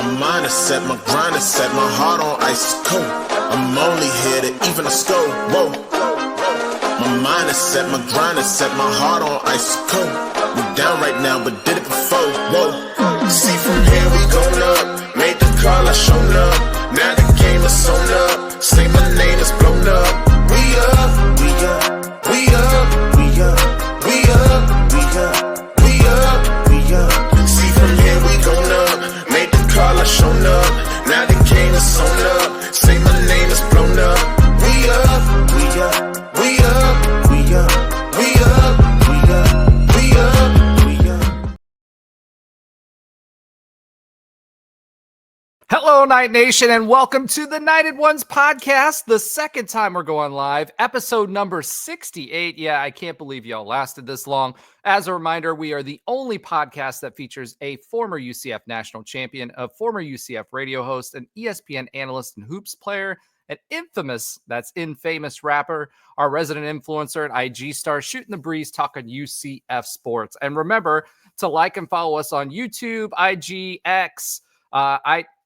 My mind is set, my grind is set, my heart on ice is cold. I'm only here to even a score. Whoa. My mind is set, my grind is set, my heart on ice is cold. We down right now, but did it before. Whoa. See from here we going up. Made the call, I shown up. Now the game is sewn up. Say my name is blown up. We up, we up, we up, we up, we up, we up, we up, we up. See from here we going up. Made the call, I shown up. Now the game is sewn up. Say my name is blown up. We up, we up, we up, we up, we up, we up, we up, we up. Hello, Night Nation, and welcome to the Knighted Ones podcast, the second time we're going live, episode number 68. Yeah, I can't believe y'all lasted this long. As a reminder, we are the only podcast that features a former UCF national champion, a former UCF radio host, an ESPN analyst and hoops player, an infamous rapper, our resident influencer and IG star, shooting the breeze, talking UCF sports. And remember to like and follow us on YouTube, IG, X,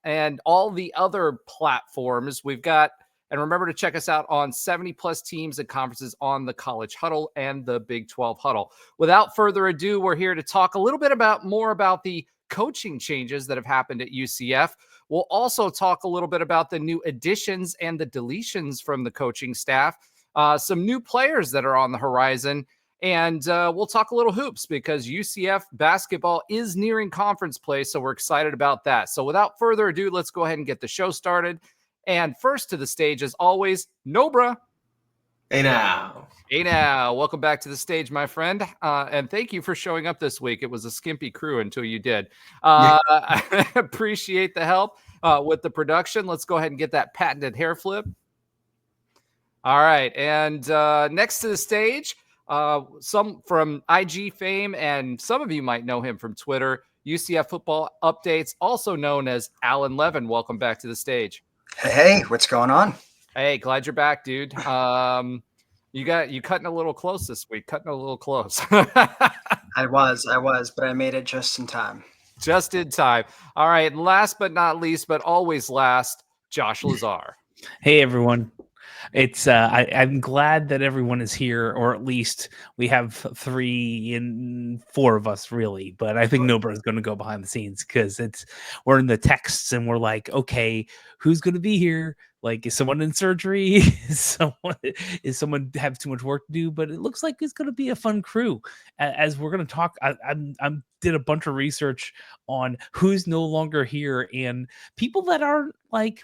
and all the other platforms we've got. And remember to check us out on 70 plus teams and conferences on the College Huddle and the Big 12 Huddle. Without further ado, we're here to talk a little bit more about the coaching changes that have happened at UCF. We'll also talk a little bit about the new additions and the deletions from the coaching staff, some new players that are on the horizon. And we'll talk a little hoops because UCF basketball is nearing conference play, so we're excited about that. So without further ado, let's go ahead and get the show started. And first to the stage, as always, Nobra. Hey now. Hey now. Welcome back to the stage, my friend. And thank you for showing up this week. It was a skimpy crew until you did. I appreciate the help with the production. Let's go ahead and get that patented hair flip. All right. And next to the stage, some from IG fame, and some of you might know him from Twitter, UCF football updates, also known as Alan Levin. Welcome back to the stage. Hey, what's going on? Hey, glad you're back, dude. You cutting a little close this week, cutting a little close. I was, but I made it just in time. Just in time. All right. And last but not least, but always last, Josh Lazar. Hey, everyone. It's I'm glad that everyone is here, or at least we have 3 and 4 of us really. But I think Nobra is going to go behind the scenes because we're in the texts and we're like, okay, who's going to be here? Like, is someone in surgery? Is someone have too much work to do? But it looks like it's going to be a fun crew. As we're going to talk, I did a bunch of research on who's no longer here and people that are like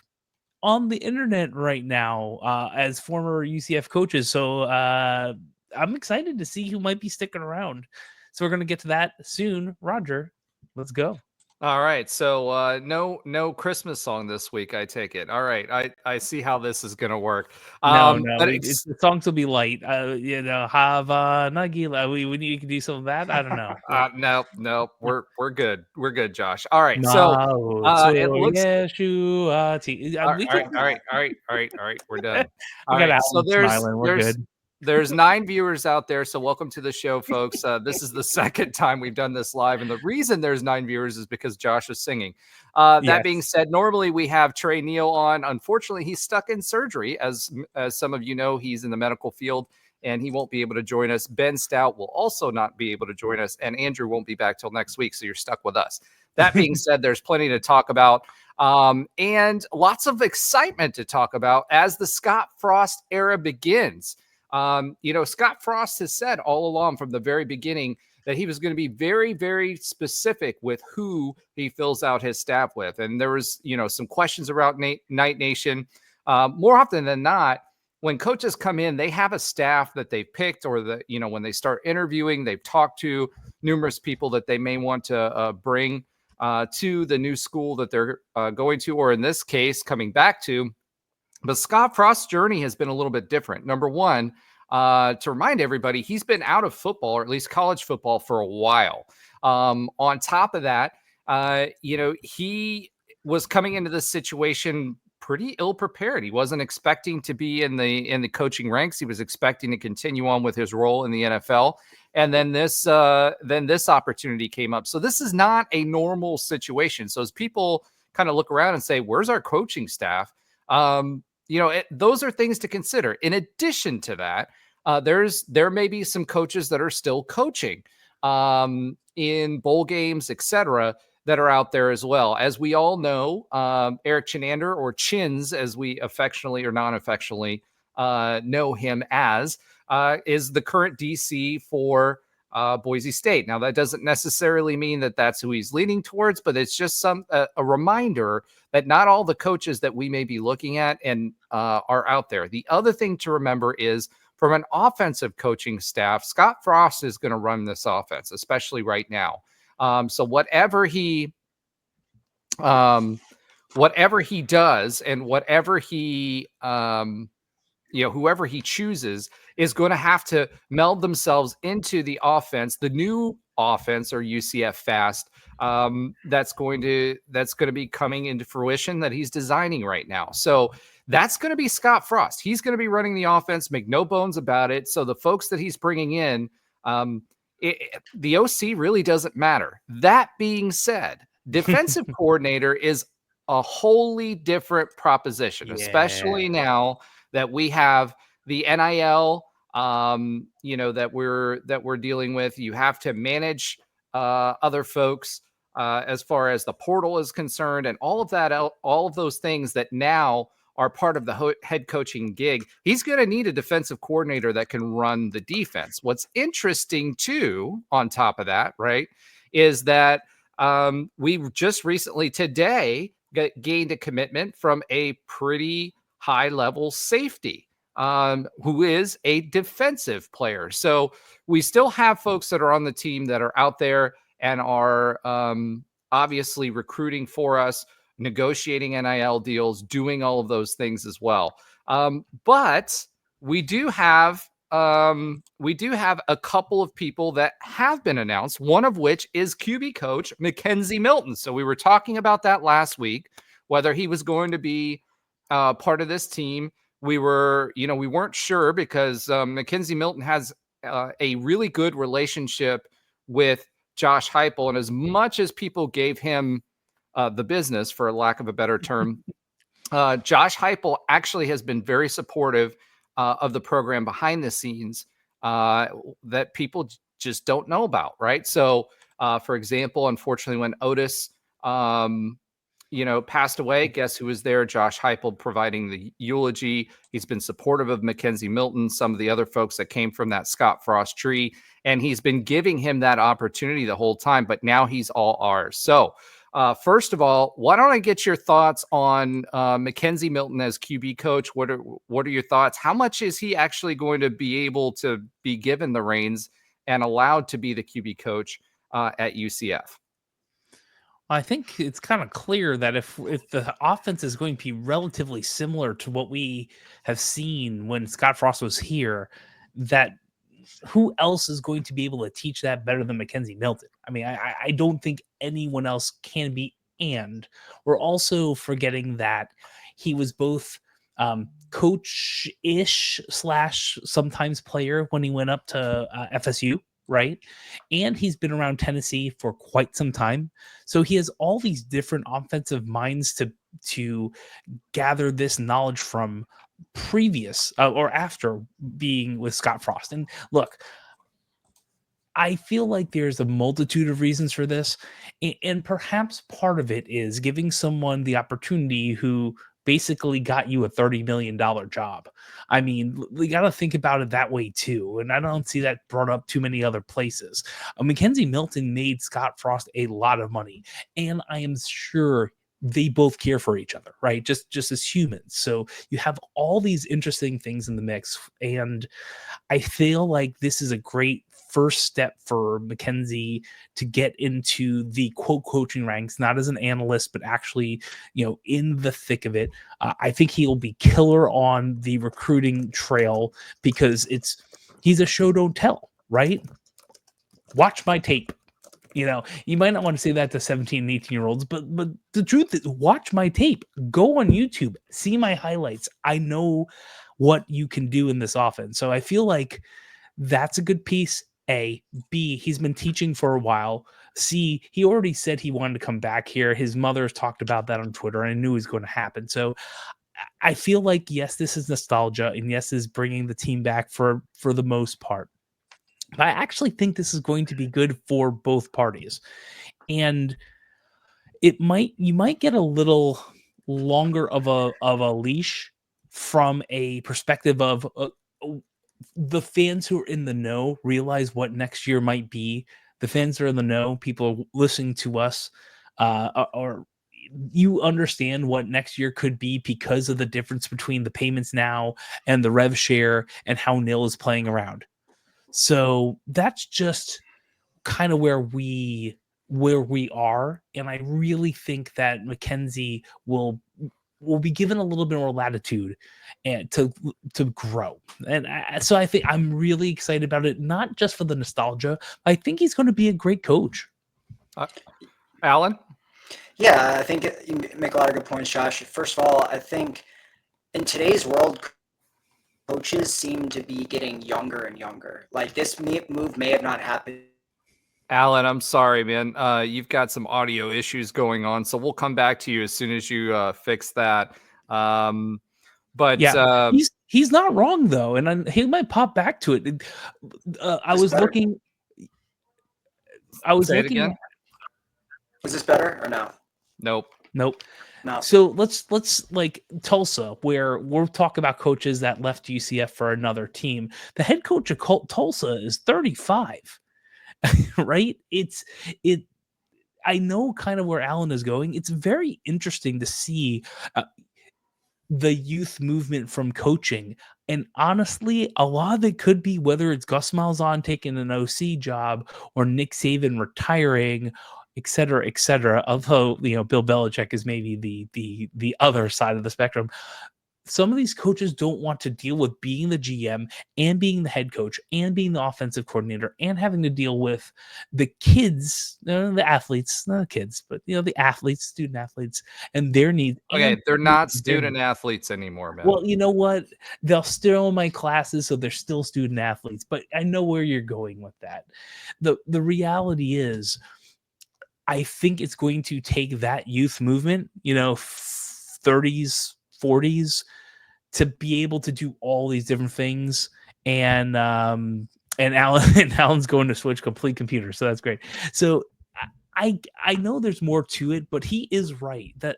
on the internet right now as former UCF coaches. So I'm excited to see who might be sticking around. So we're going to get to that soon. Roger, let's go. All right. So no Christmas song this week, I take it. All right. I see how this is going to work. The songs will be light. Hava Nagila. We need to do some of that. I don't know. No. We're good. We're good, Josh. All right. So it looks. All right. We're done. All right. So we're good. There's 9 viewers out there, so welcome to the show, folks. This is the second time we've done this live, and the reason there's 9 viewers is because Josh is singing. That being said, normally we have Trey Neal on. Unfortunately, he's stuck in surgery. As some of you know, he's in the medical field, and he won't be able to join us. Ben Stout will also not be able to join us, and Andrew won't be back till next week, so you're stuck with us. That being said, there's plenty to talk about, and lots of excitement to talk about as the Scott Frost era begins. Scott Frost has said all along from the very beginning that he was going to be very, very specific with who he fills out his staff with. And there was, some questions about Night Nation. More often than not, when coaches come in, they have a staff that they've picked, or when they start interviewing, they've talked to numerous people that they may want to bring to the new school that they're going to, or in this case, coming back to. But Scott Frost's journey has been a little bit different. Number one, to remind everybody, he's been out of football, or at least college football, for a while. On top of that, he was coming into this situation pretty ill prepared. He wasn't expecting to be in the coaching ranks. He was expecting to continue on with his role in the NFL. And then this opportunity came up. So this is not a normal situation. So as people kind of look around and say, where's our coaching staff? Those are things to consider. In addition to that, there may be some coaches that are still coaching in bowl games, etc., that are out there as well. As we all know, Eric Chinander, or Chins, as we affectionately or non-affectionately know him as, is the current DC for Boise State. Now, that doesn't necessarily mean that that's who he's leaning towards, but it's just a reminder that not all the coaches that we may be looking at and are out there. The other thing to remember is, from an offensive coaching staff, Scott Frost is going to run this offense, especially right now. So whatever he does, and whatever he whoever he chooses is going to have to meld themselves into the offense, the new offense, or UCF Fast, that's going to be coming into fruition, that he's designing right now. So that's going to be Scott Frost. He's going to be running the offense, make no bones about it. So the folks that he's bringing in, the OC really doesn't matter. That being said, defensive coordinator is a wholly different proposition, especially now that we have the NIL, that we're dealing with. You have to manage other folks as far as the portal is concerned, and all of those things that now are part of the head coaching gig. He's going to need a defensive coordinator that can run the defense. What's interesting too, on top of that, right, is that we've just recently today gained a commitment from a pretty high level safety who is a defensive player. So we still have folks that are on the team that are out there and are obviously recruiting for us, negotiating NIL deals, doing all of those things as well. But we do have a couple of people that have been announced, one of which is QB coach Mackenzie Milton. So we were talking about that last week, whether he was going to be part of this team. We weren't sure, because Mackenzie Milton has a really good relationship with Josh Heupel. And as much as people gave him the business, for lack of a better term, Josh Heupel actually has been very supportive of the program behind the scenes that people just don't know about, right? So, for example, unfortunately, when Otis, passed away, guess who was there? Josh Heupel providing the eulogy. He's been supportive of Mackenzie Milton, some of the other folks that came from that Scott Frost tree, and he's been giving him that opportunity the whole time, but now he's all ours. So, first of all, why don't I get your thoughts on Mackenzie Milton as QB coach? What are your thoughts? How much is he actually going to be able to be given the reins and allowed to be the QB coach at UCF? I think it's kind of clear that if the offense is going to be relatively similar to what we have seen when Scott Frost was here, that who else is going to be able to teach that better than Mackenzie Milton? I mean, I don't think anyone else can be. And we're also forgetting that he was both coach-ish / sometimes player when he went up to FSU, right? And he's been around Tennessee for quite some time. So he has all these different offensive minds to gather this knowledge from previous or after being with Scott Frost. And look, I feel like there's a multitude of reasons for this. And perhaps part of it is giving someone the opportunity who basically got you a $30 million job. I mean, we got to think about it that way too. And I don't see that brought up too many other places. Mackenzie Milton made Scott Frost a lot of money. And I am sure they both care for each other, right? Just as humans. So you have all these interesting things in the mix. And I feel like this is a great first step for Mackenzie to get into the quote coaching ranks, not as an analyst, but actually, in the thick of it. I think he'll be killer on the recruiting trail because he's a show don't tell, right? Watch my tape. You might not want to say that to 17 and 18-year-olds, but the truth is, watch my tape. Go on YouTube, see my highlights. I know what you can do in this offense. So I feel like that's a good piece. A. B. He's been teaching for a while. see, he already said he wanted to come back here. His mother's talked about that on Twitter, and I knew it was going to happen. So I feel like, yes, this is nostalgia, and yes, this is bringing the team back for the most part. But I actually think this is going to be good for both parties. And you might get a little longer of a leash from a perspective of the fans who are in the know realize what next year might be. The fans that are in the know, people listening to us, or you understand what next year could be because of the difference between the payments now and the rev share and how NIL is playing around. So that's just kind of where we are. And I really think that Mackenzie will be given a little bit more latitude and to grow. And so I think I'm really excited about it, not just for the nostalgia. I think he's going to be a great coach. Alan? Yeah, I think you make a lot of good points, Josh. First of all, I think in today's world, coaches seem to be getting younger and younger. Like, this move may have not happened. Alan, I'm sorry, man. You've got some audio issues going on, so we'll come back to you as soon as you fix that. But yeah, he's not wrong though, and he might pop back to it. I was looking. Say it again. Was this better or no? Nope. No. So let's like Tulsa, where we'll talk about coaches that left UCF for another team. The head coach of Tulsa is 35, right? I know kind of where Alan is going. It's very interesting to see the youth movement from coaching. And honestly, a lot of it could be whether it's Gus Malzahn taking an OC job or Nick Saban retiring, et cetera, although, Bill Belichick is maybe the other side of the spectrum. Some of these coaches don't want to deal with being the GM and being the head coach and being the offensive coordinator and having to deal with the kids, the athletes, not the kids, but the athletes, student athletes, and their needs. Okay, they're not student athletes anymore, man. Well, you know what? They'll still in my classes, so they're still student athletes. But I know where you're going with that. The reality is, I think it's going to take that youth movement, 30s, 40s, to be able to do all these different things. And Alan's going to switch complete computer, so that's great. So I know there's more to it, but he is right that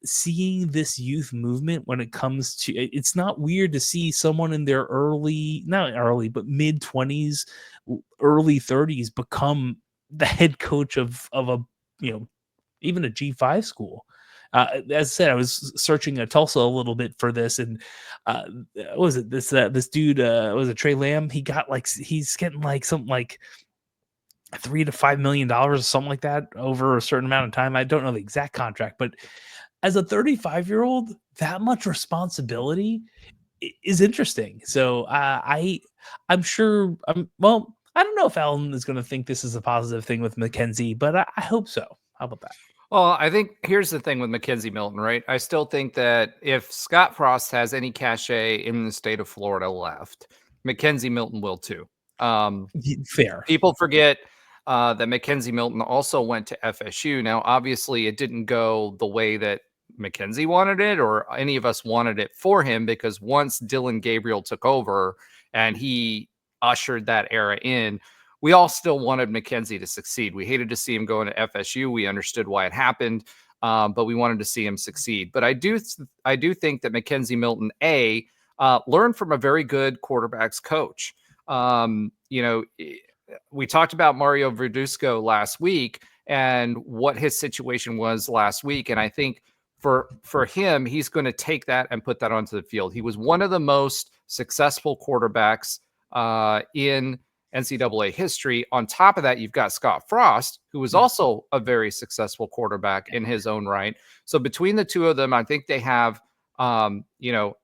seeing this youth movement when it comes to, it's not weird to see someone in their not early, but mid 20s, early 30s become the head coach of a, even a G5 school. As I said, I was searching Tulsa a little bit for this, and what was it? This dude, was it Trey Lamb? He's getting something like $3 to $5 million or something like that over a certain amount of time. I don't know the exact contract, but as a 35-year-old, that much responsibility is interesting. So I'm sure. Well, I don't know if Alan is going to think this is a positive thing with Mackenzie, but I hope so. How about that? Well, I think here's the thing with Mackenzie Milton, right? I still think that if Scott Frost has any cachet in the state of Florida left, Mackenzie Milton will too. Fair. People forget that Mackenzie Milton also went to FSU. Now, obviously, it didn't go the way that Mackenzie wanted it or any of us wanted it for him, because once Dylan Gabriel took over and he ushered that era in, we all still wanted Mackenzie to succeed. We hated to see him go into FSU. We understood why it happened, but we wanted to see him succeed. But I do think that Mackenzie Milton, learned from a very good quarterbacks coach. We talked about Mario Verduzco last week and what his situation was last week. And I think for him, he's going to take that and put that onto the field. He was one of the most successful quarterbacks in NCAA history. On top of that, you've got Scott Frost, who was also a very successful quarterback in his own right. So between the two of them, I think they have, a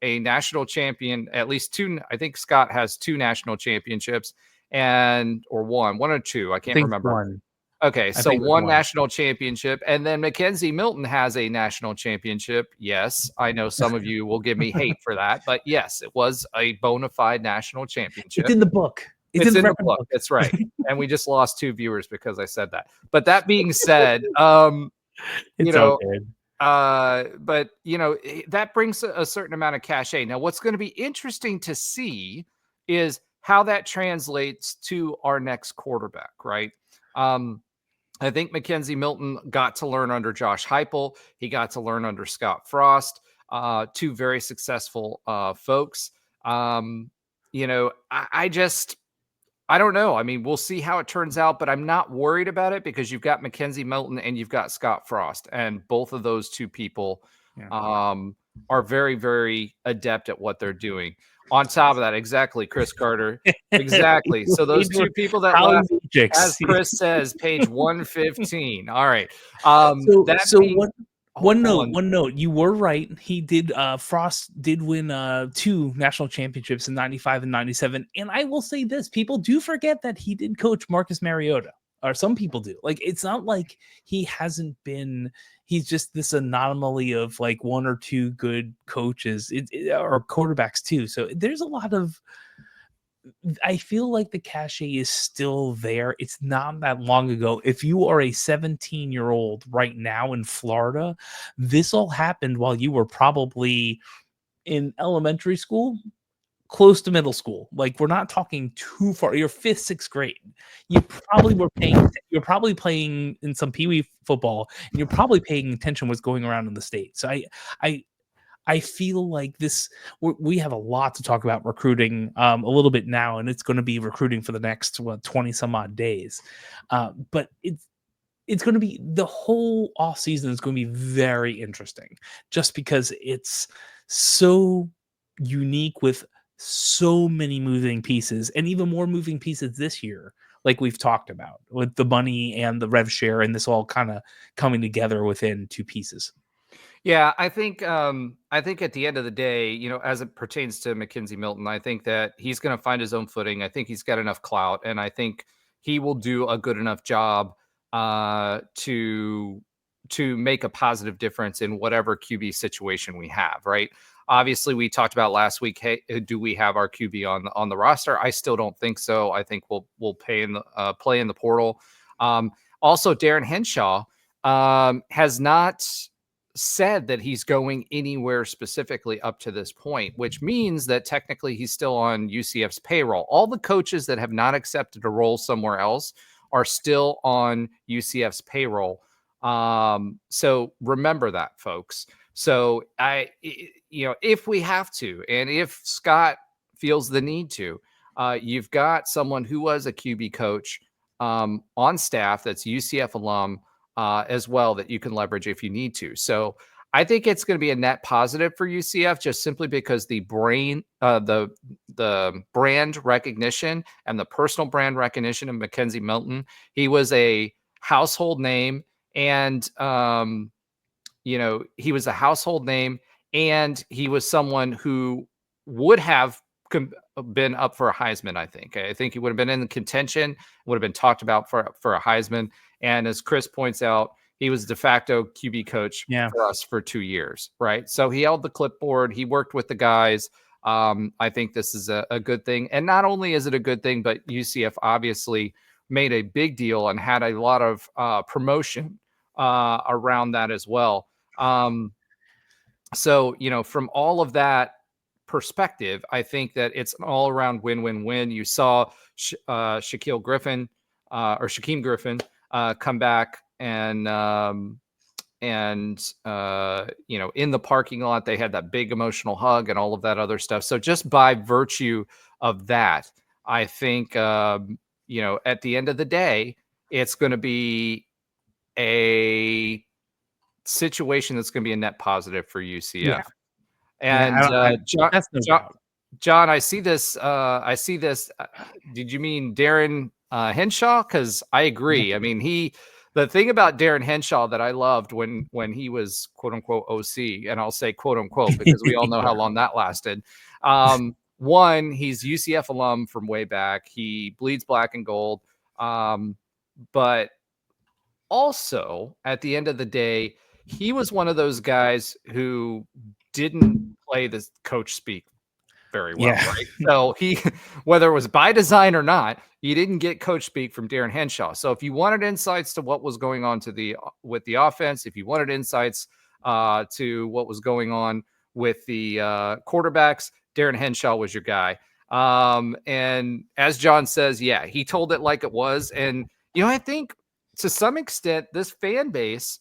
national champion, at least two. I think Scott has 2 national championships or one or two. I can't remember. One. Okay. So one national championship, and then Mackenzie Milton has a national championship. Yes. I know some of you will give me hate for that, but yes, it was a bona fide national championship. It's in the book. It's in the book. That's right. and we just lost 2 viewers because I said that. But that being said, It's all good. but that brings a certain amount of cachet. Now, what's going to be interesting to see is how that translates to our next quarterback, right? I think Mackenzie Milton got to learn under Josh Heupel. He got to learn under Scott Frost, 2 very successful folks. I don't know. I mean, we'll see how it turns out, but I'm not worried about it because you've got Mackenzie Milton and you've got Scott Frost, and both of those 2 people are very, very adept at what they're doing. On top of that, exactly, Chris Carter. Exactly. So those 2 people that left, as Chris says, page 115. All right. One note. You were right. He did. Frost did win 2 national championships in '95 and '97. And I will say this: people do forget that he did coach Marcus Mariota, or some people do. Like, it's not like he hasn't been. He's just this anomaly of like 1 or 2 good coaches or quarterbacks too. So there's a lot of. I feel like the cachet is still there. It's not that long ago. If you are a 17-year-old right now in Florida, this all happened while you were probably in elementary school, close to middle school. Like, we're not talking too far. You're 5th, 6th grade. You probably were paying. You're probably playing in some Pee-wee football, and you're probably paying attention to what's going around in the state. So I feel like we have a lot to talk about recruiting a little bit now, and it's going to be recruiting for the next 20 some odd days. But it's going to be, the whole off season is going to be very interesting just because it's so unique with so many moving pieces, and even more moving pieces this year, like we've talked about with the money and the rev share, and this all kind of coming together within 2 pieces. Yeah, I think at the end of the day, as it pertains to Mackenzie Milton, I think that he's going to find his own footing. I think he's got enough clout, and I think he will do a good enough job to make a positive difference in whatever QB situation we have, right? Obviously, we talked about last week, hey, do we have our QB on the roster? I still don't think so. I think we'll play in the portal. Also, Darren Hinshaw has not said that he's going anywhere specifically up to this point, which means that technically he's still on UCF's payroll. All the coaches that have not accepted a role somewhere else are still on UCF's payroll. So remember that, folks. So if we have to, and if Scott feels the need to, you've got someone who was a QB coach on staff that's UCF alum, as well, that you can leverage if you need to. So I think it's going to be a net positive for UCF, just simply because the brand recognition and the personal brand recognition of Mackenzie Milton. He was a household name, and he was a household name, and he was someone who would have been up for a Heisman. I think he would have been in the contention, would have been talked about for a Heisman. And as Chris points out, he was de facto QB coach for us for 2 years, right? So he held the clipboard. He worked with the guys. I think this is a good thing. And not only is it a good thing, but UCF obviously made a big deal and had a lot of promotion around that as well. So, from all of that perspective, I think that it's an all-around win-win-win. You saw Shaquem Griffin come back and in the parking lot, they had that big emotional hug and all of that other stuff. So just by virtue of that, I think, at the end of the day, it's going to be a situation that's going to be a net positive for UCF. Yeah. And John, I see this. Did you mean Darren Hinshaw? Because I agree. I mean, the thing about Darren Hinshaw that I loved when he was quote unquote OC, and I'll say quote unquote because we all know how long that lasted. One, he's UCF alum from way back. He bleeds black and gold. But also at the end of the day, he was one of those guys who didn't play the coach speak very well, right? So he, whether it was by design or not, he didn't get coach speak from Darren Hinshaw. So if you wanted insights to what was going on with the offense, if you wanted insights to what was going on with the quarterbacks, Darren Hinshaw was your guy. And as John says, yeah, he told it like it was. And, I think to some extent, this fan base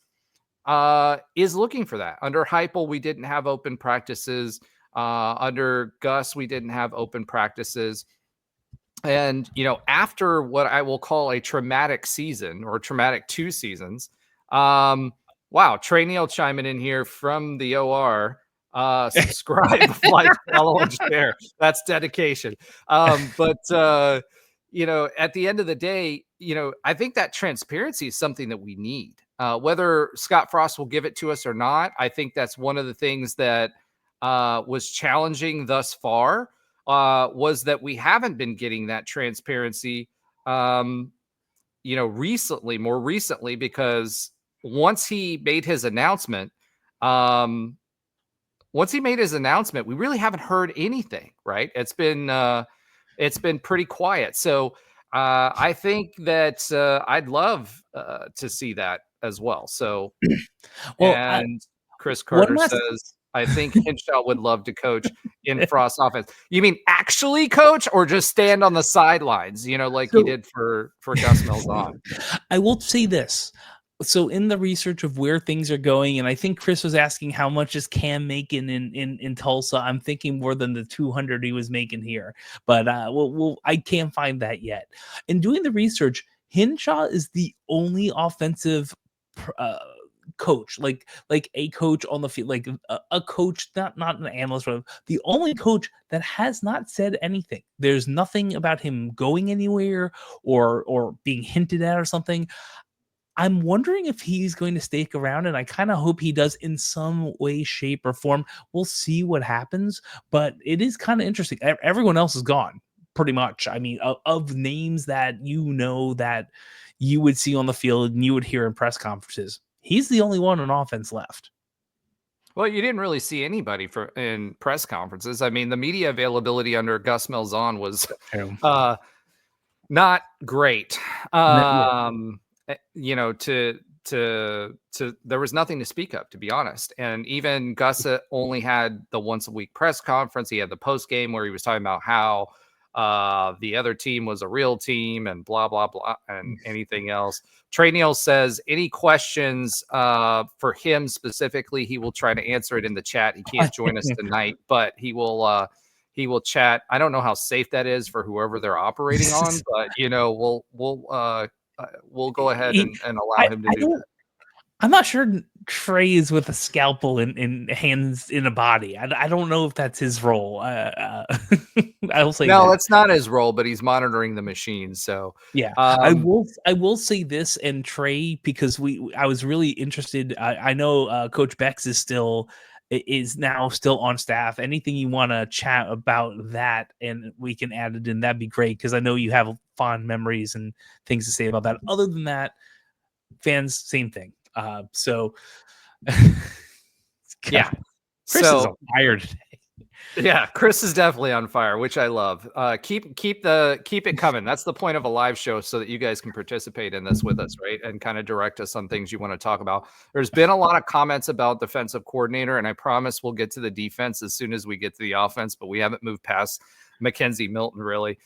is looking for that. Under Heupel, we didn't have open practices. Under Gus, we didn't have open practices. And, after what I will call a traumatic season or traumatic 2 seasons, wow, Trey Neal chiming in here from the OR. Subscribe, like, follow, and share. That's dedication. But at the end of the day, I think that transparency is something that we need. Whether Scott Frost will give it to us or not, I think that's one of the things that was challenging thus far, was that we haven't been getting that transparency, more recently, because once he made his announcement, we really haven't heard anything, right? It's been pretty quiet. So I think that I'd love to see that as well. So, Chris Carter says, I think Hinshaw would love to coach in Frost's offense. You mean actually coach, or just stand on the sidelines, like he did for Gus Malzahn? I will say this. So in the research of where things are going, and I think Chris was asking how much is Cam making in Tulsa. I'm thinking more than the 200 he was making here, but I can't find that yet. In doing the research, Hinshaw is the only offensive coach, like a coach on the field, like a coach, not an analyst, but the only coach that has not said anything. There's nothing about him going anywhere or being hinted at or something. I'm wondering if he's going to stick around, and I kind of hope he does in some way, shape, or form. We'll see what happens, but it is kind of interesting. Everyone else is gone, pretty much. I mean, of names that that you would see on the field and you would hear in press conferences, he's the only one on offense left. Well, you didn't really see anybody in press conferences. I mean, the media availability under Gus Malzahn was not great. There was nothing to speak of, to be honest. And even Gus only had the once a week press conference. He had the post game where he was talking about how the other team was a real team and blah, blah, blah, and anything else. Trey Neal says any questions for him specifically, he will try to answer it in the chat. He can't join us tonight, but he will chat. I don't know how safe that is for whoever they're operating on, but we'll go ahead and allow him to do that. I'm not sure Trey is with a scalpel in hands in a body. I don't know if that's his role. I will say no, it's not his role, but he's monitoring the machine. So yeah, I will say this, and Trey, because I was really interested. I know Coach Beck is now still on staff. Anything you want to chat about that, and we can add it in, that'd be great, because I know you have fond memories and things to say about that. Other than that, fans, same thing. So yeah, Chris is on fire today. Yeah, Chris is definitely on fire, which I love. Keep it coming. That's the point of a live show, so that you guys can participate in this with us, right? And kind of direct us on things you want to talk about. There's been a lot of comments about defensive coordinator, and I promise we'll get to the defense as soon as we get to the offense, but we haven't moved past Mackenzie Milton, really.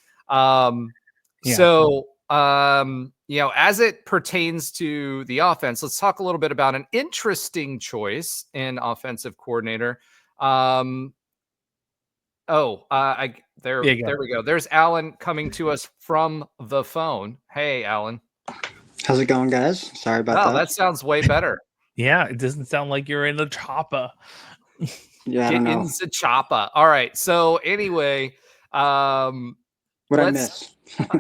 So, as it pertains to the offense, let's talk a little bit about an interesting choice in offensive coordinator. There we go. There's Alan coming to us from the phone. Hey, Alan. How's it going, guys? Sorry about that. Oh, that sounds way better. Yeah, it doesn't sound like you're in the chopper. Yeah, I don't know. In the chopper. All right. So anyway, what I miss?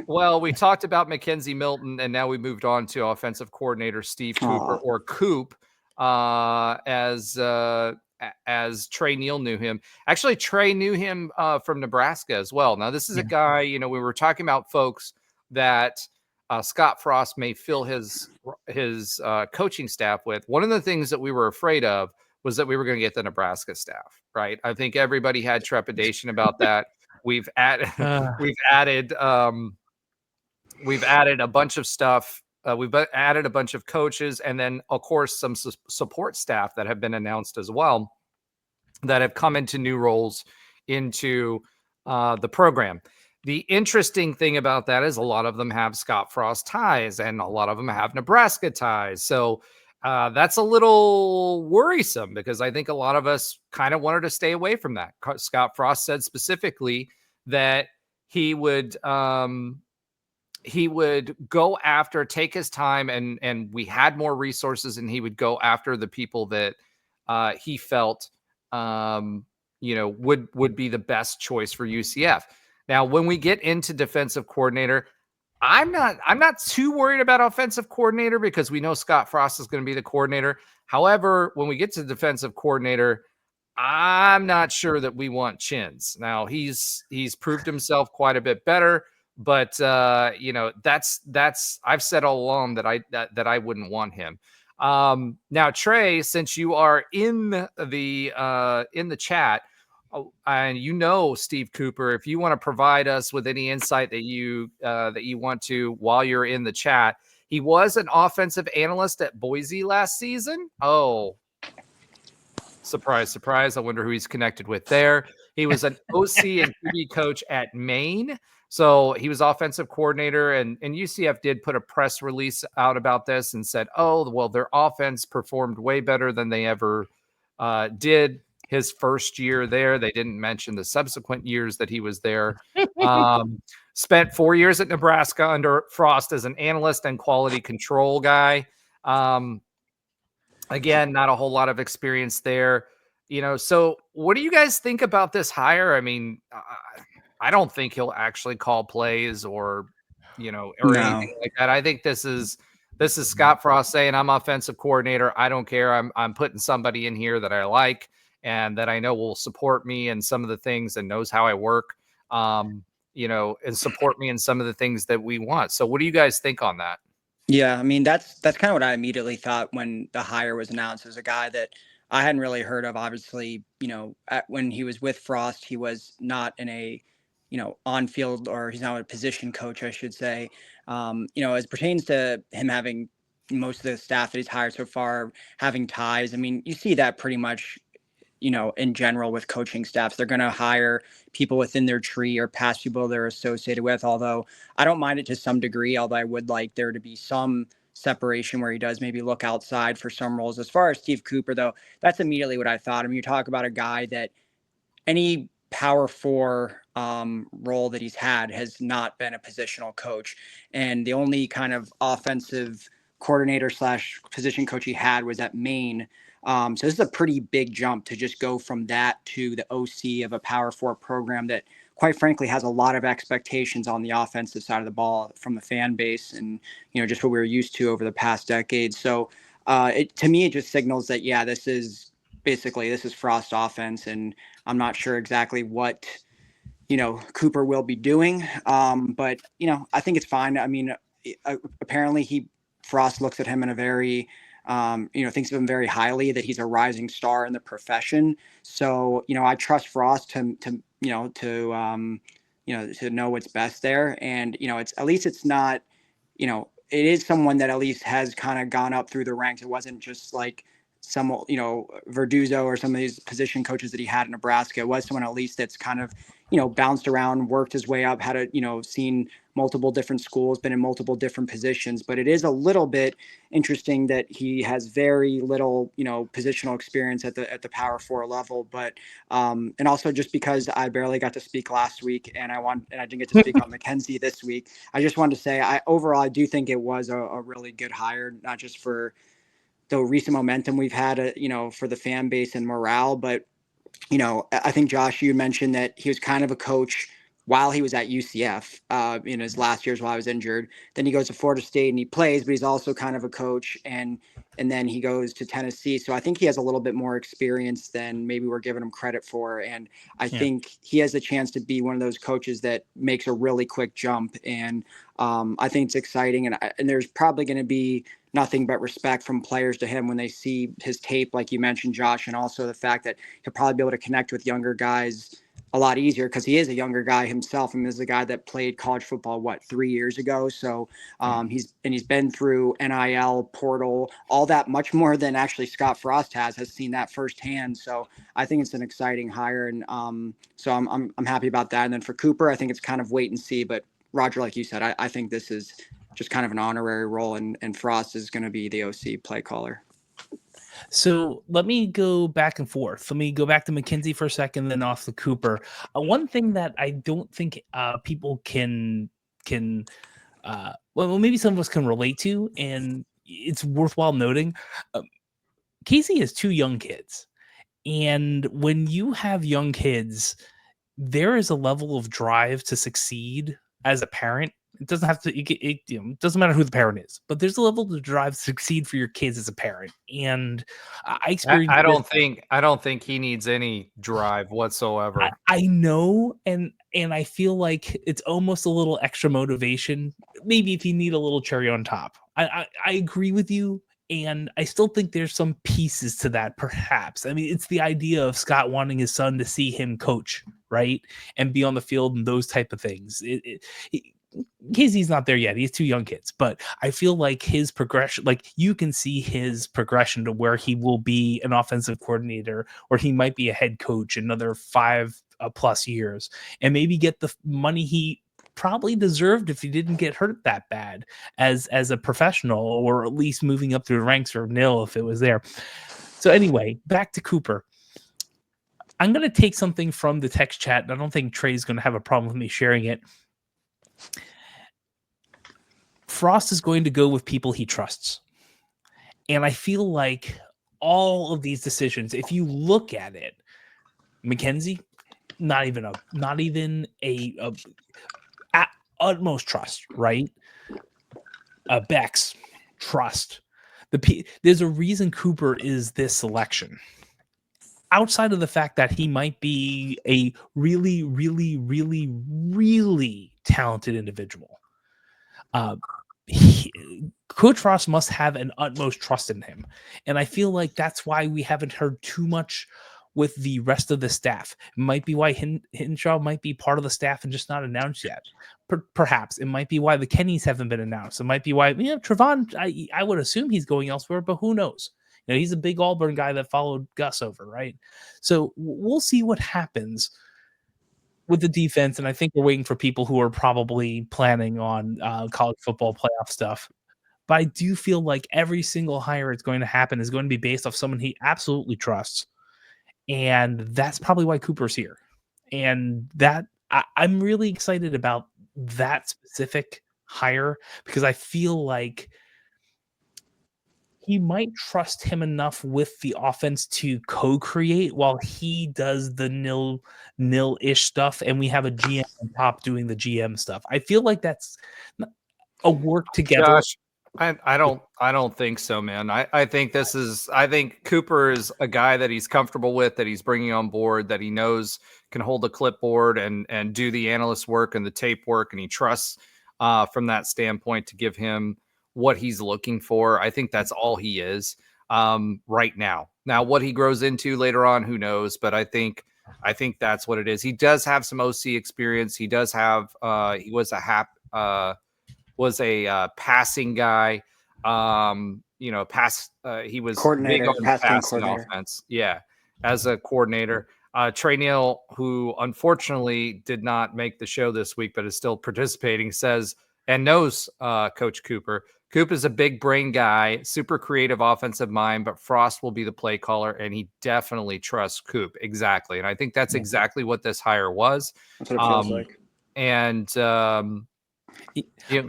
Well, we talked about Mackenzie Milton, and now we moved on to offensive coordinator Steve Cooper, or Coop, as Trey Neal knew him. Actually, Trey knew him from Nebraska as well. Now, this is a guy, we were talking about folks that Scott Frost may fill his coaching staff with. One of the things that we were afraid of was that we were going to get the Nebraska staff, right? I think everybody had trepidation about that. We've added a bunch of stuff. We've added a bunch of coaches, and then of course some support staff that have been announced as well that have come into new roles into the program. The interesting thing about that is a lot of them have Scott Frost ties, and a lot of them have Nebraska ties. So that's a little worrisome because I think a lot of us kind of wanted to stay away from that. Scott Frost said specifically that he would go after, take his time, and we had more resources, and he would go after the people that he felt would be the best choice for UCF. Now, when we get into defensive coordinator, I'm not too worried about offensive coordinator because we know Scott Frost is going to be the coordinator. However, when we get to defensive coordinator, I'm not sure that we want Chins. Now, he's proved himself quite a bit better, but that's I've said all along that I wouldn't want him. Now, Trey, since you are in the chat, and Steve Cooper, if you want to provide us with any insight that you want to while you're in the chat, he was an offensive analyst at Boise last season. Oh, surprise, surprise! I wonder who he's connected with there. He was an OC and QB coach at Maine. So he was offensive coordinator, and UCF did put a press release out about this and said, oh, well, their offense performed way better than they ever did his first year there. They didn't mention the subsequent years that he was there. Spent 4 years at Nebraska under Frost as an analyst and quality control guy. Again, not a whole lot of experience there. So what do you guys think about this hire? I mean, I don't think he'll actually call plays or anything like that. I think this is Scott Frost saying, I'm offensive coordinator. I don't care. I'm putting somebody in here that I like and that I know will support me in some of the things and knows how I work, and support me in some of the things that we want. So what do you guys think on that? Yeah, I mean, that's kind of what I immediately thought when the hire was announced. As a guy that I hadn't really heard of. Obviously, when he was with Frost, he was not in a on field, or he's not a position coach, I should say. As pertains to him having most of the staff that he's hired so far having ties, I mean, you see that pretty much, in general with coaching staffs. They're going to hire people within their tree or past people they're associated with, although I don't mind it to some degree, although I would like there to be some separation where he does maybe look outside for some roles. As far as Steve Cooper, though, that's immediately what I thought. I mean, you talk about a guy that any Power 4 role that he's had has not been a positional coach. And the only kind of offensive coordinator / position coach he had was at Maine. So this is a pretty big jump to just go from that to the OC of a Power 4 program that, quite frankly, has a lot of expectations on the offensive side of the ball from the fan base and, just what we were used to over the past decade. So to me, it just signals that, yeah, this is Frost offense, and I'm not sure exactly what, Cooper will be doing. But, I think it's fine. I mean, apparently Frost looks at him in a very, thinks of him very highly, that he's a rising star in the profession. So, I trust Frost to know what's best there. And, it's not, it is someone that at least has kind of gone up through the ranks. It wasn't just like some, Verduzzo or some of these position coaches that he had in Nebraska. It was someone at least that's kind of, bounced around, worked his way up, had seen multiple different schools, been in multiple different positions. But it is a little bit interesting that he has very little, positional experience at the Power 4 level. But and also just because I barely got to speak last week and I didn't get to speak on McKenzie this week, I just wanted to say I do think it was a really good hire, not just for the recent momentum we've had, for the fan base and morale, but I think, Josh, you mentioned that he was kind of a coach while he was at UCF in his last years while I was injured. Then he goes to Florida State and he plays, but he's also kind of a coach. And then he goes to Tennessee. So I think he has a little bit more experience than maybe we're giving him credit for. And I think he has a chance to be one of those coaches that makes a really quick jump. And I think it's exciting. And there's probably going to be nothing but respect from players to him when they see his tape, like you mentioned, Josh, and also the fact that he'll probably be able to connect with younger guys a lot easier because he is a younger guy himself. And is a guy that played college football, 3 years ago. So he's been through NIL, portal, all that much more than actually Scott Frost has seen that firsthand. So I think it's an exciting hire. And so I'm happy about that. And then for Cooper, I think it's kind of wait and see, but Roger, like you said, I think this is just kind of an honorary role and Frost is going to be the OC play caller. So let me go back and forth. Let me go back to McKenzie for a second, then off to Cooper. One thing that I don't think people can well, maybe some of us can relate to, and it's worthwhile noting. Casey has 2 young kids, and when you have young kids, there is a level of drive to succeed as a parent. It doesn't have to. It doesn't matter who the parent is, but there's a level of drive to succeed for your kids as a parent. And I experienced. I don't think he needs any drive whatsoever. I know, and I feel like it's almost a little extra motivation. Maybe if you need a little cherry on top. I agree with you, and I still think there's some pieces to that. Perhaps it's the idea of Scott wanting his son to see him coach, right, and be on the field and those type of things. Casey's not there yet. He's 2 young kids, but I feel like his progression, like you can see his progression to where he will be an offensive coordinator, or he might be a head coach another 5+ years, and maybe get the money he probably deserved if he didn't get hurt that bad as a professional, or at least moving up through the ranks, or nil if it was there. So anyway, back to Cooper. I'm going to take something from the text chat, and I don't think Trey's going to have a problem with me sharing it. Frost is going to go with people he trusts. And I feel like all of these decisions, if you look at it, McKenzie, not even a at utmost trust, right? Beck's trust. There's a reason Cooper is this selection. Outside of the fact that he might be a really, really, really, really talented individual, Coach Frost must have an utmost trust in him. And I feel like that's why we haven't heard too much with the rest of the staff. It might be why Hinshaw might be part of the staff and just not announced yet. Perhaps it might be why the Kennys haven't been announced. It might be why Trevon, I would assume he's going elsewhere, but who knows? He's a big Auburn guy that followed Gus over, right? So we'll see what happens with the defense, and I think we're waiting for people who are probably planning on college football playoff stuff. But I do feel like every single hire that's going to happen is going to be based off someone he absolutely trusts, and that's probably why Cooper's here. And that I'm really excited about that specific hire because I feel like he might trust him enough with the offense to co-create while he does the nil-ish stuff, and we have a GM on top doing the GM stuff. I feel like that's a work together. Josh, I don't think so, man. I think Cooper is a guy that he's comfortable with, that he's bringing on board, that he knows can hold a clipboard and do the analyst work and the tape work, and he trusts from that standpoint to give him what he's looking for. I think that's all he is right now. Now, what he grows into later on, who knows? But I think that's what it is. He does have some OC experience. He does have. He was a passing guy. He was coordinator, big on passing offense. Yeah, as a coordinator. Trey Neal, who unfortunately did not make the show this week, but is still participating, says and knows Coach Cooper. Coop is a big brain guy, super creative offensive mind, but Frost will be the play caller, and he definitely trusts Coop. Exactly. And I think that's exactly what this hire was. That's what it feels like. And I'm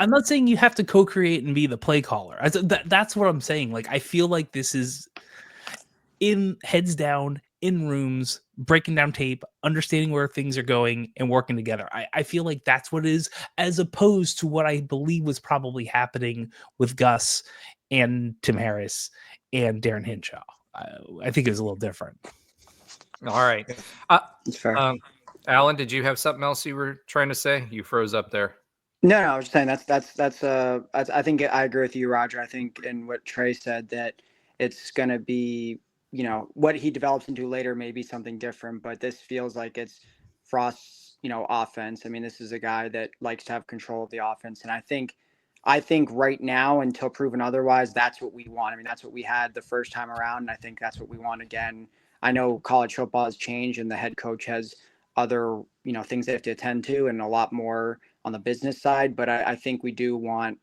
not saying you have to co-create and be the play caller. That's what I'm saying. Like, I feel like this is in heads down, in rooms, breaking down tape, understanding where things are going, and working together. I feel like that's what it is, as opposed to what I believe was probably happening with Gus and Tim Harris and Darren Hinshaw. I think it was a little different. All right. It's fair. Alan, did you have something else you were trying to say? You froze up there. No, I was just saying that's I think I agree with you, Roger. I think in what Trey said, that it's going to be, what he develops into later may be something different, but this feels like it's Frost's, offense. I mean, this is a guy that likes to have control of the offense. And I think right now, until proven otherwise, that's what we want. I mean, that's what we had the first time around. And I think that's what we want again. I know college football has changed and the head coach has other, things they have to attend to and a lot more on the business side, but I think we do want,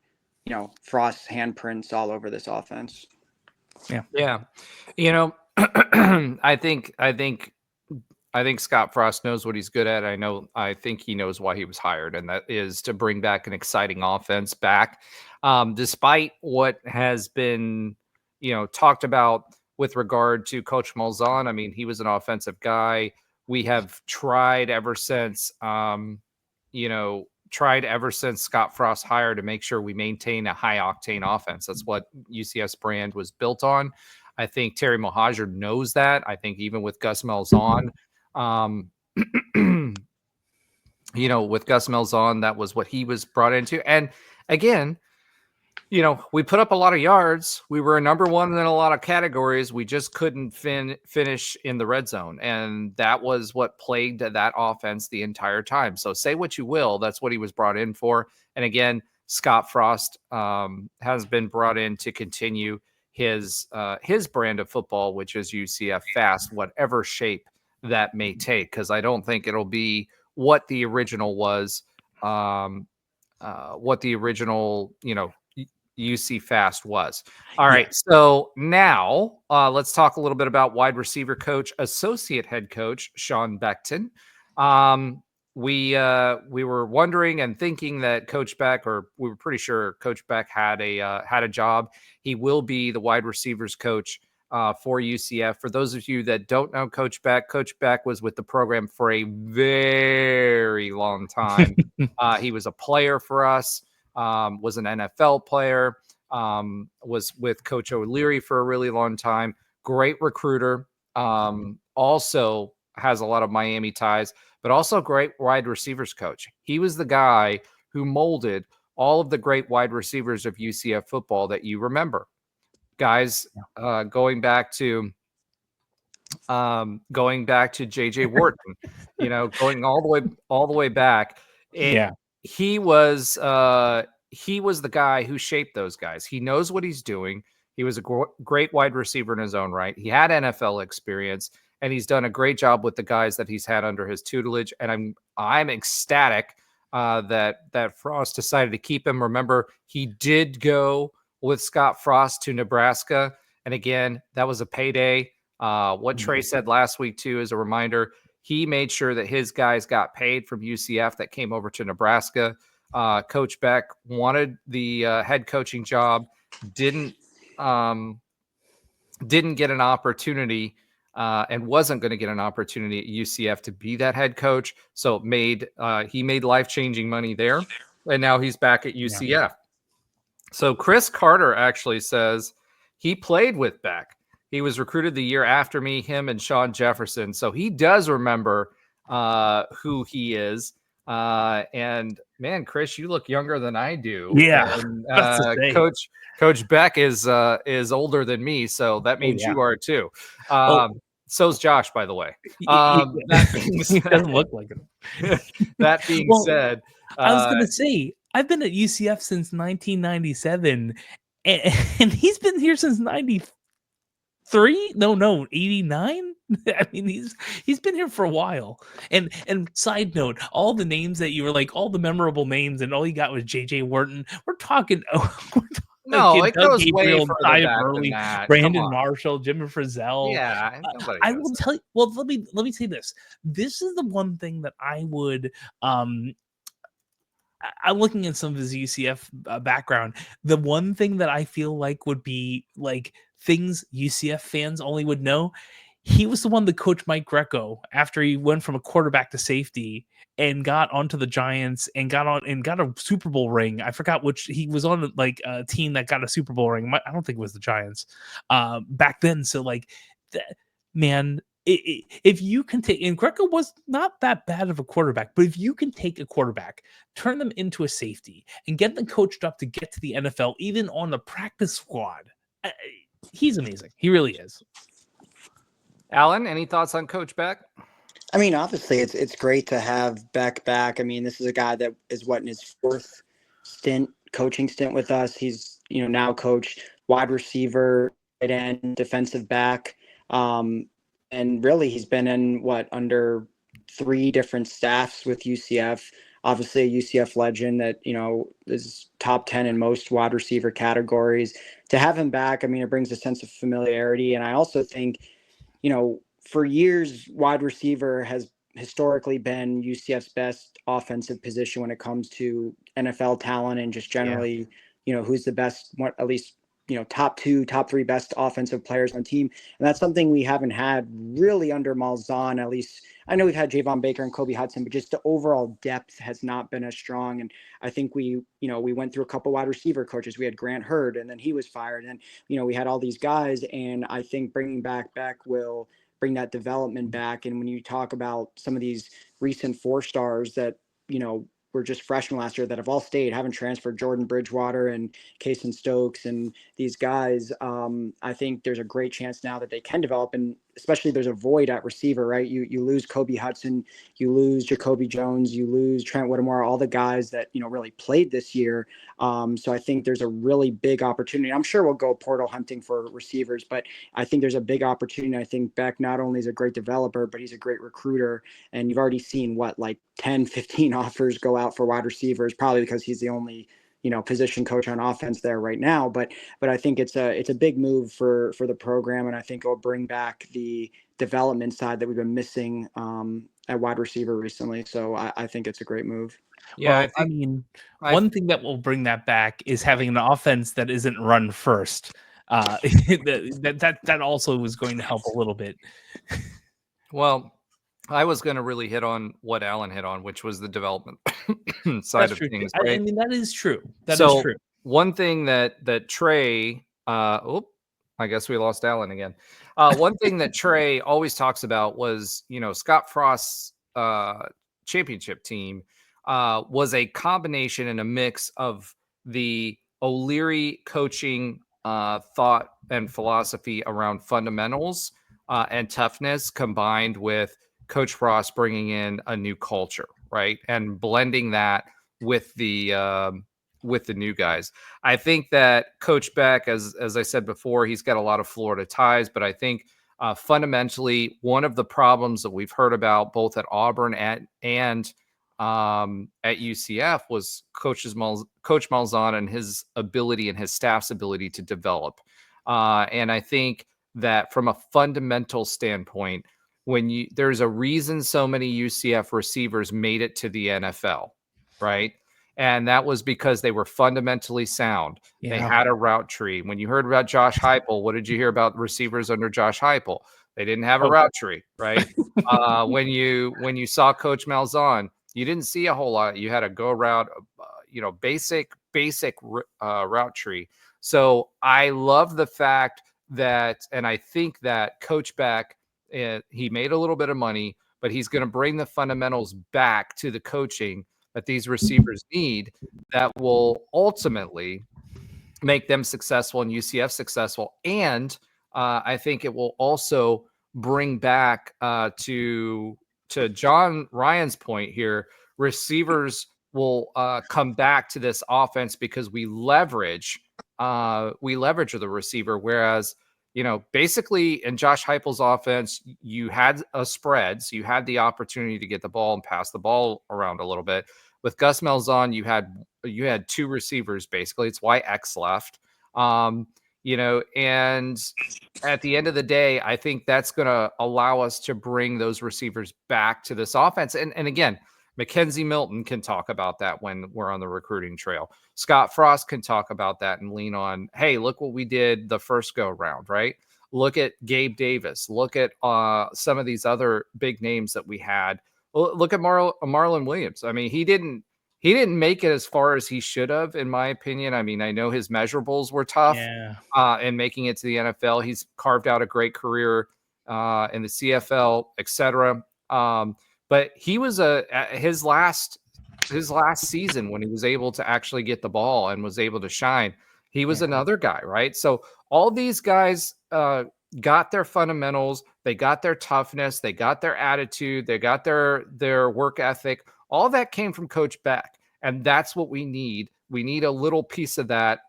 Frost's handprints all over this offense. Yeah. I think Scott Frost knows what he's good at. I think he knows why he was hired, and that is to bring back an exciting offense back. Despite what has been, talked about with regard to Coach Malzahn. I mean, he was an offensive guy. We have tried ever since, Scott Frost hired to make sure we maintain a high octane offense. That's what UCF's brand was built on. I think Terrymohajir knows that. I think even with Gus Malzahn, with Gus Malzahn, that was what he was brought into. And again, we put up a lot of yards. We were number one in a lot of categories. We just couldn't finish in the red zone. And that was what plagued that offense the entire time. So say what you will, that's what he was brought in for. And again, Scott Frost has been brought in to continue his brand of football, which is UCF fast, whatever shape that may take, because I don't think it'll be what the original was, UC Fast was. All right. So now let's talk a little bit about wide receiver coach, associate head coach, Sean Beckton. We were wondering and thinking that Coach Beck, or we were pretty sure Coach Beck had a job. He will be the wide receivers coach for UCF. For those of you that don't know Coach Beck was with the program for a very long time. He was a player for us. Was an NFL player, was with Coach O'Leary for a really long time. Great recruiter. Also has a lot of Miami ties, but also great wide receivers coach. He was the guy who molded all of the great wide receivers of UCF football that you remember. Guys, going back to JJ Wharton, going all the way back. He was the guy who shaped those guys. He knows what he's doing. He was a great wide receiver in his own right. He had NFL experience, and he's done a great job with the guys that he's had under his tutelage. And I'm ecstatic that Frost decided to keep him. Remember, he did go with Scott Frost to Nebraska, and again, that was a payday. What Trey said last week too, as a reminder, he made sure that his guys got paid from UCF that came over to Nebraska. Coach Beck wanted the head coaching job, didn't get an opportunity and wasn't going to get an opportunity at UCF to be that head coach. So he made life-changing money there, and now he's back at UCF. Yeah. So Chris Carter actually says he played with Beck. He was recruited the year after me, him and Sean Jefferson. So he does remember who he is. And man, Chris, you look younger than I do. Yeah. And, Coach Beck is older than me. So that means you are too. So's Josh, by the way. He doesn't look like him. That being said, I was going to say, I've been at UCF since 1997, and he's been here since 93. 89. I mean, he's been here for a while. And side note, all the names that you were like, all the memorable names, and all you got was JJ Wharton. We're talking. No, it goes Gabriel, way further back than that. Brandon Marshall, Jimmy Frizzell. Yeah, I will tell you. Well, let me say this. This is the one thing that I would. I'm looking at some of his UCF background. The one thing that I feel like would be like things UCF fans only would know, he was the one that coached Mike Greco after he went from a quarterback to safety and got onto the Giants and got a Super Bowl ring. I forgot which. He was on like a team that got a Super Bowl ring. I don't think it was the Giants back then. So like, man, if you can take, and Greco was not that bad of a quarterback, but if you can take a quarterback, turn them into a safety, and get them coached up to get to the NFL, even on the practice squad, he's amazing. He really is. Alan, any thoughts on Coach Beck? I mean, obviously, it's great to have Beck back. I mean, this is a guy that is in his fourth coaching stint with us. He's now coached wide receiver, tight end, defensive back, and really he's been in under 3 different staffs with UCF. Obviously, a UCF legend that is top 10 in most wide receiver categories. To have him back, I mean, it brings a sense of familiarity, and I also think, for years, wide receiver has historically been UCF's best offensive position when it comes to NFL talent and just generally, who's the best, at least, top 2, top 3 best offensive players on the team. And that's something we haven't had really under Malzahn. At least I know we've had Javon Baker and Kobe Hudson, but just the overall depth has not been as strong. And I think we went through a couple wide receiver coaches. We had Grant Hurd, and then he was fired. And, we had all these guys. And I think bringing back Beck will bring that development back. And when you talk about some of these recent 4-stars that, were just freshmen last year that have all stayed, haven't transferred, Jordan Bridgewater and Kason Stokes and these guys, I think there's a great chance now that they can develop, and especially there's a void at receiver, right? You lose Kobe Hudson, you lose Jacoby Jones, you lose Trent Whittemore, all the guys that, really played this year. So I think there's a really big opportunity. I'm sure we'll go portal hunting for receivers, but I think there's a big opportunity. I think Beck not only is a great developer, but he's a great recruiter. And you've already seen 10, 15 offers go out for wide receivers, probably because he's the only position coach on offense there right now. But I think it's a big move for the program, and I think it'll bring back the development side that we've been missing at wide receiver recently. So I think it's a great move. Yeah, well, one thing that will bring that back is having an offense that isn't run first. That also was going to help a little bit. Well, I was going to really hit on what Alan hit on, which was the development side of things. Right? I mean, that is true. That is true. One thing that Trey, I guess we lost Alan again. One thing that Trey always talks about was, Scott Frost's championship team was a combination and a mix of the O'Leary coaching thought and philosophy around fundamentals and toughness, combined with Coach Frost bringing in a new culture, right, and blending that with the new guys. I think that Coach Beck, as I said before, he's got a lot of Florida ties, but I think fundamentally one of the problems that we've heard about both at Auburn and at UCF was Coach Malzahn and his ability and his staff's ability to develop. And I think that from a fundamental standpoint, there's a reason so many UCF receivers made it to the NFL, right? And that was because they were fundamentally sound. Yeah. They had a route tree. When you heard about Josh Heupel, what did you hear about receivers under Josh Heupel? They didn't have a route tree, right? When you saw Coach Malzahn, you didn't see a whole lot. You had a go route, basic route tree. So I love the fact that, and I think that Coach Beck, he made a little bit of money, but he's going to bring the fundamentals back to the coaching that these receivers need that will ultimately make them successful and UCF successful. And I think it will also bring back to John Ryan's point here, receivers will come back to this offense because we leverage the receiver. Whereas, basically in Josh Heupel's offense, you had a spread, so you had the opportunity to get the ball and pass the ball around a little bit. With Gus Malzahn, you had 2 receivers basically. It's why X left. And at the end of the day, I think that's going to allow us to bring those receivers back to this offense. And again, Mackenzie Milton can talk about that when we're on the recruiting trail. Scott Frost can talk about that and lean on, hey, look what we did the first go round, right? Look at Gabe Davis. Look at some of these other big names that we had. Look at Marlon Williams. I mean, he didn't make it as far as he should have, in my opinion. I mean, I know his measurables were tough in making it to the NFL. He's carved out a great career in the CFL, etc. But he was his last season when he was able to actually get the ball and was able to shine. He was another guy, right? So all these guys got their fundamentals, they got their toughness, they got their attitude, they got their work ethic. All that came from Coach Beck, and that's what we need. We need a little piece of that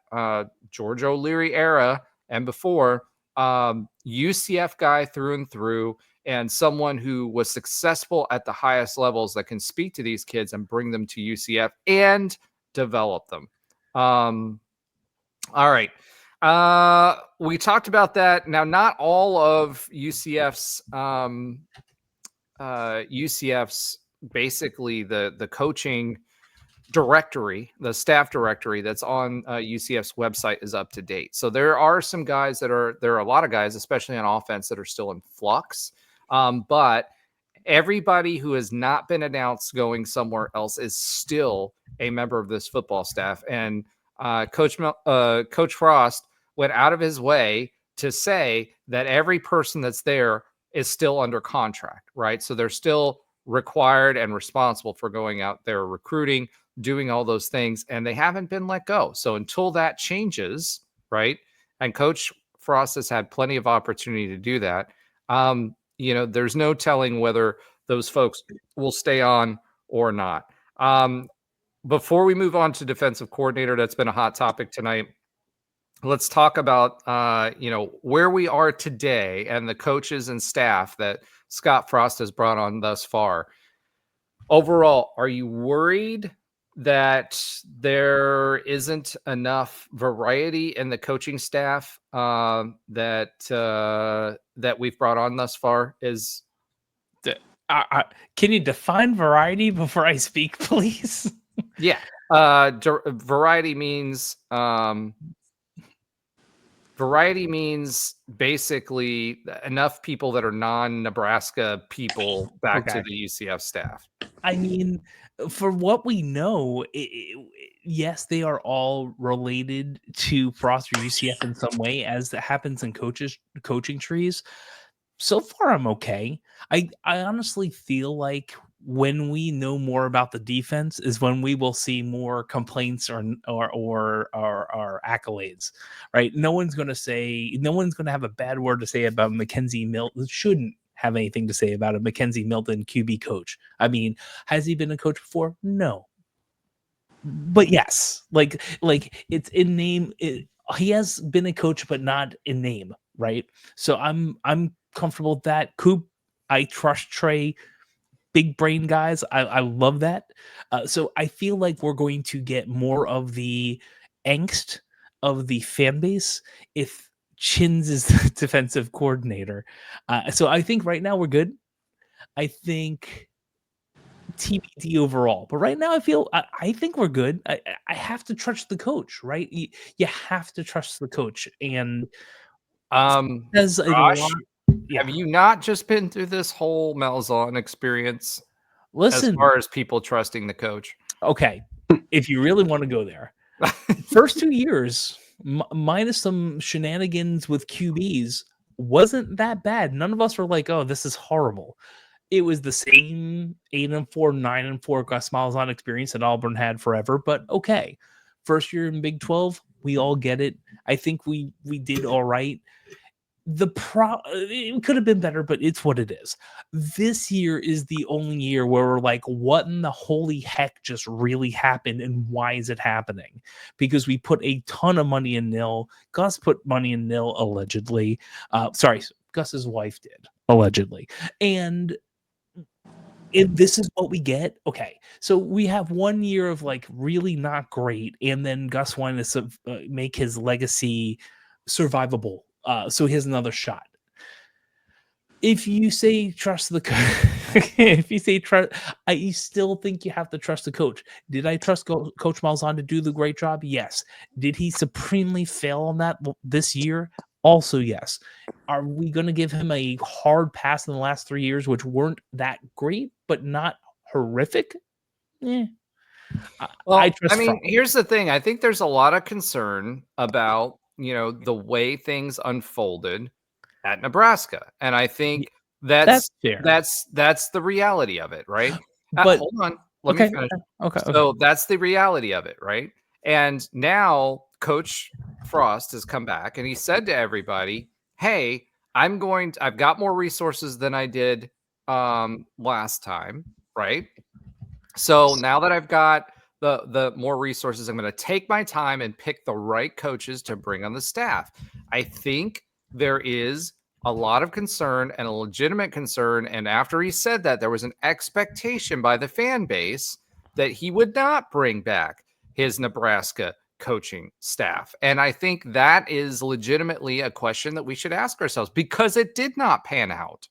George O'Leary era and before, UCF guy through and through, and someone who was successful at the highest levels that can speak to these kids and bring them to UCF and develop them. All right. We talked about that. Now, not all of UCF's basically the coaching directory, the staff directory that's on UCF's website is up to date. So there are some guys there are a lot of guys, especially on offense, that are still in flux. But everybody who has not been announced going somewhere else is still a member of this football staff. And Coach Frost went out of his way to say that every person that's there is still under contract, right? So they're still required and responsible for going out there recruiting, doing all those things, and they haven't been let go. So until that changes, right? And Coach Frost has had plenty of opportunity to do that. There's no telling whether those folks will stay on or not. Before we move on to defensive coordinator, that's been a hot topic tonight. Let's talk about, where we are today and the coaches and staff that Scott Frost has brought on thus far. Overall, are you worried that there isn't enough variety in the coaching staff that we've brought on thus far? Can you define variety before I speak, please? Yeah. Variety means basically enough people that are non-Nebraska people back to the UCF staff. I mean, for what we know, yes, they are all related to Frost or UCF in some way, as that happens in coaching trees. So far, I'm okay. I honestly feel like when we know more about the defense is when we will see more complaints or accolades, right? No one's going to have a bad word to say about Mackenzie Milton. Shouldn't have anything to say about a Mackenzie Milton QB coach. I mean, has he been a coach before? No. But yes, like it's in name. He has been a coach, but not in name, right? So I'm comfortable with that. Coop, I trust Trey. Big brain guys. I love that. So I feel like we're going to get more of the angst of the fan base if Chins is the defensive coordinator. So I think right now we're good. I think TBD overall, but right now I think we're good. I have to trust the coach, right? You have to trust the coach, and Josh, have you not just been through this whole Malzahn experience? Listen, as far as people trusting the coach. Okay, if you really want to go there, first 2 years minus some shenanigans with QBs wasn't that bad. None of us were like, "Oh, this is horrible." It was the same 8-4, 9-4 Gus Malzahn experience that Auburn had forever. But okay, first year in Big 12, we all get it. I think we did all right. It could have been better, but it's what it is. This year is the only year where we're like, what in the holy heck just really happened, and why is it happening? Because we put a ton of money in nil. Gus put money in nil, allegedly. Gus's wife did, allegedly. And if this is what we get, okay. So we have 1 year of like really not great, and then Gus wanted to make his legacy survivable. So he has another shot. If you say trust the if you say trust, I still think you have to trust the coach. Did I trust Coach Malzahn to do the great job? Yes. Did he supremely fail on that this year? Also, yes. Are we going to give him a hard pass in the last 3 years, which weren't that great, but not horrific? Well, I trust Frost. here's the thing. I think there's a lot of concern about, the way things unfolded at Nebraska. And I think that's fair. that's the reality of it, right? But hold on. Let me finish. Okay. So that's the reality of it, right? And now Coach Frost has come back and he said to everybody, hey, I've got more resources than I did last time, right? So now that I've got the more resources, I'm going to take my time and pick the right coaches to bring on the staff. I think there is a lot of concern and a legitimate concern. And after he said that, there was an expectation by the fan base that he would not bring back his Nebraska coaching staff. And I think that is legitimately a question that we should ask ourselves, because it did not pan out,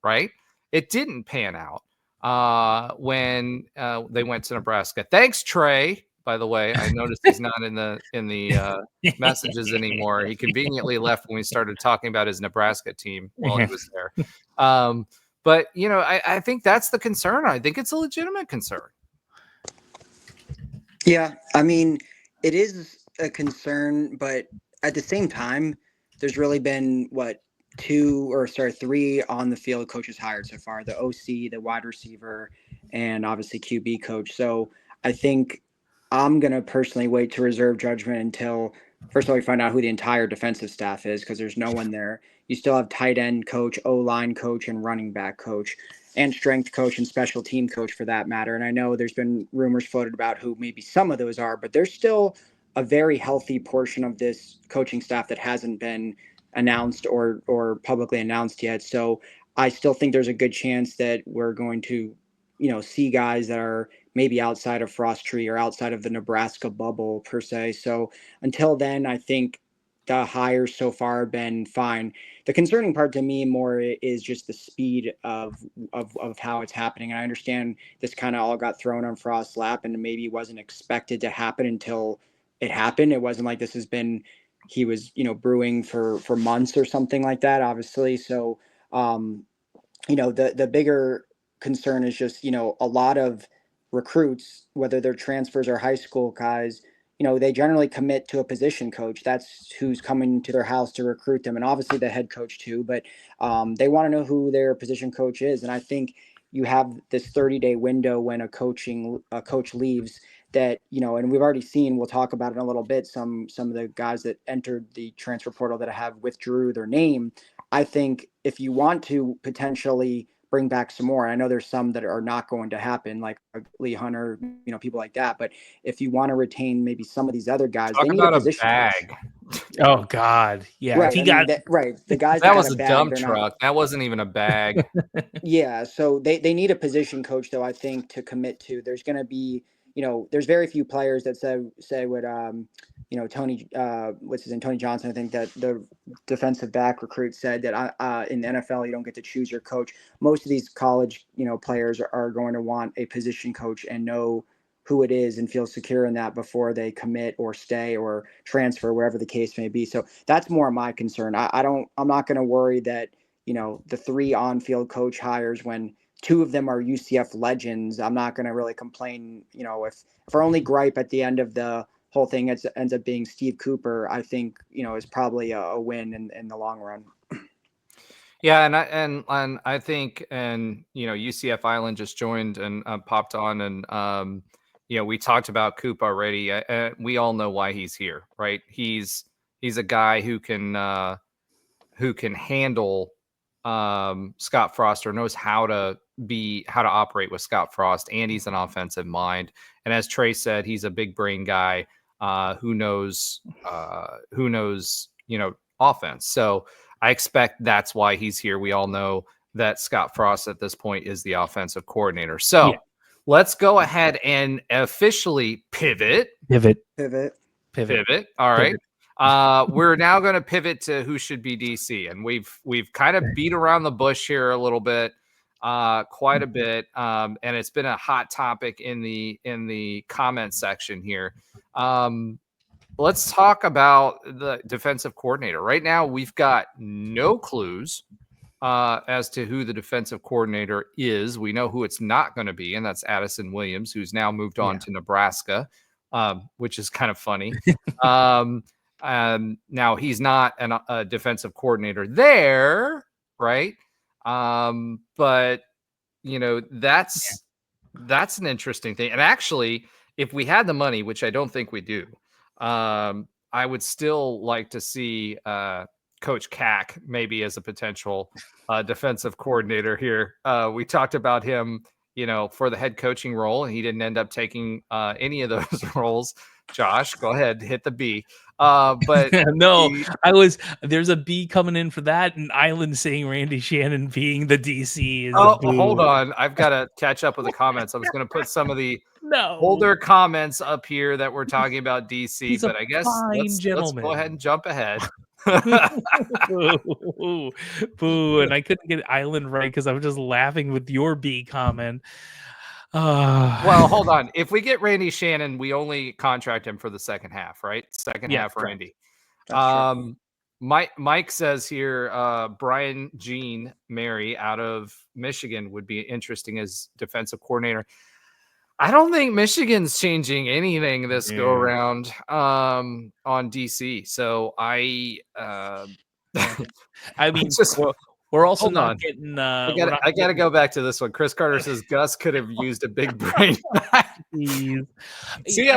right? It didn't pan out when they went to Nebraska. Thanks, Trey. By the way, I noticed he's not in the messages anymore. He conveniently left when we started talking about his Nebraska team while he was there. But I think that's the concern. I think it's a legitimate concern. Yeah, I mean, it is a concern, but at the same time, there's really been three on the field coaches hired so far: the OC, the wide receiver, and obviously QB coach. So I think I'm going to personally wait to reserve judgment until, first of all, we find out who the entire defensive staff is, because there's no one there. You still have tight end coach, O-line coach, and running back coach, and strength coach and special team coach for that matter. And I know there's been rumors floated about who maybe some of those are, but there's still a very healthy portion of this coaching staff that hasn't been announced or publicly announced yet. So I still think there's a good chance that we're going to, see guys that are maybe outside of Frost Tree or outside of the Nebraska bubble per se. So until then, I think the hires so far have been fine. The concerning part to me more is just the speed of how it's happening. And I understand this kind of all got thrown on Frost's lap and maybe wasn't expected to happen until it happened. It wasn't like he was, brewing for months or something like that, obviously. So, the bigger concern is just, a lot of recruits, whether they're transfers or high school guys, they generally commit to a position coach. That's who's coming to their house to recruit them. And obviously the head coach too, but they want to know who their position coach is. And I think you have this 30-day window when a coach leaves that, and we've already seen, we'll talk about it in a little bit, some of the guys that entered the transfer portal that have withdrew their name. I think if you want to potentially bring back some more, I know there's some that are not going to happen, like Lee Hunter, people like that. But if you want to retain maybe some of these other guys, they need a position bag. Oh God, yeah. Right, If he the guys that was a bag, dump truck. That wasn't even a bag. Yeah, so they need a position coach though, I think, to commit to. There's going to be, there's very few players that say what Tony Tony Johnson, I think, that the defensive back recruit said that in the NFL you don't get to choose your coach. Most of these college players are going to want a position coach and know who it is and feel secure in that before they commit or stay or transfer, wherever the case may be. So that's more my concern. I'm not going to worry that the three on-field coach hires, when two of them are UCF legends, I'm not going to really complain. If our only gripe at the end of the whole thing ends up being Steve Cooper, I think, is probably a win in the long run. Yeah. And I think, UCF Island just joined and popped on, and, we talked about Coop already. We all know why he's here, right? He's a guy who can handle Scott Frost, or knows how to operate with Scott Frost, and he's an offensive mind. And as Trey said, he's a big brain guy who knows offense. So I expect that's why he's here. We all know that Scott Frost at this point is the offensive coordinator. So let's go ahead and officially pivot. All right. We're now going to pivot to who should be DC, and we've kind of beat around the bush here a little bit, quite a bit, and it's been a hot topic in the comment section here. let's talk about the defensive coordinator. Right now, we've got no clues as to who the defensive coordinator is. We know who it's not going to be, and that's Addison Williams, who's now moved on to Nebraska, which is kind of funny. Now, he's not a defensive coordinator there, right? But, that's an interesting thing. And actually, if we had the money, which I don't think we do, I would still like to see Coach Cack maybe as a potential defensive coordinator here. We talked about him, for the head coaching role, and he didn't end up taking any of those roles. Josh, go ahead, hit the B. But no, there's a B coming in for that, and Island saying Randy Shannon being the DC is hold on. I've got to catch up with the comments. I was going to put some of the older comments up here that we're talking about DC, but I guess let's go ahead and jump ahead. Boo. And I couldn't get Island right because I was just laughing with your B comment. Well, hold on. If we get Randy Shannon, we only contract him for the second half, right? Second half, Randy. Mike says here, Brian Jean Mary out of Michigan would be interesting as defensive coordinator. I don't think Michigan's changing anything this go around on DC. So I mean, we're also not getting. I got to go back to this one. Chris Carter says Gus could have used a big brain. See,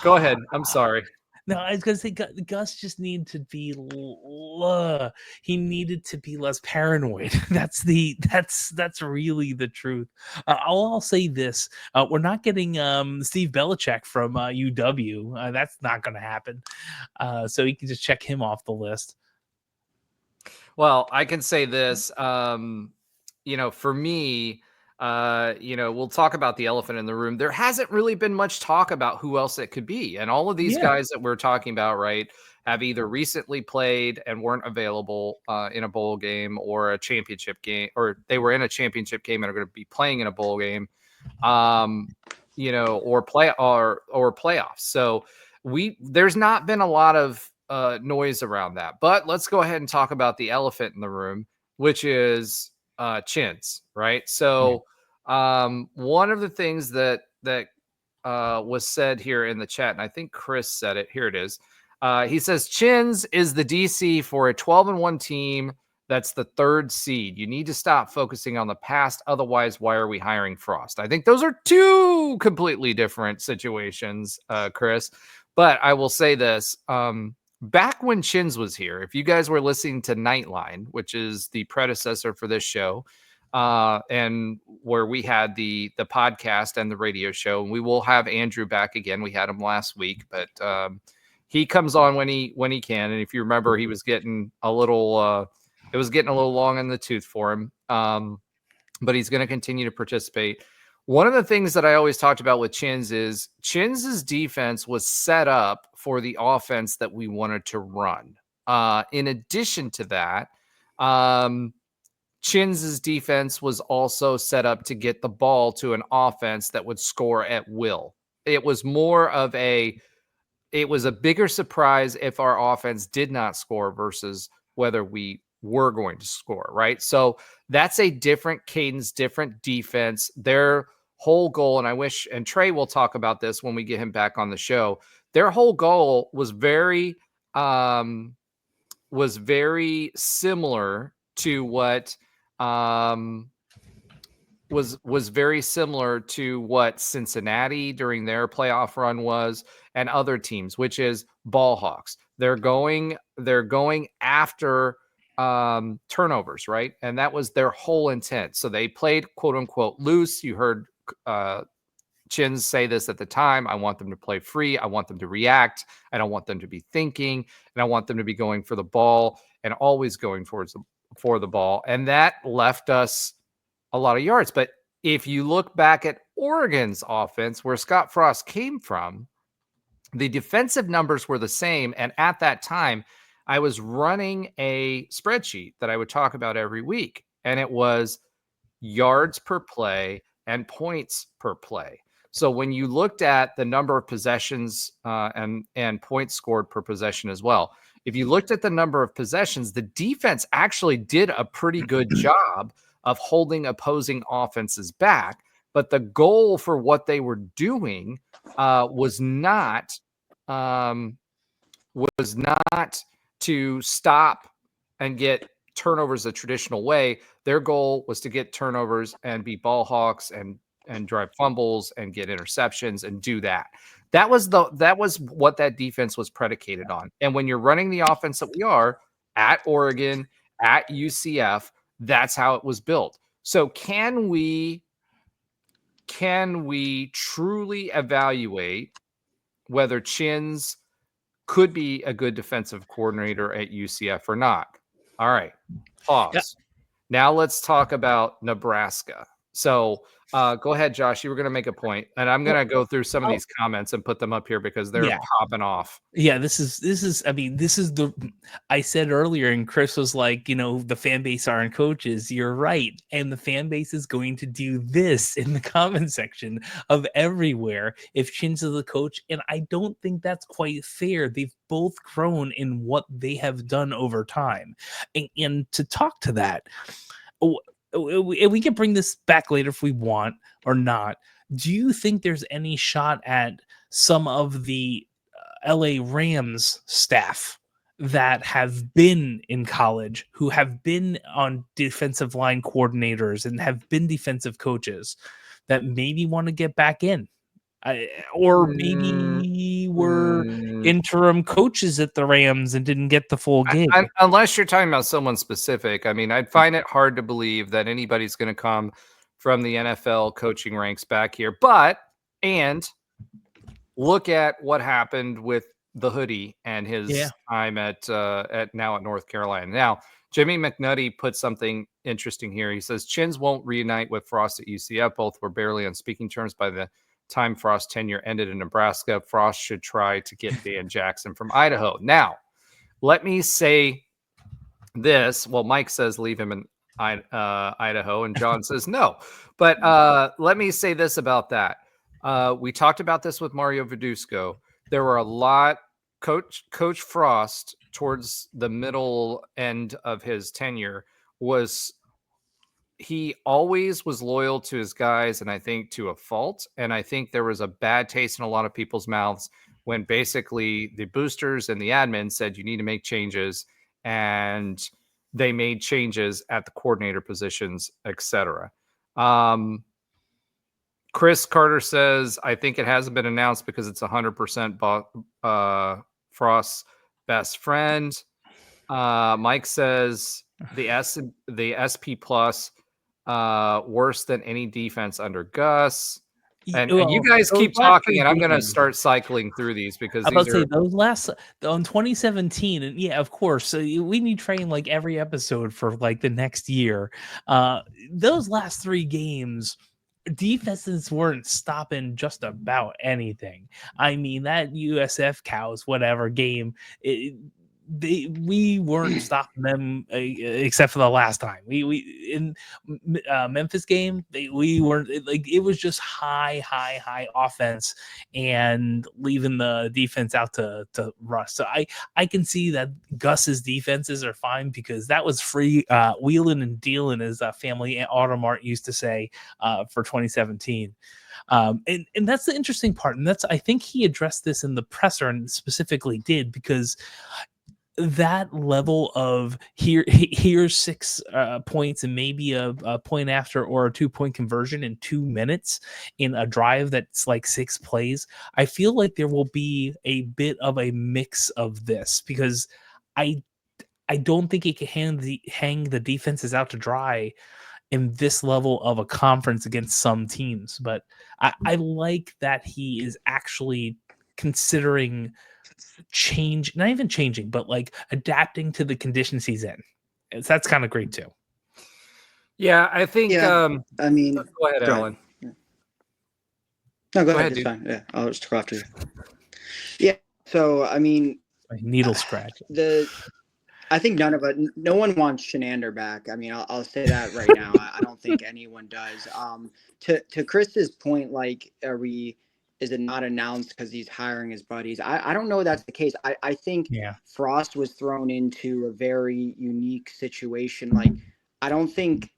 go ahead. I'm sorry. No, I was going to say Gus just needed to be. He needed to be less paranoid. That's really the truth. I'll say this: we're not getting Steve Belichick from UW. That's not going to happen. So you can just check him off the list. Well, I can say this, for me, we'll talk about the elephant in the room. There hasn't really been much talk about who else it could be. And all of these guys that we're talking about, right, have either recently played and weren't available in a bowl game or a championship game, or they were in a championship game and are going to be playing in a bowl game, or playoffs. So there's not been a lot of noise around that, but let's go ahead and talk about the elephant in the room, which is chins, right? So one of the things that was said here in the chat, and I think Chris said it, here it is. He says chins is the DC for a 12-1 team that's the 3rd seed. You need to stop focusing on the past, otherwise why are we hiring Frost? I think those are two completely different situations, Chris, but I will say this. Back when Chins was here, if you guys were listening to Nightline, which is the predecessor for this show, and where we had the podcast and the radio show, and we will have Andrew back again. We had him last week, but he comes on when he can. And if you remember, he was getting a little long in the tooth for him. But he's going to continue to participate. One of the things that I always talked about with Chins's defense was set up for the offense that we wanted to run. In addition to that, Chins's defense was also set up to get the ball to an offense that would score at will. It was a bigger surprise if our offense did not score versus whether we were going to score, right? So that's a different cadence, different defense. Their whole goal, and I wish, and Trey will talk about this when we get him back on the show, their whole goal was very similar to what was very similar to what Cincinnati during their playoff run was, and other teams, which is ball hawks. They're going after turnovers, right? And that was their whole intent. So they played quote unquote loose. You heard Chins say this at the time. I want them to play free. I want them to react. I don't want them to be thinking, and I want them to be going for the ball and always going for the ball. And that left us a lot of yards. But if you look back at Oregon's offense, where Scott Frost came from, the defensive numbers were the same. And at that time, I was running a spreadsheet that I would talk about every week, and it was yards per play and points per play. So when you looked at the number of possessions and points scored per possession as well, if you looked at the number of possessions, the defense actually did a pretty good job of holding opposing offenses back. But the goal for what they were doing was not to stop and get turnovers a traditional way. Their goal was to get turnovers and be ball hawks and drive fumbles and get interceptions and do that. That was what that defense was predicated on. And when you're running the offense that we are at Oregon, at UCF, that's how it was built. So can we truly evaluate whether Chins could be a good defensive coordinator at UCF or not? All right, pause. Yeah. Now let's talk about Nebraska. So go ahead, Josh. You were going to make a point, and I'm going to go through some of these comments and put them up here because they're popping off. Yeah, this is. I mean, this is I said earlier, and Chris was like, the fan base aren't coaches. You're right, and the fan base is going to do this in the comment section of everywhere if Chins is the coach, and I don't think that's quite fair. They've both grown in what they have done over time, and to talk to that. We can bring this back later if we want or not. Do you think there's any shot at some of the LA Rams staff that have been in college, who have been on defensive line coordinators and have been defensive coaches that maybe want to get back in? Or maybe were interim coaches at the Rams and didn't get the full gig. Unless you're talking about someone specific. I mean, I'd find it hard to believe that anybody's going to come from the NFL coaching ranks back here. And look at what happened with the hoodie and his time at North Carolina. Now, Jimmy McNutty put something interesting here. He says, Chins won't reunite with Frost at UCF. Both were barely on speaking terms by the time Frost tenure ended in Nebraska. Frost should try to get Dan Jackson from Idaho. Now, let me say this. Well, Mike says leave him in Idaho, and John says no. But let me say this about that. We talked about this with Mario Verduzco. There were a lot. Coach Frost, towards the middle end of his tenure, he always was loyal to his guys, and I think to a fault. And I think there was a bad taste in a lot of people's mouths when basically the boosters and the admin said you need to make changes, and they made changes at the coordinator positions, etc. Chris Carter says, I think it hasn't been announced because it's 100% Frost's best friend. Mike says the SP plus worse than any defense under Gus. And you guys keep talking, and I'm going to start cycling through these because those last on 2017, and of course, we need train like every episode for like the next year. Those last three games, defenses weren't stopping just about anything. I mean, that USF Cows whatever game, we weren't stopping them except for the last time we in Memphis game. We weren't, like, it was just high offense and leaving the defense out to rust. So I can see that Gus's defenses are fine because that was free wheeling and dealing, as family Automart used to say, for 2017. And that's the interesting part, and I think he addressed this in the presser, and specifically did, because that level of here's 6 points and maybe a point after, or a 2-point conversion in 2 minutes in a drive that's like 6 plays. I feel like there will be a bit of a mix of this, because I don't think it can hang the defenses out to dry in this level of a conference against some teams. But I like that he is actually considering not even changing, but like adapting to the conditions he's in. That's kind of great too. Yeah, I think. I mean, go ahead, Alan. No, go ahead. It's fine. Yeah, I'll just talk after you. Yeah. So I mean, needle scratch. I I think no one wants Shenander back. I mean, I'll say that right now. I don't think anyone does. To Chris's point, like, is it not announced because he's hiring his buddies? I don't know that's the case. I think Frost was thrown into a very unique situation. Like, I don't think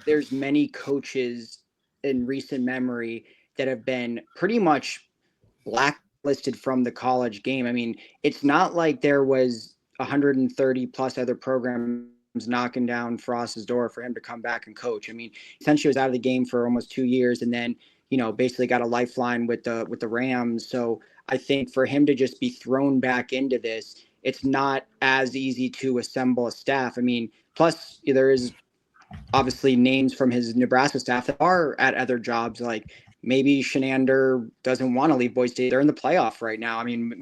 there's many coaches in recent memory that have been pretty much blacklisted from the college game. I mean, it's not like there was 130 plus other programs knocking down Frost's door for him to come back and coach. I mean, essentially was out of the game for almost 2 years and then, basically got a lifeline with the Rams. So I think for him to just be thrown back into this, it's not as easy to assemble a staff. I mean, plus there is obviously names from his Nebraska staff that are at other jobs. Like maybe Shenander doesn't want to leave Boise State. They're in the playoff right now. I mean,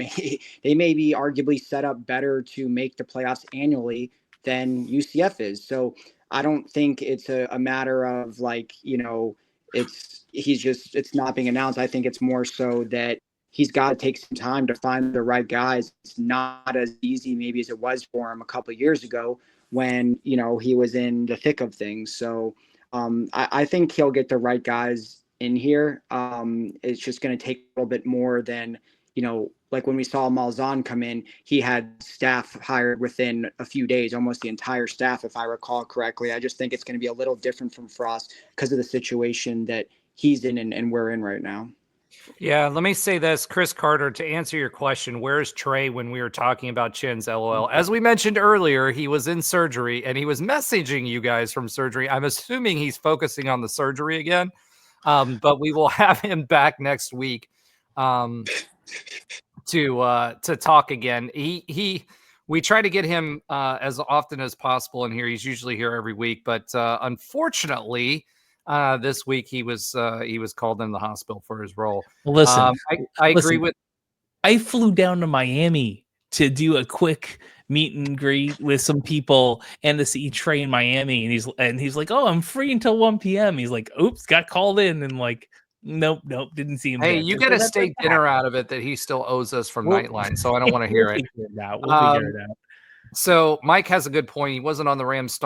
they may be arguably set up better to make the playoffs annually than UCF is. So I don't think it's a matter of like, it's not being announced. I think it's more so that he's got to take some time to find the right guys. It's not as easy maybe as it was for him a couple of years ago when, he was in the thick of things. So I think he'll get the right guys in here. It's just going to take a little bit more than, like when we saw Malzahn come in, he had staff hired within a few days, almost the entire staff, if I recall correctly. I just think it's going to be a little different from Frost because of the situation that he's in and we're in right now. Yeah, let me say this, Chris Carter, to answer your question, where's Trey when we were talking about Chin's LOL? As we mentioned earlier, he was in surgery and he was messaging you guys from surgery. I'm assuming he's focusing on the surgery again, but we will have him back next week to talk again. We try to get him as often as possible in here. He's usually here every week, but unfortunately, this week he was called in the hospital for his role. Well, listen, I agree with. I flew down to Miami to do a quick meet and greet with some people and to see Trey in Miami, and he's like, "Oh, I'm free until 1 p.m." He's like, "Oops, got called in," and like, nope, didn't see him. Hey, there. you get a steak dinner out of it that he still owes us from Nightline, so I don't want to hear it. We'll figure it out. So Mike has a good point. He wasn't on the Rams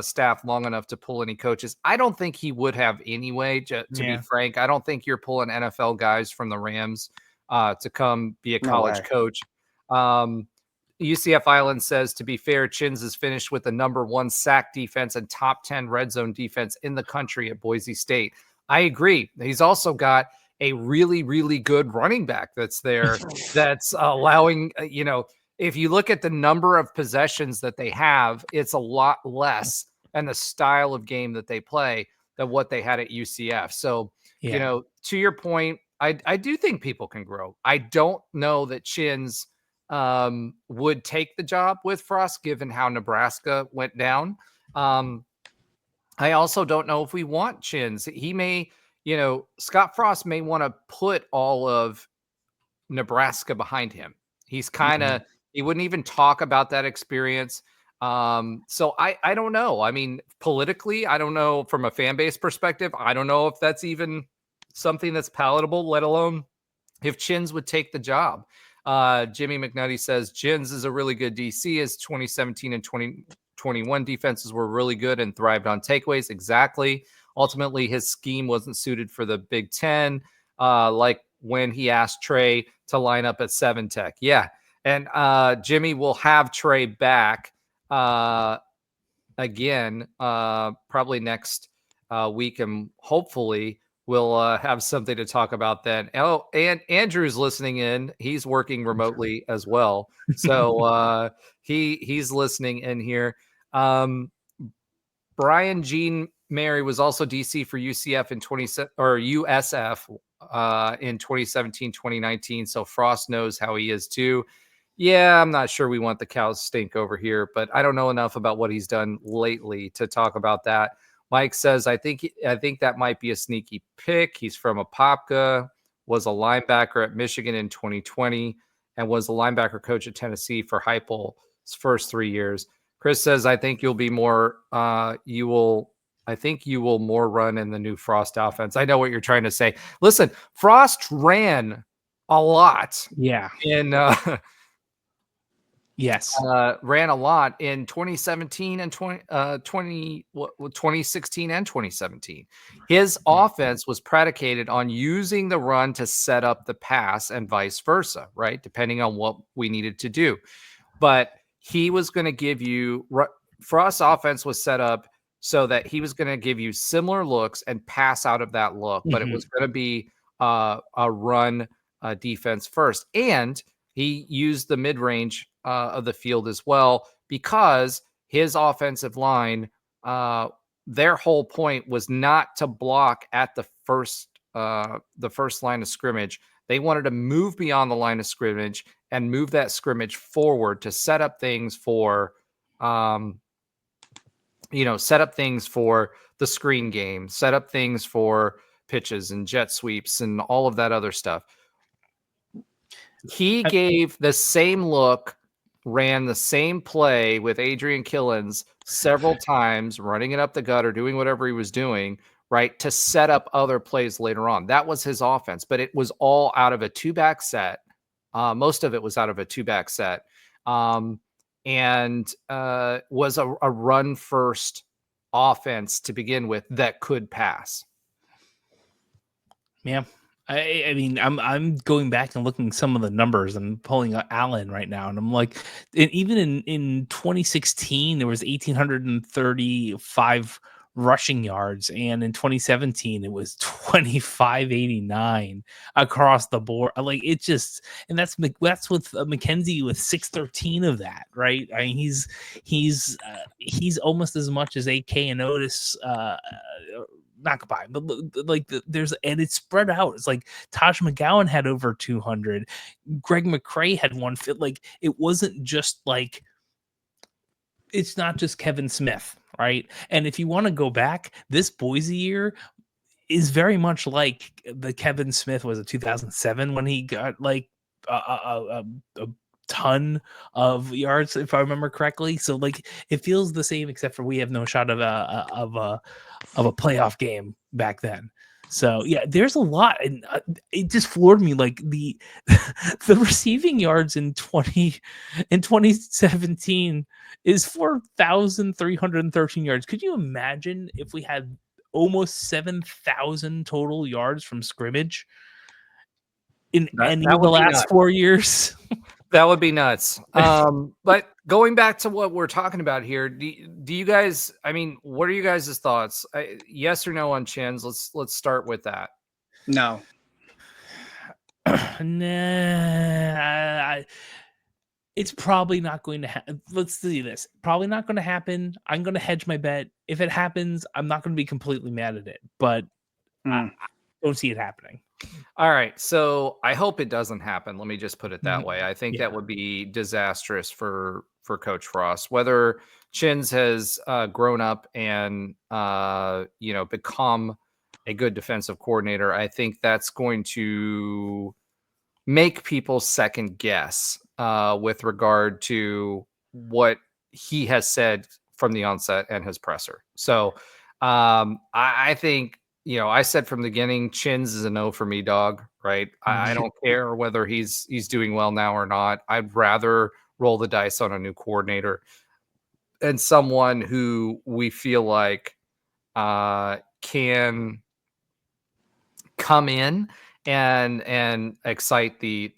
staff long enough to pull any coaches. I don't think he would have anyway, to be frank. I don't think you're pulling NFL guys from the Rams to come be a college coach. UCF Island says, to be fair, Chins is finished with the #1 sack defense and top 10 red zone defense in the country at Boise State. I agree. He's also got a really, really good running back that's there that's allowing, if you look at the number of possessions that they have, it's a lot less and the style of game that they play than what they had at UCF. So, to your point, I do think people can grow. I don't know that Chins would take the job with Frost, given how Nebraska went down. I also don't know if we want Chins. He may, Scott Frost may want to put all of Nebraska behind him. He's kind of, he wouldn't even talk about that experience. So I don't know. I mean, politically, I don't know from a fan base perspective. I don't know if that's even something that's palatable, let alone if Chins would take the job. Jimmy McNutty says Chins is a really good DC. His 2017 and 2021 defenses were really good and thrived on takeaways. Exactly. Ultimately, his scheme wasn't suited for the Big Ten, like when he asked Trey to line up at 7 Tech. Yeah. And Jimmy will have Trey back again, probably next week, and hopefully we'll have something to talk about then. Oh, and Andrew's listening in. He's working remotely as well, so he's listening in here. Brian Jean Mary was also DC for UCF in USF in 2017, 2019. So Frost knows how he is too. Yeah, I'm not sure we want the cows stink over here, but I don't know enough about what he's done lately to talk about that. Mike says, I think that might be a sneaky pick. He's from Apopka, was a linebacker at Michigan in 2020, and was a linebacker coach at Tennessee for Heupel's first 3 years. Chris says, I think you'll be more, you will more run in the new Frost offense. I know what you're trying to say. Listen, Frost ran a lot. Yeah. Yes. ran a lot in 2017 and 2016 and 2017. His offense was predicated on using the run to set up the pass and vice versa, right? Depending on what we needed to do. But he was going to give you, Frost's offense was set up so that he was going to give you similar looks and pass out of that look, but it was going to be a run defense first. And he used the mid-range of the field as well, because his offensive line, their whole point was not to block at the first line of scrimmage. They wanted to move beyond the line of scrimmage and move that scrimmage forward to set up things for, set up things for the screen game, set up things for pitches and jet sweeps and all of that other stuff. He gave the same look, ran the same play with Adrian Killens several times, running it up the gutter, doing whatever he was doing, right, to set up other plays later on. That was his offense, but it was all out of a two-back set. Most of it was out of a two-back set, and was a run-first offense to begin with that could pass. Yeah. I mean, I'm going back and looking at some of the numbers and pulling out Allen right now, and I'm like, even in 2016 there was 1,835 rushing yards, and in 2017 it was 2,589 across the board. Like, it just, and that's with McKenzie with 613 of that, right? I mean, he's almost as much as AK and Otis. Not combined, but like and it's spread out. It's like Taj McGowan had over 200. Greg McCrae had one fit. Like, it wasn't just like, it's not just Kevin Smith, right? And if you want to go back, this Boise year is very much like the Kevin Smith was in 2007 when he got like a ton of yards, if I remember correctly. So like, it feels the same, except for we have no shot of a playoff game back then. So yeah, there's a lot, and it just floored me. Like the receiving yards in 2017 is 4,313 yards. Could you imagine if we had almost 7,000 total yards from scrimmage in any of the last 4 years? That would be nuts. But going back to what we're talking about here, do you guys, I mean, what are you guys' thoughts? Yes or no on Chins? Let's start with that. No. Nah, it's probably not going to happen. Let's see this. Probably not going to happen. I'm going to hedge my bet. If it happens, I'm not going to be completely mad at it, but I don't see it happening. All right. So I hope it doesn't happen. Let me just put it that way. I think that would be disastrous for Coach Frost. Whether Chins has grown up and, become a good defensive coordinator, I think that's going to make people second guess with regard to what he has said from the onset and his presser. So I think, I said from the beginning, Chins is a no for me, dog, right? I don't care whether he's doing well now or not. I'd rather roll the dice on a new coordinator and someone who we feel like can come in and excite the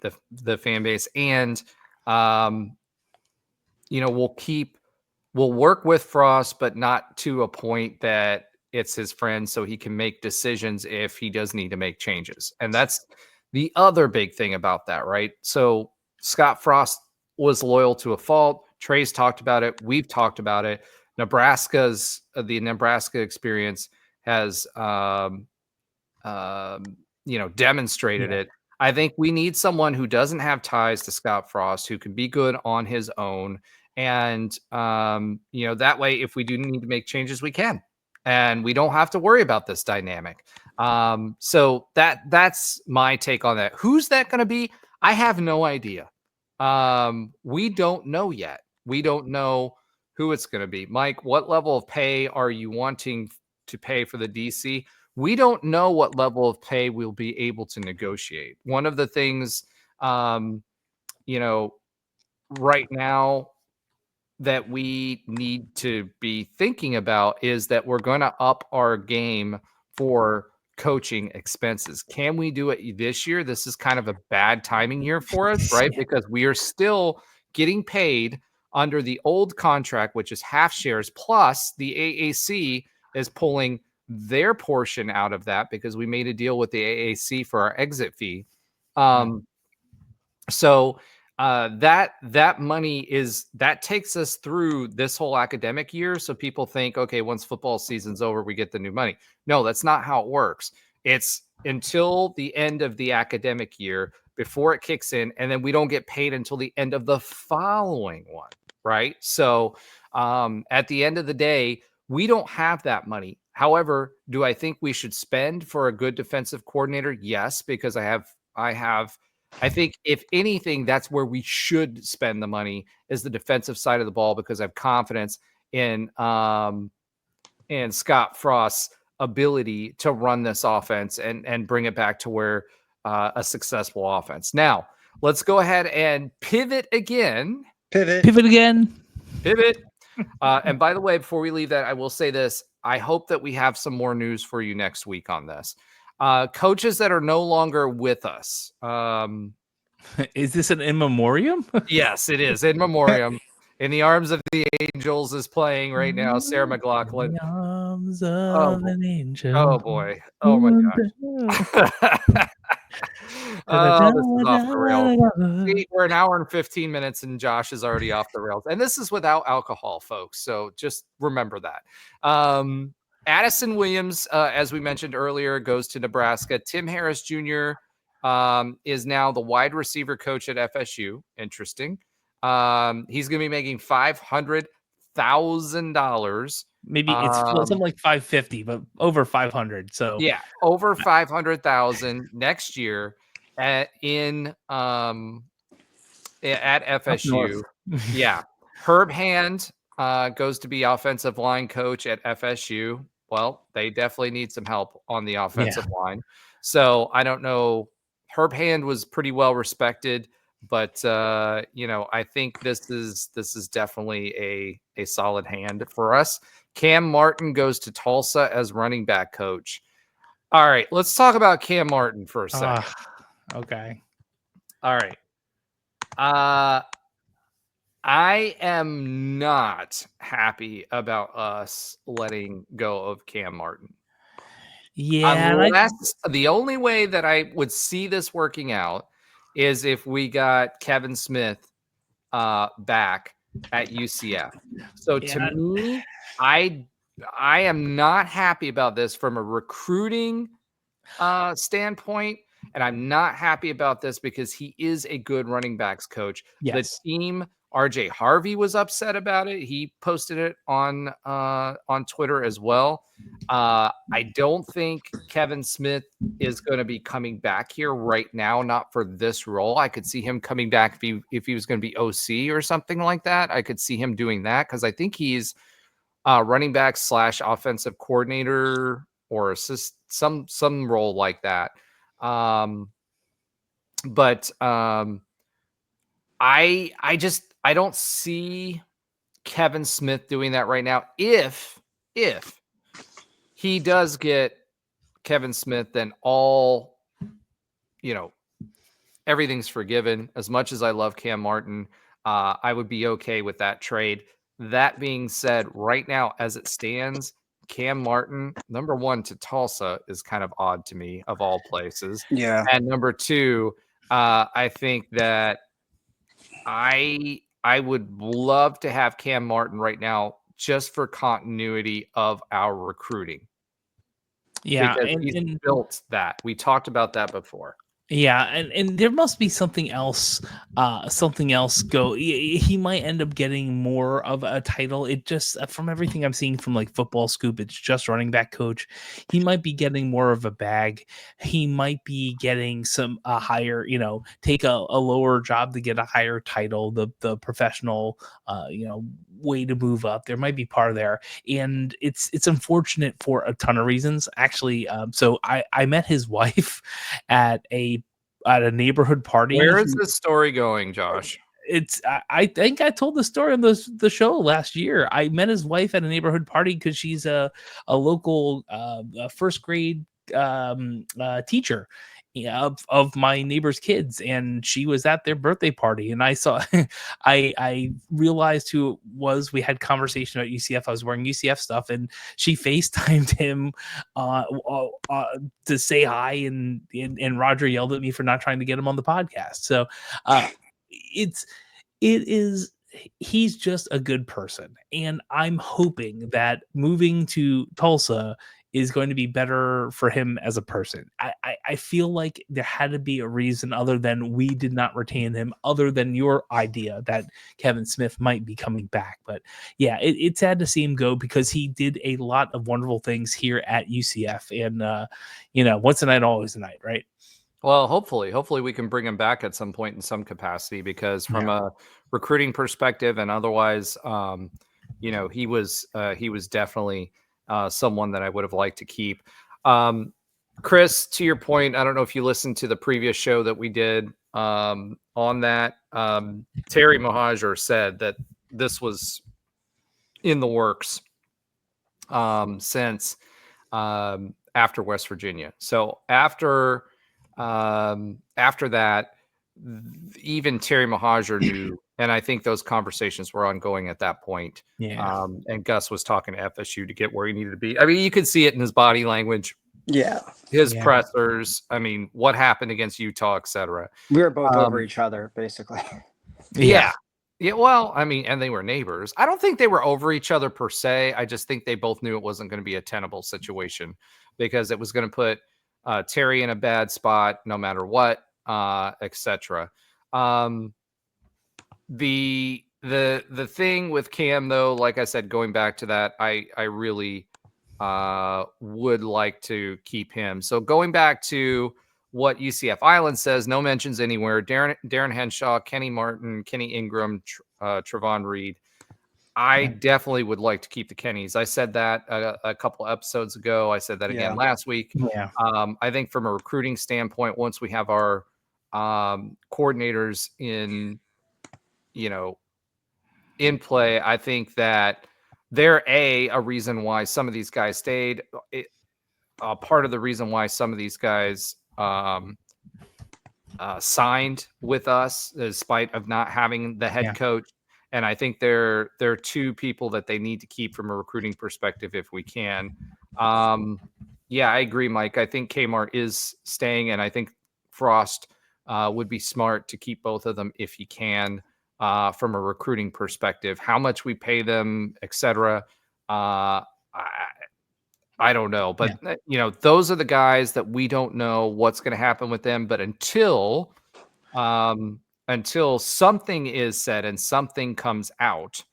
fan base, and we'll work with Frost, but not to a point that it's his friend, so he can make decisions if he does need to make changes. And that's the other big thing about that, right? So Scott Frost was loyal to a fault. Trey's talked about it. We've talked about it. The Nebraska experience has demonstrated it. I think we need someone who doesn't have ties to Scott Frost, who can be good on his own. And, that way, if we do need to make changes, we can. And we don't have to worry about this dynamic. So that's my take on that. Who's that going to be? I have no idea. We don't know yet. We don't know who it's going to be. Mike, what level of pay are you wanting to pay for the DC? We don't know what level of pay we'll be able to negotiate. One of the things, right now that we need to be thinking about is that we're going to up our game for coaching expenses. Can we do it this year? This is kind of a bad timing year for us, right? Because we are still getting paid under the old contract, which is half shares, plus the AAC is pulling their portion out of that because we made a deal with the AAC for our exit fee. So that money that takes us through this whole academic year. So people think, okay, once football season's over, we get the new money. No, that's not how it works. It's until the end of the academic year before it kicks in, and then we don't get paid until the end of the following one, right? So at the end of the day, we don't have that money. However, do I think we should spend for a good defensive coordinator? Yes, because I think if anything, that's where we should spend the money is the defensive side of the ball, because I have confidence in Scott Frost's ability to run this offense and bring it back to where a successful offense. Now, let's go ahead and pivot again. Pivot again. Pivot. And by the way, before we leave that, I will say this. I hope that we have some more news for you next week on this. Coaches that are no longer with us. Is this an in memoriam? Yes, it is. In memoriam. In the Arms of the Angels is playing right now. Sarah McLachlan. In the arms of an angel. Oh boy. Oh my gosh. Oh, this is off the rails. We're an hour and 15 minutes and Josh is already off the rails. And this is without alcohol, folks. So just remember that. Addison Williams, as we mentioned earlier, goes to Nebraska. Tim Harris Jr. Is now the wide receiver coach at FSU. Interesting. He's going to be making $500,000. Maybe it's something like 550, but over 500. So yeah, over 500,000 next year at FSU. Yeah, Herb Hand goes to be offensive line coach at FSU. Well, they definitely need some help on the offensive line. So I don't know. Herb Hand was pretty well respected, but I think this is definitely a solid hand for us. Cam Martin goes to Tulsa as running back coach. All right, let's talk about Cam Martin for a second. Okay. All right. I am not happy about us letting go of Cam Martin. Yeah. Unless the only way that I would see this working out is if we got Kevin Smith back at UCF. So to me, I am not happy about this from a recruiting standpoint. And I'm not happy about this because he is a good running backs coach. Yes. The team, RJ Harvey, was upset about it. He posted it on Twitter as well. I don't think Kevin Smith is going to be coming back here right now, not for this role. I could see him coming back if he was going to be OC or something like that. I could see him doing that because I think he's running back / offensive coordinator or assist some role like that. But I don't see Kevin Smith doing that right now. If he does get Kevin Smith, then everything's forgiven. As much as I love Cam Martin, I would be okay with that trade. That being said, right now, as it stands, Cam Martin, number one, to Tulsa is kind of odd to me, of all places. Yeah. And number two, I think that I would love to have Cam Martin right now just for continuity of our recruiting. Yeah. Because he's built that. We talked about that before. Yeah, and there must be something else. He might end up getting more of a title. It just, from everything I'm seeing from like Football Scoop, it's just running back coach. He might be getting more of a bag. He might be getting some higher, take a lower job to get a higher title. The professional, way to move up. There might be part of there, and it's unfortunate for a ton of reasons. Actually, so I met his wife at a neighborhood party. Where is this story going, Josh? I think I told the story on the show last year. I met his wife at a neighborhood party because she's a local first grade teacher of my neighbor's kids, and she was at their birthday party, and I saw I realized who it was. We had conversation about UCF. I was wearing UCF stuff, and she FaceTimed him to say hi, and Roger yelled at me for not trying to get him on the podcast. So he's just a good person, and I'm hoping that moving to Tulsa is going to be better for him as a person. I feel like there had to be a reason other than we did not retain him, other than your idea that Kevin Smith might be coming back. But yeah, it's sad to see him go because he did a lot of wonderful things here at UCF. And, once a night, always a night, right? Well, hopefully we can bring him back at some point in some capacity, because from a recruiting perspective and otherwise, he was definitely someone that I would have liked to keep. Chris, to your point, I don't know if you listened to the previous show that we did on that. Terrymohajir said that this was in the works since after West Virginia. So after that, even Terrymohajir knew, and I think those conversations were ongoing at that point. Yeah. And Gus was talking to FSU to get where he needed to be. I mean, you could see it in his body language. Yeah. His pressers. I mean, what happened against Utah, etc. We were both over each other, basically. Yeah. Yeah. Well, I mean, and they were neighbors. I don't think they were over each other per se. I just think they both knew it wasn't going to be a tenable situation, because it was going to put Terry in a bad spot no matter what, etc. The thing with Cam, though, like I said, going back to that, I really would like to keep him. So going back to what UCF Island says, no mentions anywhere. Darren Henshaw, Kenny Martin, Kenny Ingram, Trevon Reed. I definitely would like to keep the Kennys. I said that a couple episodes ago. I said that again last week. Yeah. I think from a recruiting standpoint, once we have our coordinators in play, I think that they're a reason why some of these guys stayed. Part of the reason why some of these guys signed with us, despite of not having the head coach. And I think they're two people that they need to keep from a recruiting perspective if we can. Yeah, I agree, Mike. I think Kmart is staying, and I think Frost would be smart to keep both of them if he can, from a recruiting perspective. How much we pay them, etc. I don't know, but those are the guys that we don't know what's going to happen with them. But until something is said and something comes out,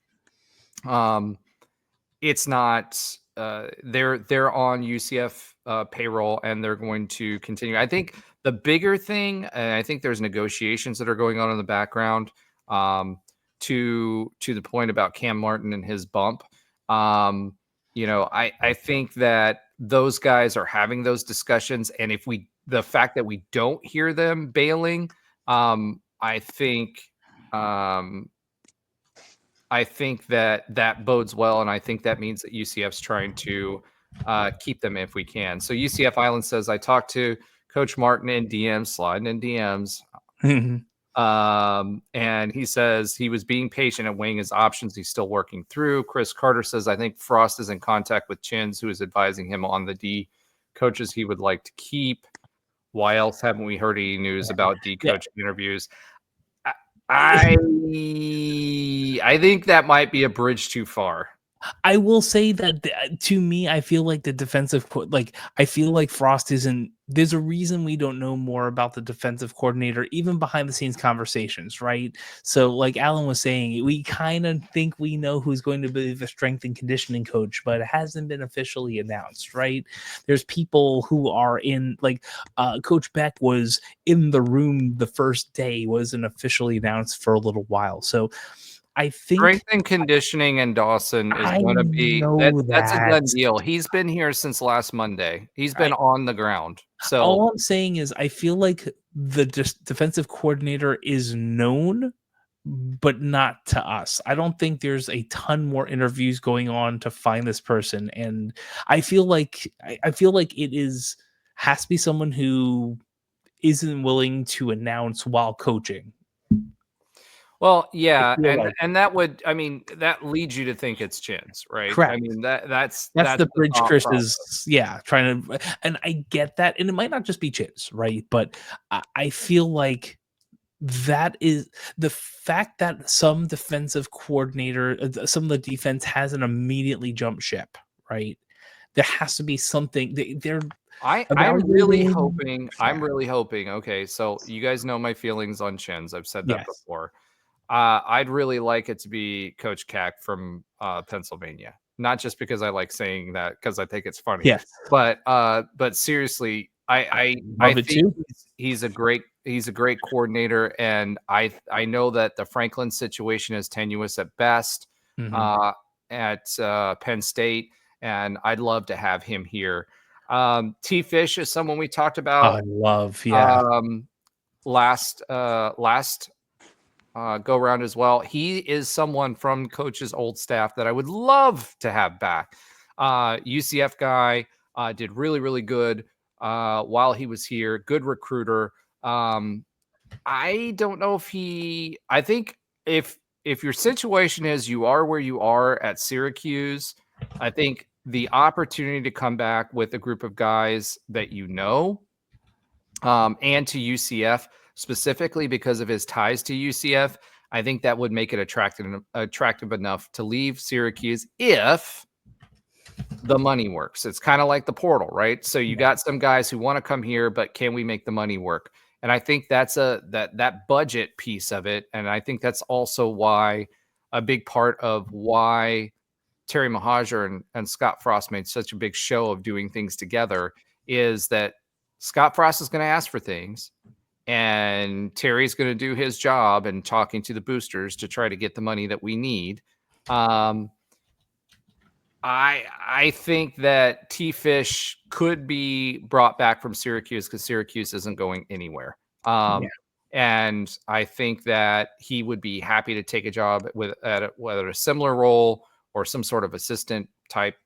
it's not. They're on UCF payroll, and they're going to continue. I think the bigger thing, and I think there's negotiations that are going on in the background, to the point about Cam Martin and his bump. I think that those guys are having those discussions, and the fact that we don't hear them bailing, I think that bodes well, and I think that means that UCF's trying to keep them if we can. So UCF Island says, I talked to Coach Martin in DMs, sliding in DMs. And he says he was being patient and weighing his options. He's still working through. Chris Carter says, I think Frost is in contact with Chins, who is advising him on the D coaches he would like to keep. Why else haven't we heard any news about D coach interviews? I think that might be a bridge too far. I will say that to me, I feel like the defensive, I feel like Frost isn't. There's a reason we don't know more about the defensive coordinator, even behind the scenes conversations, right? So, like Alan was saying, we kind of think we know who's going to be the strength and conditioning coach, but it hasn't been officially announced, right? There's people who are in, Coach Beck was in the room the first day, wasn't officially announced for a little while. So, I think strength and conditioning and Dawson is going to be that's a done deal. He's been here since last Monday. He's been on the ground. So all I'm saying is I feel like the defensive coordinator is known but not to us. I don't think there's a ton more interviews going on to find this person, and I feel like it has to be someone who isn't willing to announce while coaching. Well, yeah, feel like that leads you to think it's Chins, right? I correct. mean, that's The bridge thought Chris process. is trying to, and I get that, and it might not just be Chins, right? But I feel like that is the fact that some defensive coordinator, some of the defense hasn't immediately jumped ship, right? There has to be something. They're I'm really evaluating. hoping. Okay, so you guys know my feelings on Chins. I've said that Yes. before. I'd really like it to be Coach Cack from Pennsylvania. Not just because I like saying that, because I think it's funny. Yes. But seriously, I Love it think too. he's a great coordinator, and I know that the Franklin situation is tenuous at best Mhm. at Penn State, and I'd love to have him here. T Fish is someone we talked about I love, last go around as well. He is someone from Coach's old staff that I would love to have back. UCF guy, did really, really good while he was here. Good recruiter. I don't know if I think if your situation is you are where you are at Syracuse, I think the opportunity to come back with a group of guys that and to UCF specifically because of his ties to UCF, I think that would make it attractive enough to leave Syracuse if the money works. It's kind of like the portal, right? So you got some guys who want to come here, but can we make the money work? And I think that's that budget piece of it. And I think that's also why a big part of why Terrymohajir and Scott Frost made such a big show of doing things together is that Scott Frost is going to ask for things, and Terry's going to do his job and talking to the boosters to try to get the money that we need. I think that T-Fish could be brought back from Syracuse because Syracuse isn't going anywhere. And I think that he would be happy to take a job whether a similar role or some sort of assistant type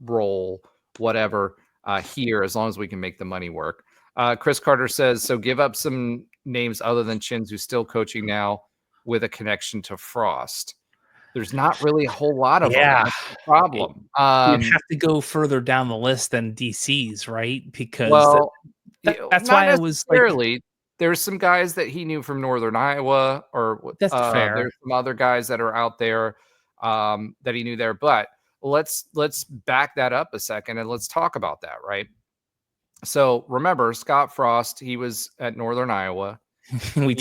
role, whatever, here, as long as we can make the money work. Chris Carter says, so give up some names other than Chins who's still coaching now with a connection to Frost. There's not really a whole lot of them. That's the problem. You'd have to go further down the list than DC's, right? Because that's why I was like, there's some guys that he knew from Northern Iowa, or that's fair. There's some other guys that are out there that he knew there. But let's back that up a second and let's talk about that, right? So remember, Scott Frost, he was at Northern Iowa. He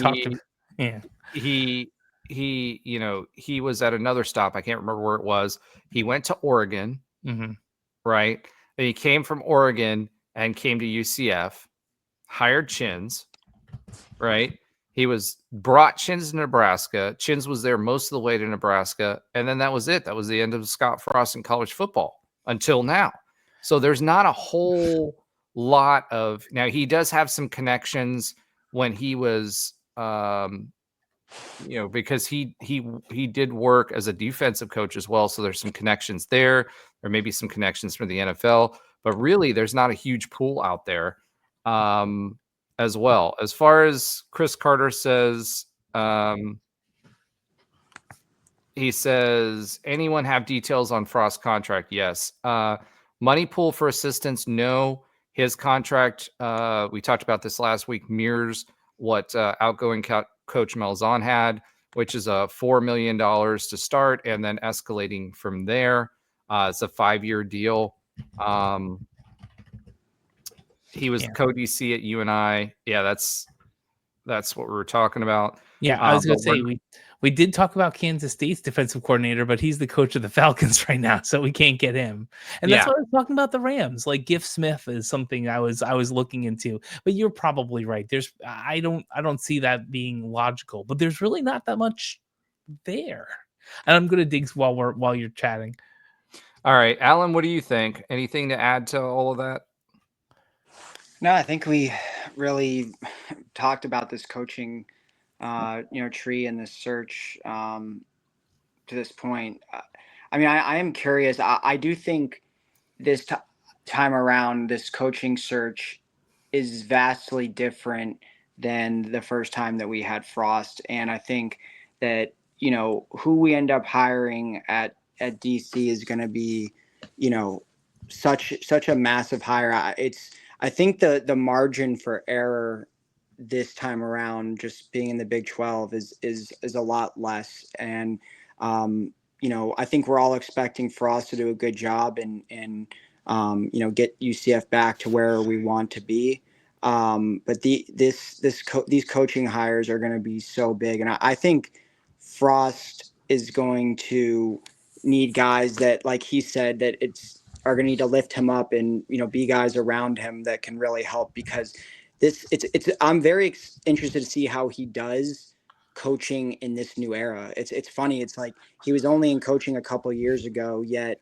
was at another stop. I can't remember where it was. He went to Oregon, right? And he came from Oregon and came to UCF, hired Chins, right? He brought Chins to Nebraska. Chins was there most of the way to Nebraska. And then that was it. That was the end of Scott Frost in college football until now. So there's not a whole lot of, now he does have some connections when he was, because he did work as a defensive coach as well. So there's some connections there. There may be some connections from the NFL, but really there's not a huge pool out there as well. As far as Chris Carter says, he says, anyone have details on Frost's contract? Yes. Money pool for assistants? No. His contract, we talked about this last week, mirrors what outgoing Coach Malzahn had, which is a $4 million to start and then escalating from there. It's a 5-year deal. He was co-DC at UNI. Yeah, that's what we were talking about. Yeah, I was going to say we did talk about Kansas State's defensive coordinator, but he's the coach of the Falcons right now, so we can't get him. And that's why I was talking about the Rams. Like Giff Smith is something I was looking into. But you're probably right. I don't see that being logical, but there's really not that much there. And I'm going to dig while you're chatting. All right, Alan, what do you think? Anything to add to all of that? No, I think we really talked about this coaching tree in this search to this point. I am curious. I do think this time around, this coaching search is vastly different than the first time that we had Frost. And I think that, who we end up hiring at DC is going to be, such a massive hire. I think the margin for error this time around, just being in the Big 12 is a lot less. And, I think we're all expecting Frost to do a good job and get UCF back to where we want to be. But these coaching hires are going to be so big. And I think Frost is going to need guys that, like he said, that are going to need to lift him up and, be guys around him that can really help, because I'm very interested to see how he does coaching in this new era. It's funny. It's like he was only in coaching a couple years ago, yet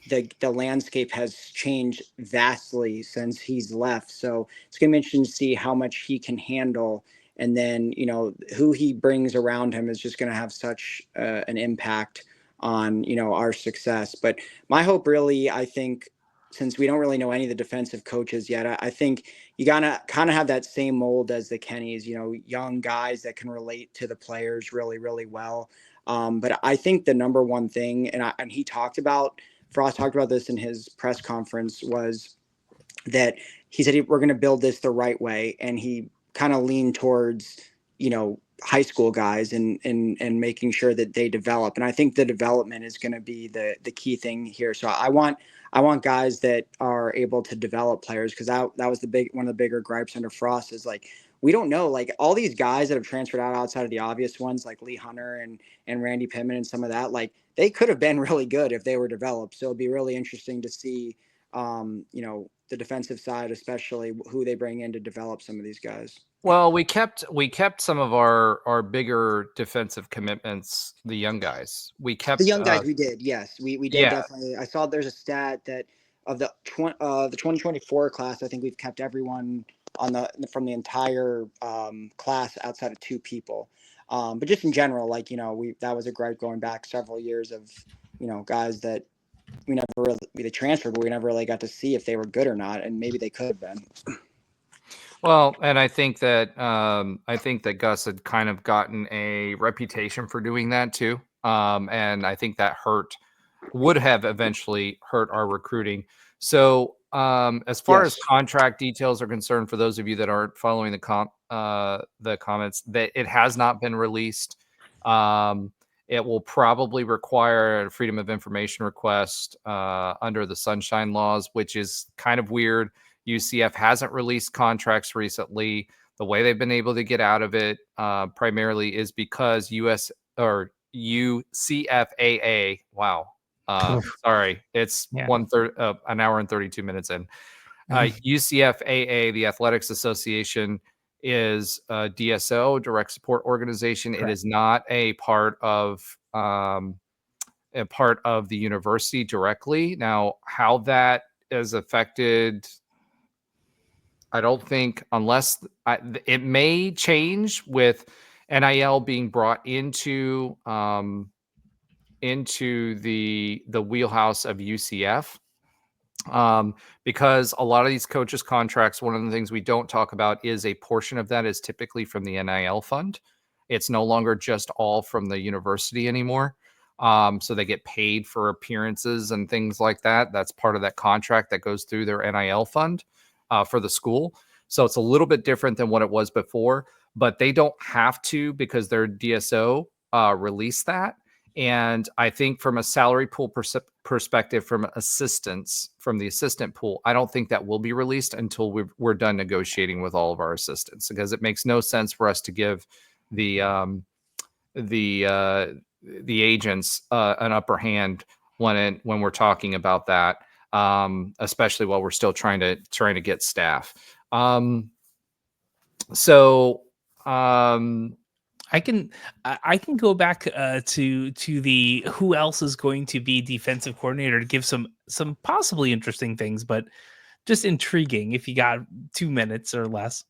the landscape has changed vastly since he's left. So it's going to be interesting to see how much he can handle. And then, who he brings around him is just going to have such an impact on, our success. But my hope really, I think, since we don't really know any of the defensive coaches yet, I think you gotta kind of have that same mold as the Kennys, young guys that can relate to the players really, really well. But I think the number one thing, and Frost talked about this in his press conference, was that he said we're going to build this the right way. And he kind of leaned towards, high school guys and making sure that they develop. And I think the development is going to be the key thing here. So I want guys that are able to develop players, because that was one of the bigger gripes under Frost is like, we don't know, like all these guys that have transferred out outside of the obvious ones, like Lee Hunter and Randy Pittman and some of that, like they could have been really good if they were developed. So it'd be really interesting to see, the defensive side, especially who they bring in to develop some of these guys. Well, we kept some of our bigger defensive commitments, the young guys. We kept the young guys. We did, yes, we did, yeah. Definitely. I saw there's a stat that of the 2024 class, I think we've kept everyone from the entire class outside of 2 people. But just in general, like that was a gripe going back several years of guys that we never really they transferred, but we never really got to see if they were good or not, and maybe they could have been. Well, and I think that Gus had kind of gotten a reputation for doing that too, and I think that would have eventually hurt our recruiting. So, as far as contract details are concerned, for those of you that aren't following the comments, that it has not been released. It will probably require a Freedom of Information request under the Sunshine Laws, which is kind of weird. UCF hasn't released contracts recently. The way they've been able to get out of it primarily is because UCFAA. Wow. Sorry. It's 1/3, an hour and 32 minutes in. UCFAA, the Athletics Association, is a DSO, direct support organization. Correct. It is not a part of the university directly. Now, how that is affected, I don't think, unless it may change with NIL being brought into the wheelhouse of UCF. Because a lot of these coaches' contracts, one of the things we don't talk about is a portion of that is typically from the NIL fund. It's no longer just all from the university anymore. So they get paid for appearances and things like that. That's part of that contract that goes through their NIL fund for the school. So it's a little bit different than what it was before, but they don't have to, because their DSO release that. And I think from a salary pool perspective, from the assistant pool, I don't think that will be released until we're done negotiating with all of our assistants, because it makes no sense for us to give the agents an upper hand when we're talking about that, especially while we're still trying to get staff. I can go back to the who else is going to be defensive coordinator to give some possibly interesting things, but just intriguing if you got 2 minutes or less.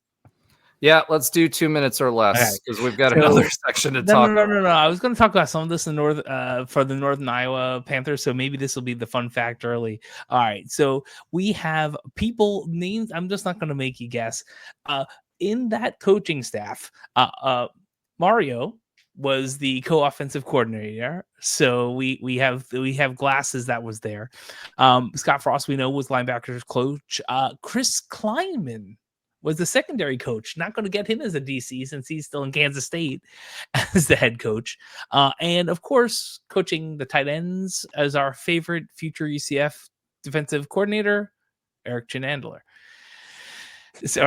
Yeah, let's do 2 minutes or less because we've got another section to talk about. No. I was going to talk about some of this in for the Northern Iowa Panthers, so maybe this will be the fun fact early. All right, so we have people names. I'm just not going to make you guess. In that coaching staff, Mario was the co-offensive coordinator. So we have Glasses that was there. Scott Frost, we know, was linebackers coach. Chris Kleinman was the secondary coach. Not going to get him as a DC since he's still in Kansas State as the head coach. And of course, coaching the tight ends as our favorite future UCF defensive coordinator, Eric Chenandler. So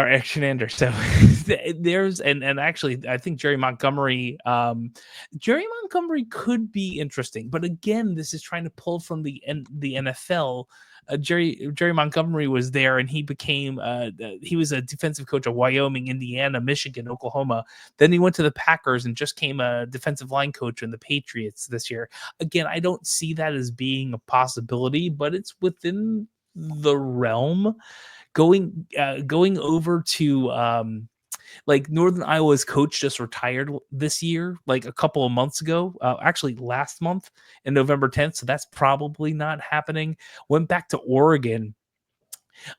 there's and actually I think Jerry Montgomery could be interesting, but again, this is trying to pull from the NFL. Jerry Montgomery was there, and he became he was a defensive coach of Wyoming, Indiana, Michigan, Oklahoma. Then he went to the Packers and just came a defensive line coach in the Patriots this year. Again, I don't see that as being a possibility, but it's within the realm. Going over to like Northern Iowa's coach just retired this year, like a couple of months ago, actually last month in November 10th. So that's probably not happening. Went back to Oregon.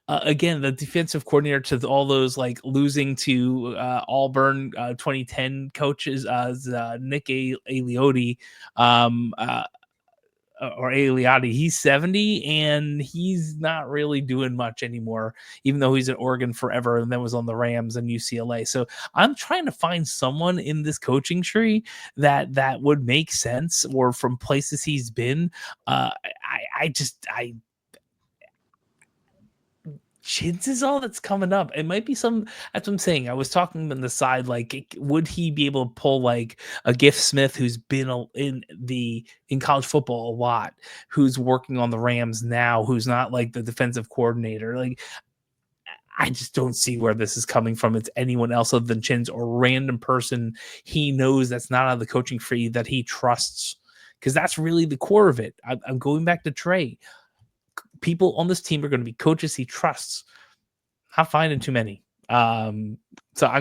Again, the defensive coordinator to all those like losing to Auburn 2010 coaches, Nick Aliotti, or Aliotti, he's 70 and he's not really doing much anymore, even though he's at Oregon forever and then was on the Rams and UCLA. So I'm trying to find someone in this coaching tree that would make sense, or from places he's been. Chins is all that's coming up. It might be some. That's what I'm saying. I was talking on the side, like, would he be able to pull like a Giff Smith, who's been in college football a lot, who's working on the Rams now, who's not like the defensive coordinator. Like, I just don't see where this is coming from. It's anyone else other than Chins or random person he knows that's not out of the coaching tree that he trusts, because that's really the core of it. I'm going back to Trey. People on this team are going to be coaches he trusts. Not finding too many. So I'm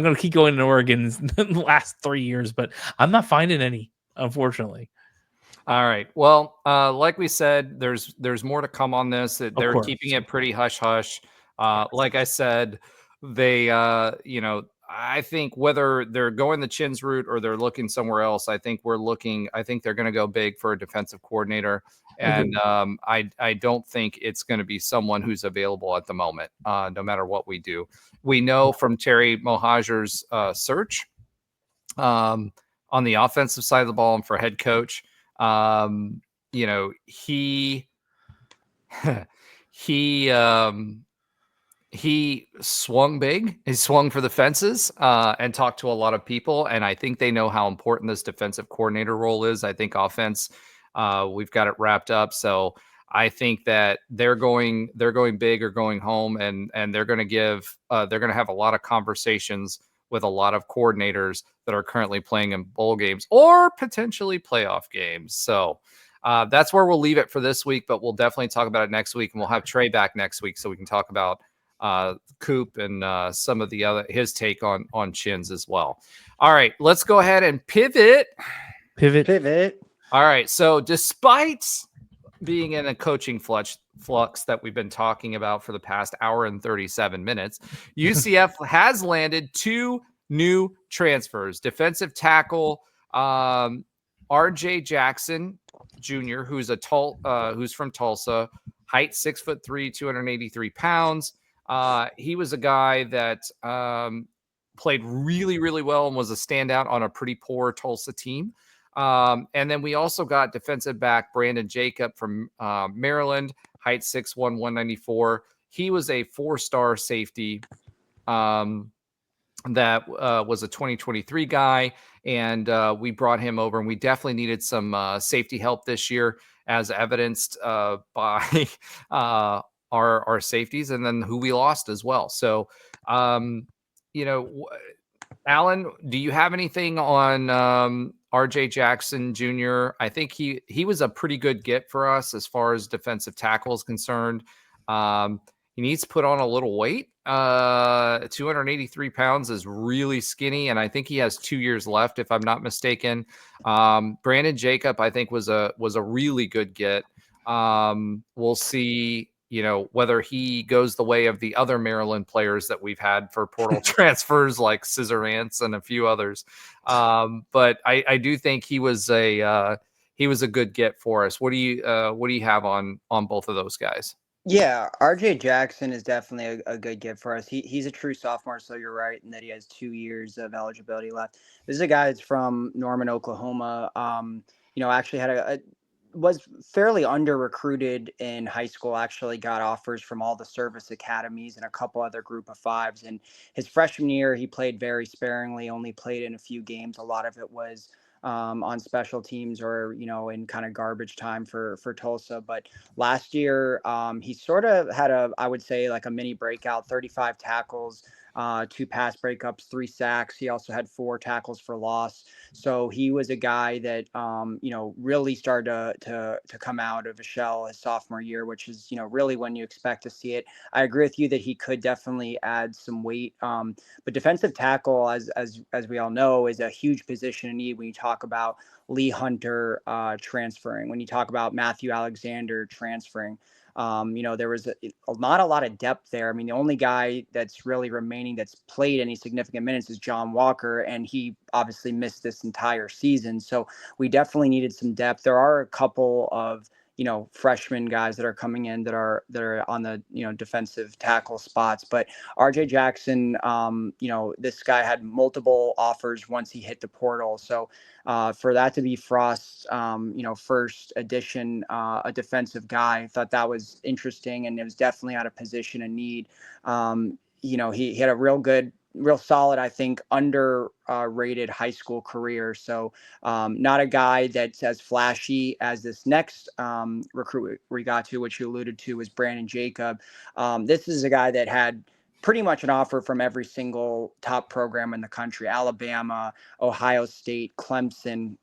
going to keep going in Oregon in the last 3 years, but I'm not finding any, unfortunately. All right. Well, like we said, there's more to come on this. They're keeping it pretty hush hush. Like I said, they, I think whether they're going the Chins route or they're looking somewhere else, I think they're going to go big for a defensive coordinator. And I don't think it's going to be someone who's available at the moment, no matter what we do. We know from Terrymohajir's search on the offensive side of the ball and for head coach, he swung big. He swung for the fences and talked to a lot of people. And I think they know how important this defensive coordinator role is. I think offense, we've got it wrapped up. So I think that they're going big or going home, and they're going to have a lot of conversations with a lot of coordinators that are currently playing in bowl games or potentially playoff games. So that's where we'll leave it for this week, but we'll definitely talk about it next week, and we'll have Trey back next week so we can talk about Coop and some of the his take on Chins as well. All right, let's go ahead and pivot. All right, so despite being in a coaching flux that we've been talking about for the past hour and 37 minutes, UCF has landed 2 new transfers. Defensive tackle RJ Jackson Jr., who's from Tulsa, height 6'3", 283 pounds. He was a guy that played really, really well and was a standout on a pretty poor Tulsa team. And then we also got defensive back Brandon Jacob from Maryland, height 6'1", 194. He was a 4-star safety that was a 2023 guy, and we brought him over, and we definitely needed some safety help this year, as evidenced by our safeties and then who we lost as well. So, Alan, do you have anything on RJ Jackson Jr.? I think he was a pretty good get for us as far as defensive tackle is concerned. He needs to put on a little weight, 283 pounds is really skinny, and I think he has 2 years left, if I'm not mistaken. Brandon Jacob, I think, was a really good get. We'll see, whether he goes the way of the other Maryland players that we've had for portal transfers, like Scissor Ants and a few others. But I do think he was a good get for us. What do you have on both of those guys? Yeah, RJ Jackson is definitely a good get for us. He's a true sophomore, so you're right in that he has 2 years of eligibility left. This is a guy that's from Norman, Oklahoma. Actually had was fairly under recruited in high school, actually got offers from all the service academies and a couple other group of fives. And his freshman year, he played very sparingly, only played in a few games. A lot of it was on special teams or, in kind of garbage time for Tulsa. But last year, he sort of had I would say like a mini breakout, 35 tackles, 2 pass breakups, 3 sacks. He also had 4 tackles for loss. So he was a guy that, really started to come out of a shell his sophomore year, which is, really when you expect to see it. I agree with you that he could definitely add some weight. But defensive tackle, as we all know, is a huge position in need when you talk about Lee Hunter transferring, when you talk about Matthew Alexander transferring. There was not a lot of depth there. I mean, the only guy that's really remaining that's played any significant minutes is John Walker, and he obviously missed this entire season. So we definitely needed some depth. There are a couple of freshman guys that are coming in that are on the defensive tackle spots, but RJ Jackson, this guy had multiple offers once he hit the portal. So for that to be Frost's first edition, a defensive guy, I thought that was interesting, and it was definitely out of position and need. He had a real solid, I think, underrated high school career. So not a guy that's as flashy as this next recruit we got to, which you alluded to, was Brandon Jacob. This is a guy that had pretty much an offer from every single top program in the country: Alabama, Ohio State, Clemson,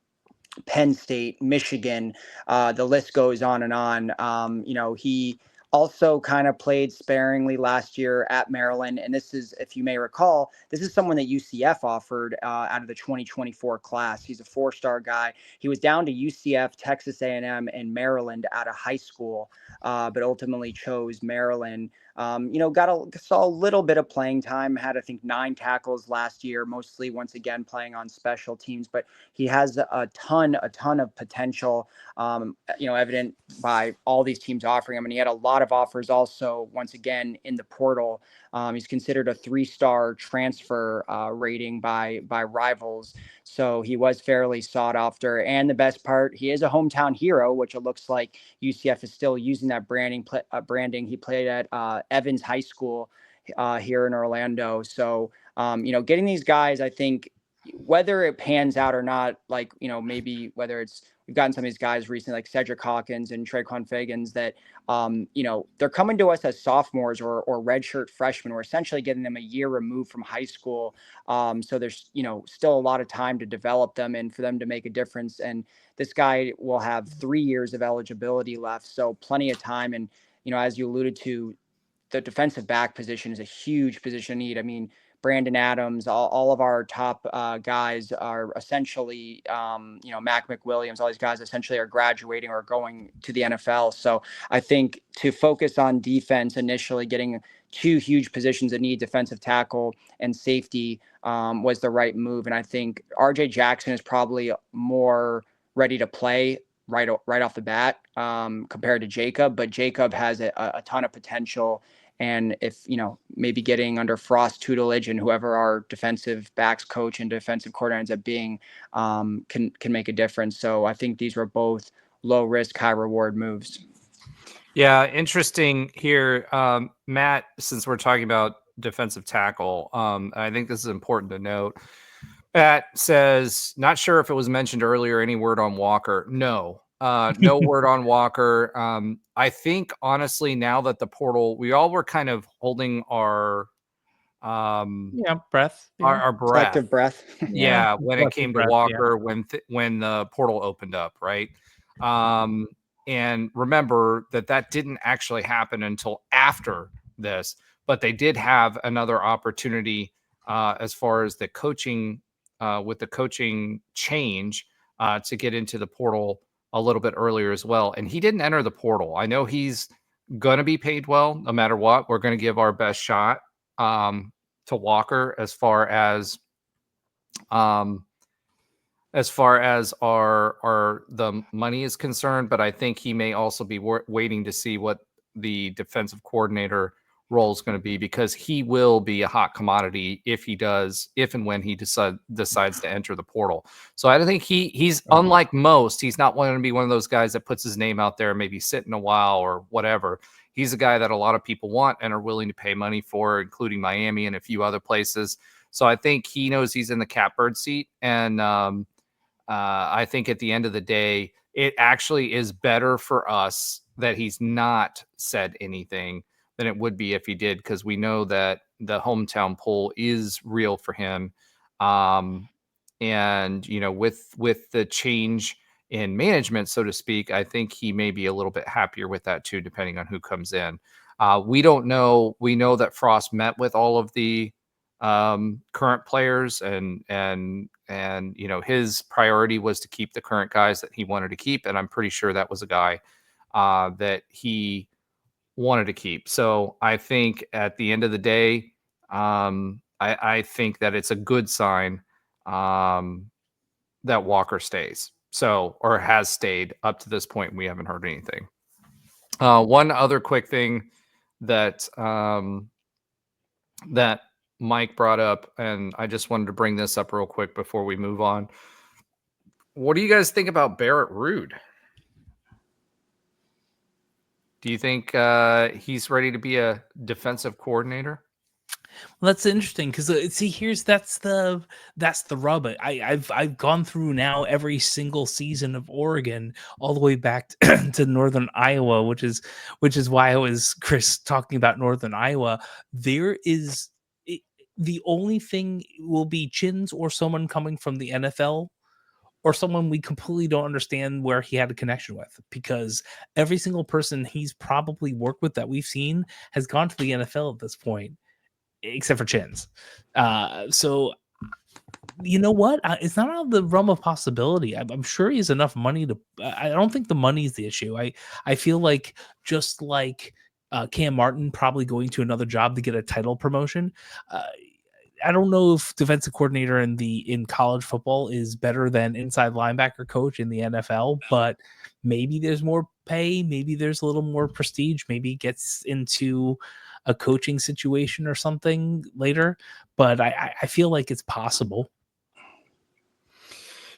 Penn State, Michigan. The list goes on and on. He also kind of played sparingly last year at Maryland. And this is, if you may recall, this is someone that UCF offered out of the 2024 class. He's a 4-star guy. He was down to UCF, Texas A&M, and Maryland out of high school, but ultimately chose Maryland. Saw a little bit of playing time, had, I think, 9 tackles last year, mostly once again playing on special teams, but he has a ton of potential, evident by all these teams offering him. And he had a lot of offers also, once again, in the portal. He's considered a 3-star transfer rating by rivals. So he was fairly sought after. And the best part, he is a hometown hero, which it looks like UCF is still using that branding. He played at Evans High School here in Orlando. So, getting these guys, I think, whether it pans out or not, like, maybe whether it's, we've gotten some of these guys recently, like Cedric Hawkins and Traquan Fagans, that, they're coming to us as sophomores or redshirt freshmen. We're essentially getting them a year removed from high school. So there's, still a lot of time to develop them and for them to make a difference. And this guy will have 3 years of eligibility left. So plenty of time. And, as you alluded to, the defensive back position is a huge position of need. I mean, Brandon Adams, all of our top guys are essentially, Mac McWilliams, all these guys essentially are graduating or going to the NFL. So I think to focus on defense initially, getting 2 huge positions that need, defensive tackle and safety, was the right move. And I think RJ Jackson is probably more ready to play right off the bat compared to Jacob, but Jacob has a ton of potential. And if, maybe getting under Frost tutelage and whoever our defensive backs coach and defensive coordinator ends up being, can make a difference. So I think these were both low risk, high reward moves. Yeah. Interesting here. Matt, since we're talking about defensive tackle, I think this is important to note. Matt says, not sure if it was mentioned earlier, any word on Walker? No. No word on Walker. I think, honestly, now that the portal, we all were kind of holding our breath, our breath, collective breath. Yeah, when it came to Walker, when the portal opened up, right? And remember that didn't actually happen until after this. but they did have another opportunity as far as the coaching with the coaching change to get into the portal a little bit earlier as well. And he didn't enter the portal. I know he's going to be paid well, no matter what. We're going to give our best shot to Walker as far as our the money is concerned, but I think he may also be waiting to see what the defensive coordinator role is going to be, because he will be a hot commodity if and when he decides to enter the portal. So I think he's unlike most. He's not going to be one of those guys that puts his name out there, maybe sitting a while or whatever. He's a guy that a lot of people want and are willing to pay money for, including Miami and a few other places. So I think he knows he's in the catbird seat. And I think at the end of the day, it actually is better for us that he's not said anything than it would be if he did, because we know that the hometown pull is real for him. And, with the change in management, so to speak, I think he may be a little bit happier with that too, depending on who comes in. We don't know. We know that Frost met with all of the current players and his priority was to keep the current guys that he wanted to keep. And I'm pretty sure that was a guy that he wanted to keep. So I think at the end of the day, I think that it's a good sign that Walker stays. Or has stayed up to this point. We haven't heard anything. One other quick thing that that Mike brought up, and I just wanted to bring this up real quick before we move on. What do you guys think about Barrett Ruud? Do you think he's ready to be a defensive coordinator? Well, that's interesting because see, that's the rub. I've gone through now every single season of Oregon all the way back to Northern Iowa, which is why I was Chris talking about Northern Iowa. There is the only thing will be Chins or someone coming from the NFL, or someone we completely don't understand where he had a connection with, because every single person he's probably worked with that we've seen has gone to the NFL at this point, except for Chins. So you know what? It's not out of the realm of possibility. I'm sure he has enough money to. I don't think the money is the issue. I feel like just like Cam Martin probably going to another job to get a title promotion. I don't know if defensive coordinator in college football is better than inside linebacker coach in the NFL, but maybe there's more pay, maybe there's a little more prestige, maybe he gets into a coaching situation or something later. But I feel like it's possible.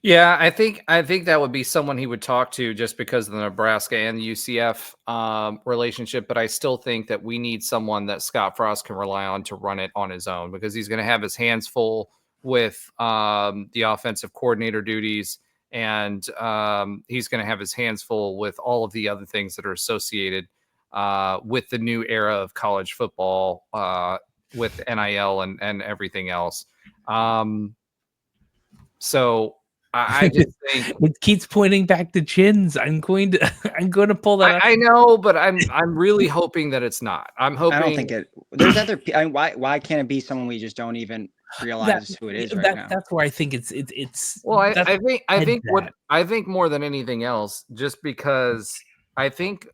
Yeah, I think that would be someone he would talk to, just because of the Nebraska and the UCF relationship. But I still think that we need someone that Scott Frost can rely on to run it on his own, because he's going to have his hands full with the offensive coordinator duties, and he's going to have his hands full with all of the other things that are associated with the new era of college football, with NIL and everything else. So I just think it keeps pointing back to Chins. I'm going to pull that. I know, but I'm really hoping that it's not. I'm hoping. I don't think it. There's other. Why can't it be someone we just don't even realize who it is right now? That's where I think it's. Well, I think more than anything else, just because I think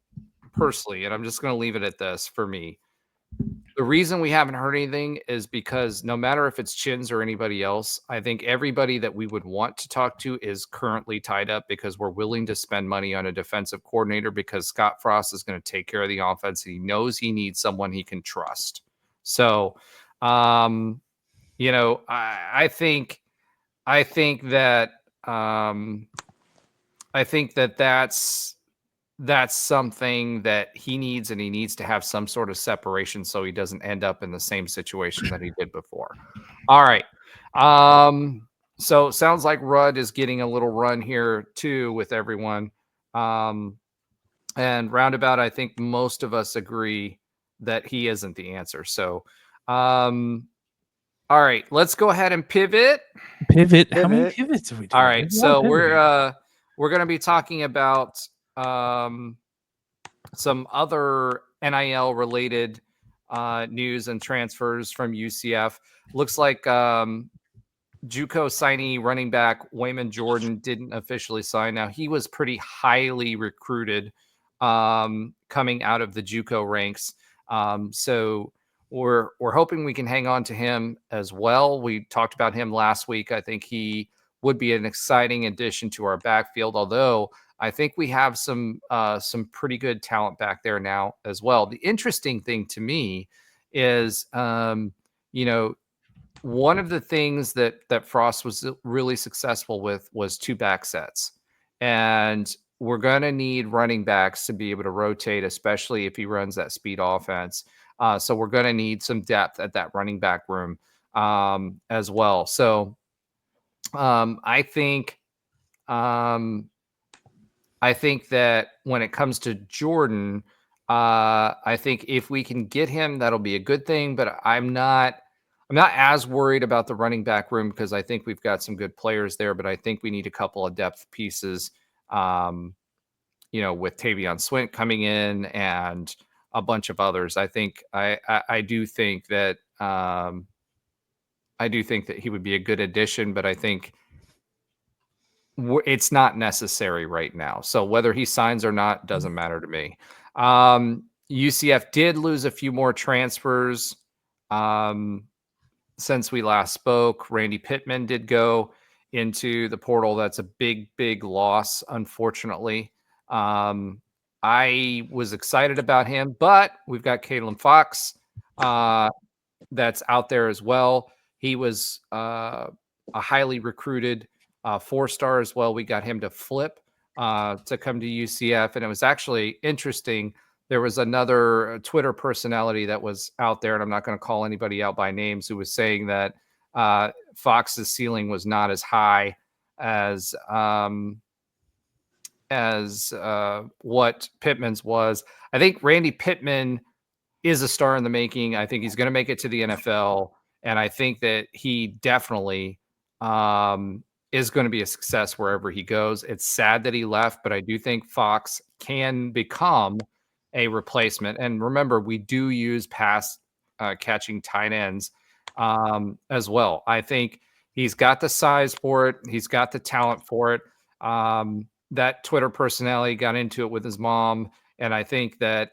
personally, and I'm just going to leave it at this for me. The reason we haven't heard anything is because no matter if it's Chins or anybody else, I think everybody that we would want to talk to is currently tied up, because we're willing to spend money on a defensive coordinator, because Scott Frost is going to take care of the offense. He knows he needs someone he can trust. So, I think that's something that he needs, and he needs to have some sort of separation so he doesn't end up in the same situation that he did before. All right. So sounds like Rudd is getting a little run here too with everyone. And roundabout, I think most of us agree that he isn't the answer. So, all right, let's go ahead and pivot. How many pivots are we doing? All right. So we're going to be talking about some other NIL related news and transfers from UCF. Looks like JUCO signee running back Wayman Jordan didn't officially sign. Now, he was pretty highly recruited coming out of the JUCO ranks. So we're hoping we can hang on to him as well. We talked about him last week. I think he would be an exciting addition to our backfield, although I think we have some pretty good talent back there now as well. The interesting thing to me is, one of the things that Frost was really successful with was 2 back sets. And we're going to need running backs to be able to rotate, especially if he runs that speed offense. So we're going to need some depth at that running back room as well. So I think that when it comes to Jordan, I think if we can get him, that'll be a good thing. But I'm not as worried about the running back room because I think we've got some good players there. But I think we need a couple of depth pieces. With Tavion Swint coming in and a bunch of others, I do think that he would be a good addition, but I think it's not necessary right now. So whether he signs or not doesn't matter to me. UCF did lose a few more transfers since we last spoke. Randy Pittman did go into the portal. That's a big, big loss, unfortunately. I was excited about him, but we've got Kalen Fox that's out there as well. He was a highly recruited 4-star as well. We got him to flip to come to UCF, and it was actually interesting. There was another Twitter personality that was out there, and I'm not going to call anybody out by names, who was saying that Fox's ceiling was not as high as what Pittman's was. I think Randy Pittman is a star in the making. I think he's going to make it to the NFL, and I think that he definitely is going to be a success wherever he goes. It's sad that he left, but I do think Fox can become a replacement. And remember, we do use pass catching tight ends as well. I think he's got the size for it. He's got the talent for it. That Twitter personality got into it with his mom, and I think that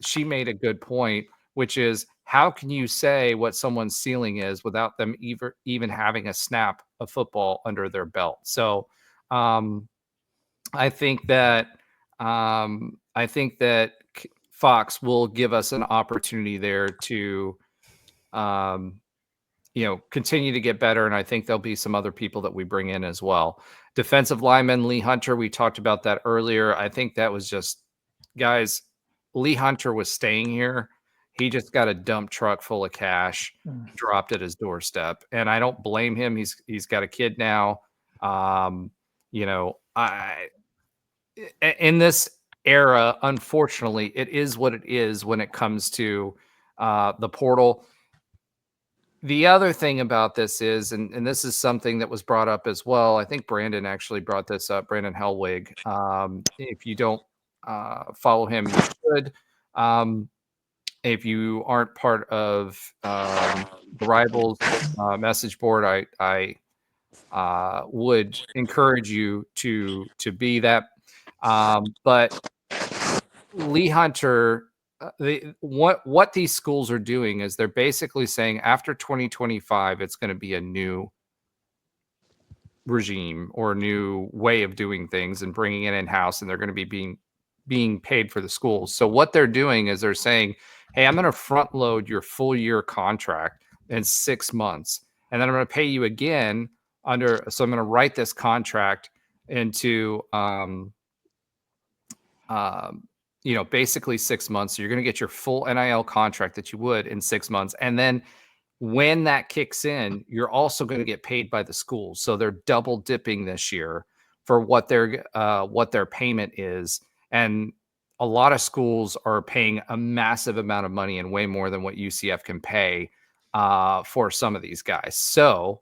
she made a good point, which is, how can you say what someone's ceiling is without them even having a snap of football under their belt? So I think that Fox will give us an opportunity there to continue to get better. And I think there'll be some other people that we bring in as well. Defensive lineman Lee Hunter, we talked about that earlier. I think that was just, guys, Lee Hunter was staying here. He just got a dump truck full of cash, dropped at his doorstep. And I don't blame him. He's got a kid now. In this era, unfortunately, it is what it is when it comes to the portal. The other thing about this is, and this is something that was brought up as well. I think Brandon actually brought this up, Brandon Hellwig. If you don't follow him, you should. If you aren't part of the Rivals message board, I would encourage you to be that. But Lee Hunter, what these schools are doing is they're basically saying after 2025, it's going to be a new regime or a new way of doing things and bringing it in-house, and they're going to be being paid for the schools. So what they're doing is they're saying, hey, I'm going to front load your full year contract in 6 months, and then I'm going to pay you again so I'm going to write this contract into basically 6 months. So you're going to get your full NIL contract that you would in 6 months. And then when that kicks in, you're also going to get paid by the schools. So they're double dipping this year for what their payment is. And a lot of schools are paying a massive amount of money, and way more than what UCF can pay for some of these guys. So,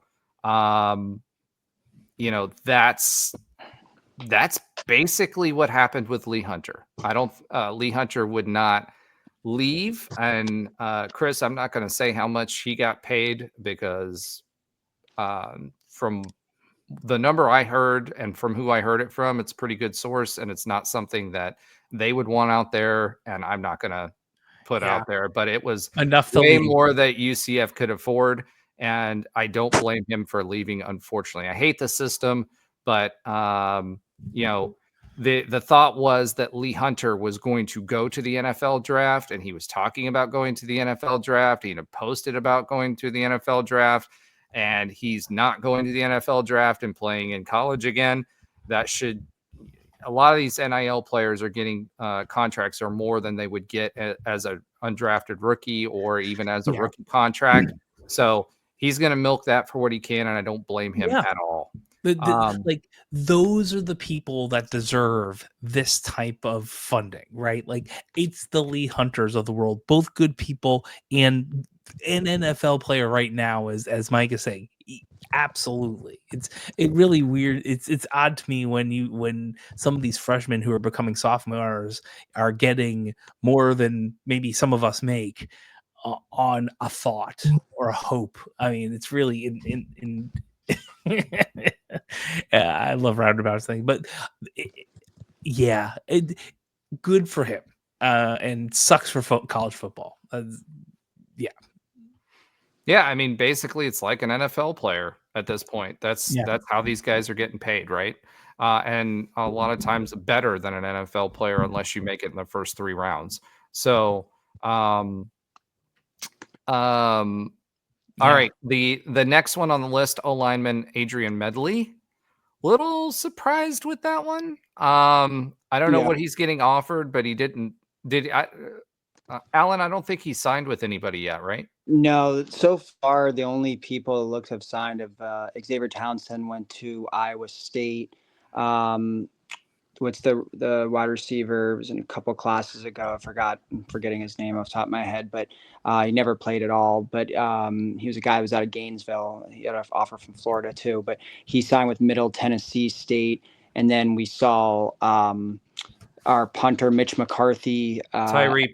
that's basically what happened with Lee Hunter. Lee Hunter would not leave. And Chris, I'm not going to say how much he got paid because from the number I heard and from who I heard it from, it's a pretty good source, and it's not something that they would want out there, and I'm not going to put out there, but it was enough to way leave. more that UCF could afford, and I don't blame him for leaving, unfortunately. I hate the system, but you know, the thought was that Lee Hunter was going to go to the NFL draft, and he was talking about going to the NFL draft. He posted about going to the NFL draft, and he's not going to the NFL draft and playing in college again. That should, a lot of these NIL players are getting contracts or more than they would get as an undrafted rookie or even as a rookie contract. So he's going to milk that for what he can, and I don't blame him at all. Like those are the people that deserve this type of funding, right? Like it's the Lee Hunters of the world, both good people and an NFL player right now, as Mike is saying. Absolutely. It's really weird. It's odd to me when some of these freshmen who are becoming sophomores are getting more than maybe some of us make on a thought or a hope. I mean, it's really in I love roundabouts thing, but good for him. And sucks for college football. Yeah, I mean, basically, it's like an NFL player at this point. That's how these guys are getting paid, right? And a lot of times better than an NFL player, unless you make it in the first 3 rounds. So, all right. The next one on the list, O-lineman Adrian Medley. Little surprised with that one. I don't know what he's getting offered, but he didn't. Alan, I don't think he signed with anybody yet, right? No, so far the only people it looks have signed of Xavier Townsend went to Iowa State. What's the wide receiver? It was in a couple classes ago. I'm forgetting his name off the top of my head, but he never played at all. But he was a guy who was out of Gainesville. He had an offer from Florida too, but he signed with Middle Tennessee State. And then we saw our punter Mitch McCarthy, Tyree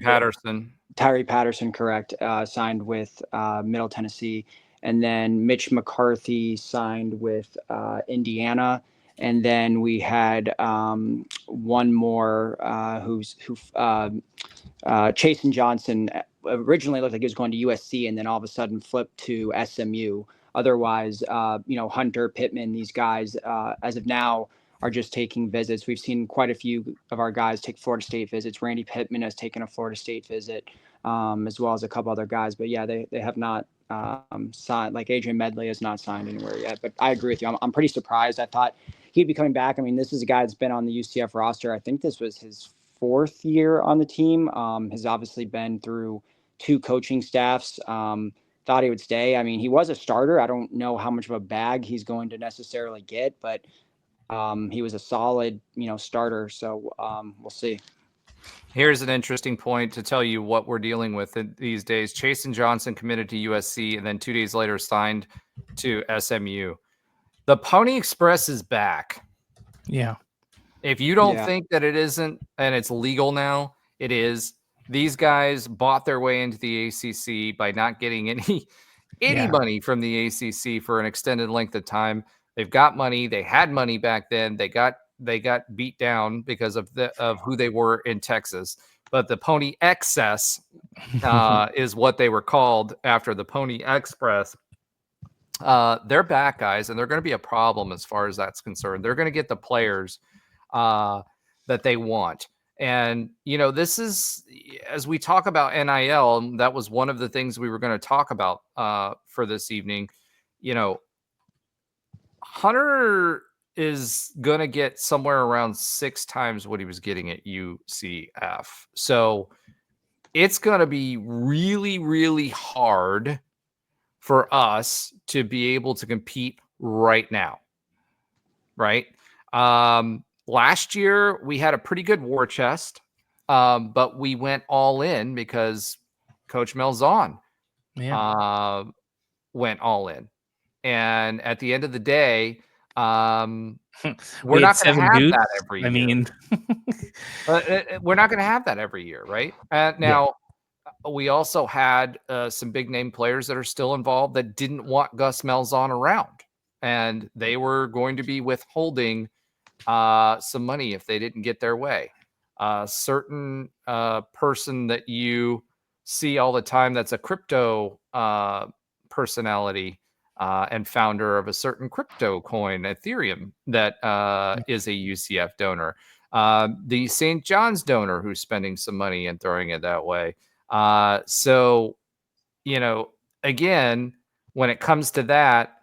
Patterson, correct, signed with Middle Tennessee, and then Mitch McCarthy signed with Indiana, and then we had one more Chasen Johnson originally looked like he was going to USC, and then all of a sudden flipped to SMU. Otherwise, Hunter, Pittman, these guys, as of now, are just taking visits. We've seen quite a few of our guys take Florida State visits. Randy Pittman has taken a Florida State visit, as well as a couple other guys. But yeah, they have not signed. Like Adrian Medley has not signed anywhere yet. But I agree with you. I'm pretty surprised. I thought he'd be coming back. I mean, this is a guy that's been on the UCF roster. I think this was his 4th year on the team. Has obviously been through 2 coaching staffs. Thought he would stay. I mean, he was a starter. I don't know how much of a bag he's going to necessarily get, but he was a solid, starter. So we'll see. Here's an interesting point to tell you what we're dealing with these days. Chasen Johnson committed to USC and then 2 days later signed to SMU. The Pony Express is back. Yeah. If you don't think that it isn't, and it's legal now, it is. These guys bought their way into the ACC by not getting any money from the ACC for an extended length of time. They've got money. They had money back then. They got beat down because of who they were in Texas. But the Pony Excess is what they were called after the Pony Express. They're back, guys, and they're going to be a problem as far as that's concerned. They're going to get the players that they want. And, this is, as we talk about NIL, that was one of the things we were going to talk about for this evening. Hunter is going to get somewhere around 6 times what he was getting at UCF. So it's going to be really, really hard for us to be able to compete right now. Right. Last year we had a pretty good war chest, but we went all in because Coach Malzahn went all in. And at the end of the day, we're not going to have that every year. I mean, we're not going to have that every year, right? Now, we also had some big name players that are still involved that didn't want Gus Malzahn around, and they were going to be withholding some money if they didn't get their way. Certain person that you see all the time that's a crypto personality and founder of a certain crypto coin, Ethereum, that is a UCF donor. The St. John's donor who's spending some money and throwing it that way. So, again, when it comes to that,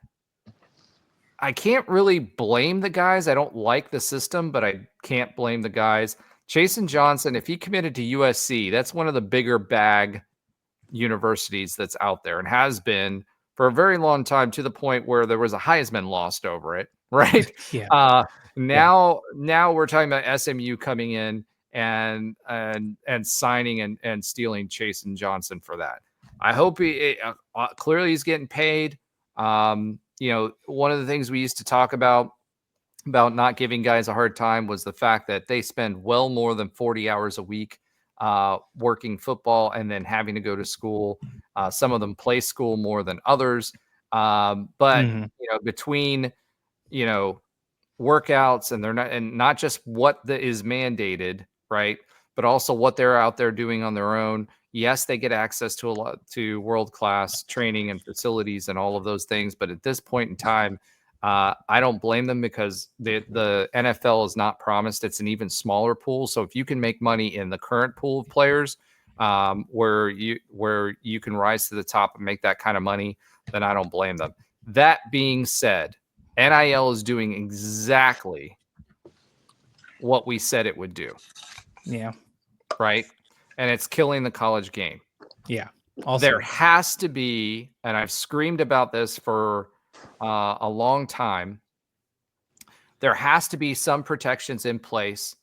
I can't really blame the guys. I don't like the system, but I can't blame the guys. Jason Johnson, if he committed to USC, that's one of the bigger bag universities that's out there and has been for a very long time, to the point where there was a Heisman lost over it, right? Yeah. Now we're talking about SMU coming in and signing and stealing Jason Johnson for that. I hope clearly he's getting paid. One of the things we used to talk about not giving guys a hard time was the fact that they spend well more than 40 hours a week working football and then having to go to school. Some of them play school more than others. But between, workouts and not just what is mandated, right, but also what they're out there doing on their own. Yes, they get access to world-class training and facilities and all of those things. But at this point in time, I don't blame them, because the NFL is not promised. It's an even smaller pool. So if you can make money in the current pool of players, where you can rise to the top and make that kind of money, then I don't blame them. That being said, NIL is doing exactly what we said it would do. Yeah. Right. And it's killing the college game. Yeah. Also, there has to be, and I've screamed about this for a long time, there has to be some protections in place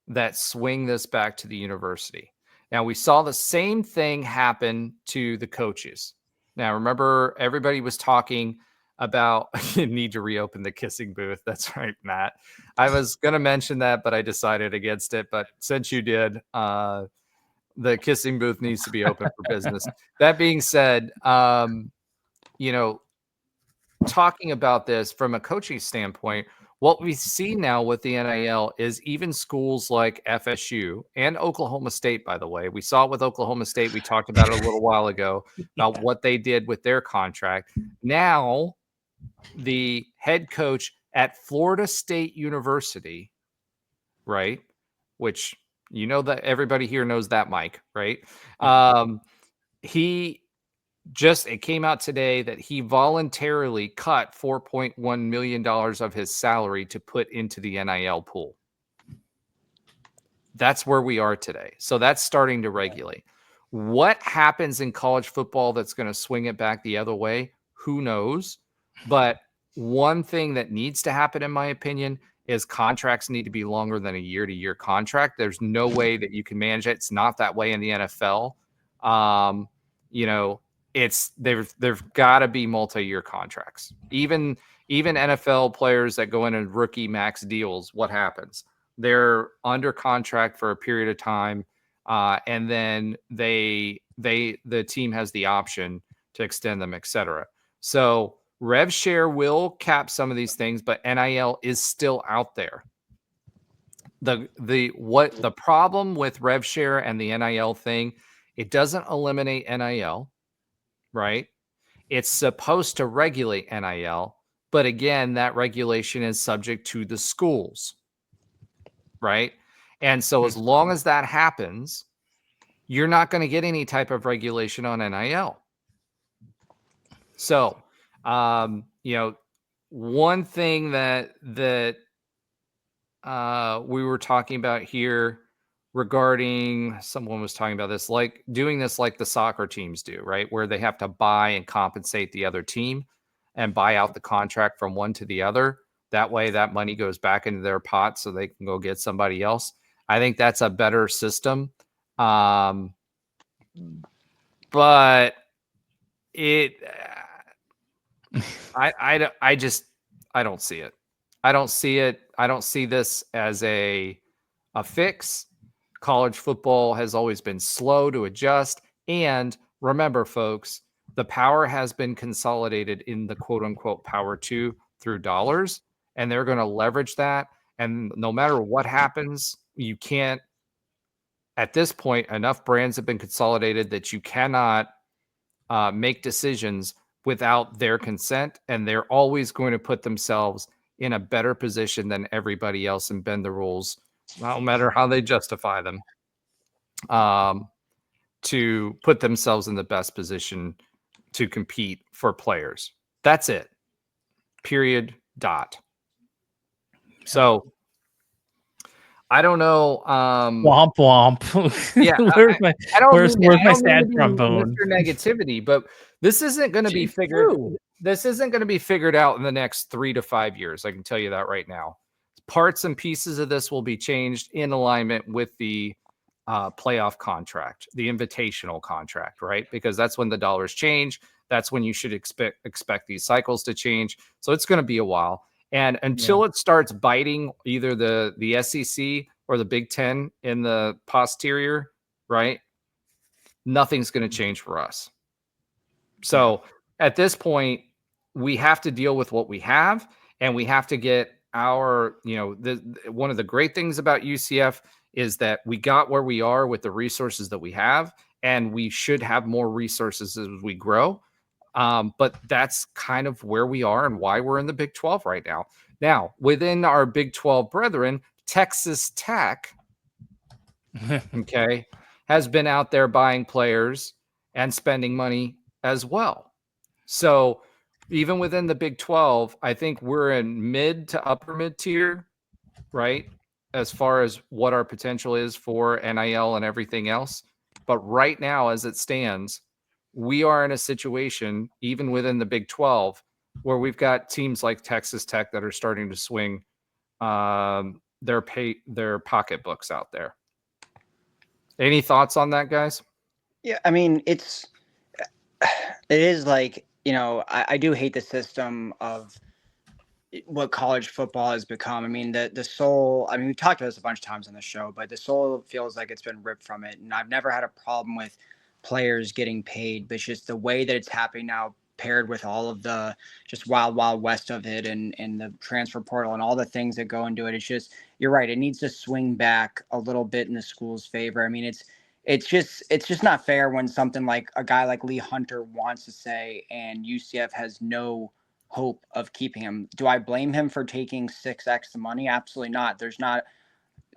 that swing this back to the university. Now, we saw the same thing happen to the coaches. Now, remember, everybody was talking about you need to reopen the kissing booth. That's right, Matt. I was going to mention that, but I decided against it. But since you did, the kissing booth needs to be open for business. That being said, talking about this from a coaching standpoint, what we see now with the NIL is even schools like FSU and Oklahoma State, by the way. We saw it with Oklahoma State. We talked about it a little while ago about what they did with their contract. Now, the head coach at Florida State University, right, which that everybody here knows that, Mike, right? It came out today that he voluntarily cut $4.1 million of his salary to put into the NIL pool. That's where we are today. So that's starting to regulate. What happens in college football that's going to swing it back the other way? Who knows? But one thing that needs to happen, in my opinion, is contracts need to be longer than a year-to-year contract. There's no way that you can manage it. It's not that way in the NFL. There've got to be multi-year contracts. Even NFL players that go in and rookie max deals, what happens? They're under contract for a period of time, and then the team has the option to extend them, etc. So rev share will cap some of these things, but NIL is still out there. The problem with rev share and the NIL thing, it doesn't eliminate NIL. Right? It's supposed to regulate NIL, but again, that regulation is subject to the schools, right? And so as long as that happens, you're not going to get any type of regulation on NIL. So, one thing that we were talking about here regarding, someone was talking about this, like doing this like the soccer teams do, right? Where they have to buy and compensate the other team and buy out the contract from one to the other. That way that money goes back into their pot so they can go get somebody else. I think that's a better system. But I don't see it. I don't see it. I don't see this as a fix. College football has always been slow to adjust. And remember, folks, the power has been consolidated in the quote unquote power two through dollars, and they're going to leverage that. And no matter what happens, you can't, at this point, enough brands have been consolidated that you cannot make decisions without their consent. And they're always going to put themselves in a better position than everybody else and bend the rules, no matter how they justify them, to put themselves in the best position to compete for players. That's it. Period. Dot. So I don't know. Womp womp. Yeah, where's my mean sad trombone? Mr. Negativity, but this isn't going to be figured. This isn't going to be figured out in the next 3 to 5 years. I can tell you that right now. Parts and pieces of this will be changed in alignment with the playoff contract, the invitational contract, right? Because that's when the dollars change. That's when you should expect these cycles to change. So it's going to be a while. And until it starts biting either the SEC or the Big Ten in the posterior, right, nothing's going to change for us. So at this point, we have to deal with what we have, and we have to get our, one of the great things about UCF is that we got where we are with the resources that we have, and we should have more resources as we grow. But that's kind of where we are and why we're in the Big 12 right now. Now, within our Big 12 brethren, Texas Tech, okay, has been out there buying players and spending money as well. So even within the Big 12, I think we're in mid to upper mid tier, right, as far as what our potential is for NIL and everything else. But right now, as it stands, we are in a situation, even within the Big 12, where we've got teams like Texas Tech that are starting to swing their pocketbooks out there. Any thoughts on that, guys? Yeah, I mean, it is like, I do hate the system of what college football has become. I mean, the soul, I mean, we've talked about this a bunch of times on the show, but the soul feels like it's been ripped from it. And I've never had a problem with players getting paid, but it's just the way that it's happening now, paired with all of the just wild west of it and the transfer portal and all the things that go into it. It's just, you're right. It needs to swing back a little bit in the school's favor. I mean, it's just not fair when something like a guy like Lee Hunter wants to say, and UCF has no hope of keeping him. Do I blame him for taking 6x the money? Absolutely not.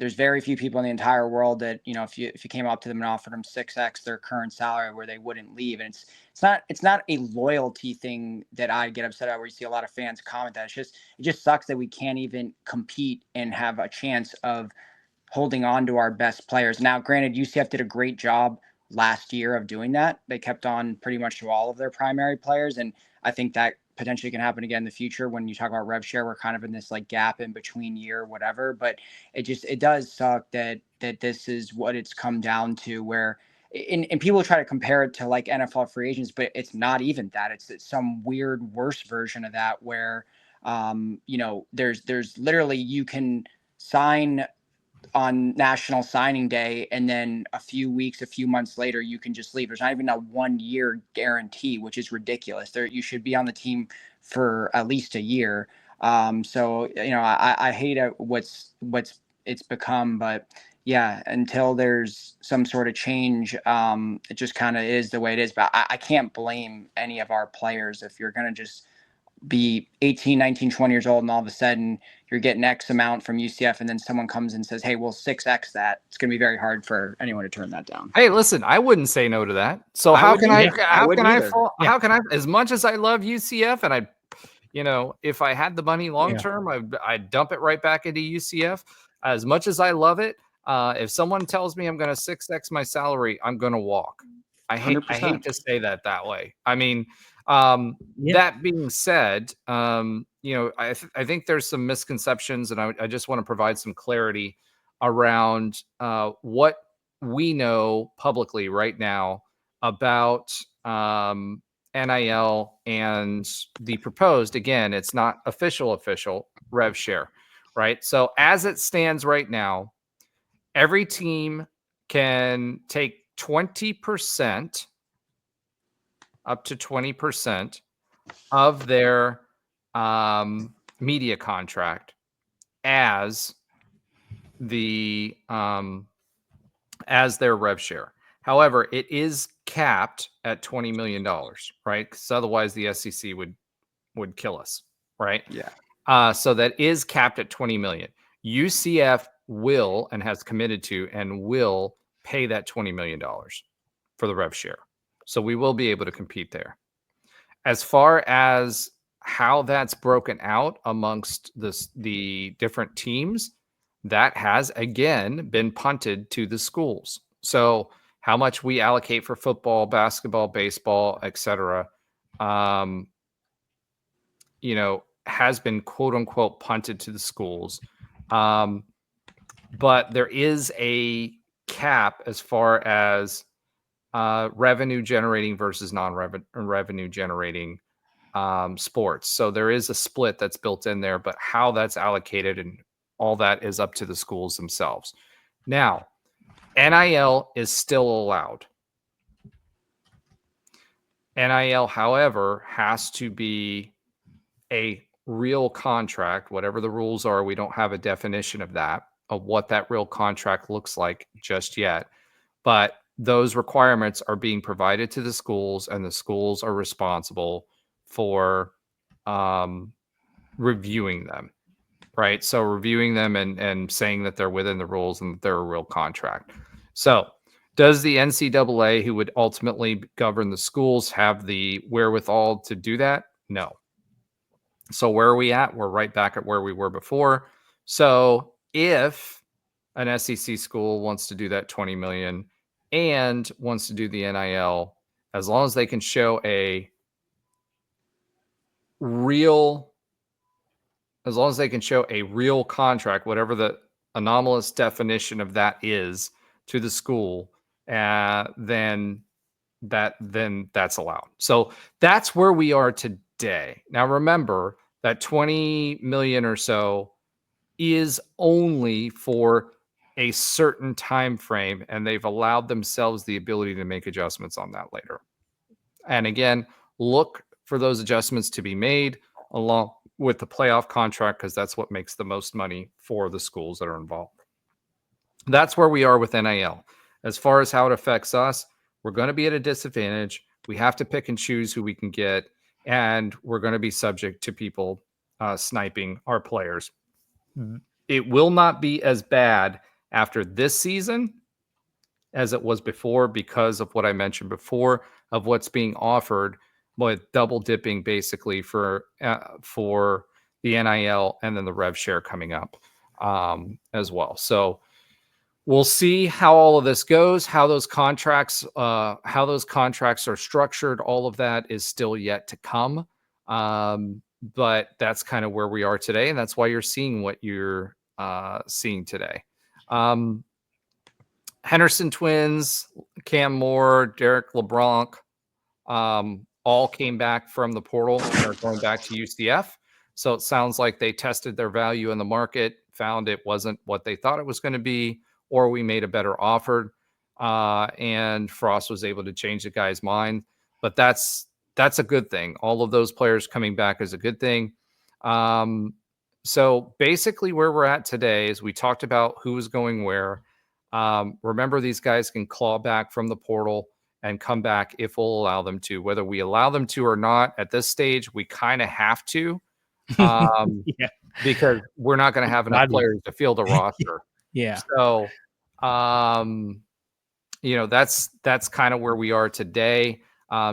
There's very few people in the entire world that, if you came up to them and offered them 6x their current salary, where they wouldn't leave. And it's not a loyalty thing that I get upset at, where you see a lot of fans comment that. It just sucks that we can't even compete and have a chance of holding on to our best players. Now, granted, UCF did a great job last year of doing that. They kept on pretty much to all of their primary players. And I think that potentially can happen again in the future. When you talk about rev share, we're kind of in this like gap in between year, whatever, but it does suck that this is what it's come down to, where and people try to compare it to like NFL free agents, but it's not even that. It's some weird worse version of that, where there's literally, you can sign on National Signing Day, and then a few months later, you can just leave. There's not even a 1-year guarantee, which is ridiculous. You should be on the team for at least a year. So I hate what's it's become, but yeah, until there's some sort of change, it just kind of is the way it is. But I can't blame any of our players if you're going to just be 18, 19, 20 years old, and all of a sudden you're getting X amount from UCF, and then someone comes and says, hey, we'll 6X that. It's going to be very hard for anyone to turn that down. Hey, listen, I wouldn't say no to that. So how can I, as much as I love UCF, and if I had the money long-term, I'd dump it right back into UCF. As much as I love it, if someone tells me I'm going to 6X my salary, I'm going to walk. I hate to say that way. I mean, that being said, I think there's some misconceptions, and I just want to provide some clarity around what we know publicly right now about NIL and the proposed, again, it's not official rev share, right? So as it stands right now, every team can take 20%, up to 20% of their media contract as their rev share. However, it is capped at $20 million, right? Because otherwise the SEC would kill us, right? Yeah. So that is capped at 20 million. UCF will and has committed to and will pay that $20 million for the rev share. So we will be able to compete there. As far as how that's broken out amongst the different teams, that has again been punted to the schools. So how much we allocate for football, basketball, baseball, etc., has been quote unquote punted to the schools. But there is a cap as far as revenue generating versus non-revenue generating sports. So there is a split that's built in there, but how that's allocated and all that is up to the schools themselves. Now, NIL is still allowed. NIL, however, has to be a real contract, whatever the rules are. We don't have a definition of what that real contract looks like just yet. But those requirements are being provided to the schools, and the schools are responsible for reviewing them, right? So reviewing them and saying that they're within the rules and that they're a real contract. So does the NCAA, who would ultimately govern the schools, have the wherewithal to do that? No. So where are we at? We're right back at where we were before. So if an SEC school wants to do that 20 million and wants to do the NIL, as long as they can show a real contract, whatever the anomalous definition of that is to the school, then that's allowed. So that's where we are today. Now remember that 20 million or so is only for a certain time frame, and they've allowed themselves the ability to make adjustments on that later. And again, look for those adjustments to be made along with the playoff contract, because that's what makes the most money for the schools that are involved. That's where we are with NIL. As far as how it affects us, we're going to be at a disadvantage. We have to pick and choose who we can get, and we're going to be subject to people sniping our players. It will not be as bad after this season as it was before, because of what I mentioned before of what's being offered, with double dipping basically for the NIL and then the rev share coming up as well. So we'll see how all of this goes, how those contracts are structured. All of that is still yet to come. But that's kind of where we are today, and that's why you're seeing what you're seeing today. Henderson twins, Cam Moore, Derek LeBlanc, all came back from the portal and are going back to UCF. So it sounds like they tested their value in the market, found it wasn't what they thought it was going to be, or we made a better offer, and Frost was able to change the guy's mind. But that's a good thing. All of those players coming back is a good thing. So basically where we're at today is we talked about who is going where. Remember, these guys can claw back from the portal and come back if we'll allow them to. Whether we allow them to or not at this stage, we kind of have to, because we're not going to have enough players to field a roster. So, that's kind of where we are today.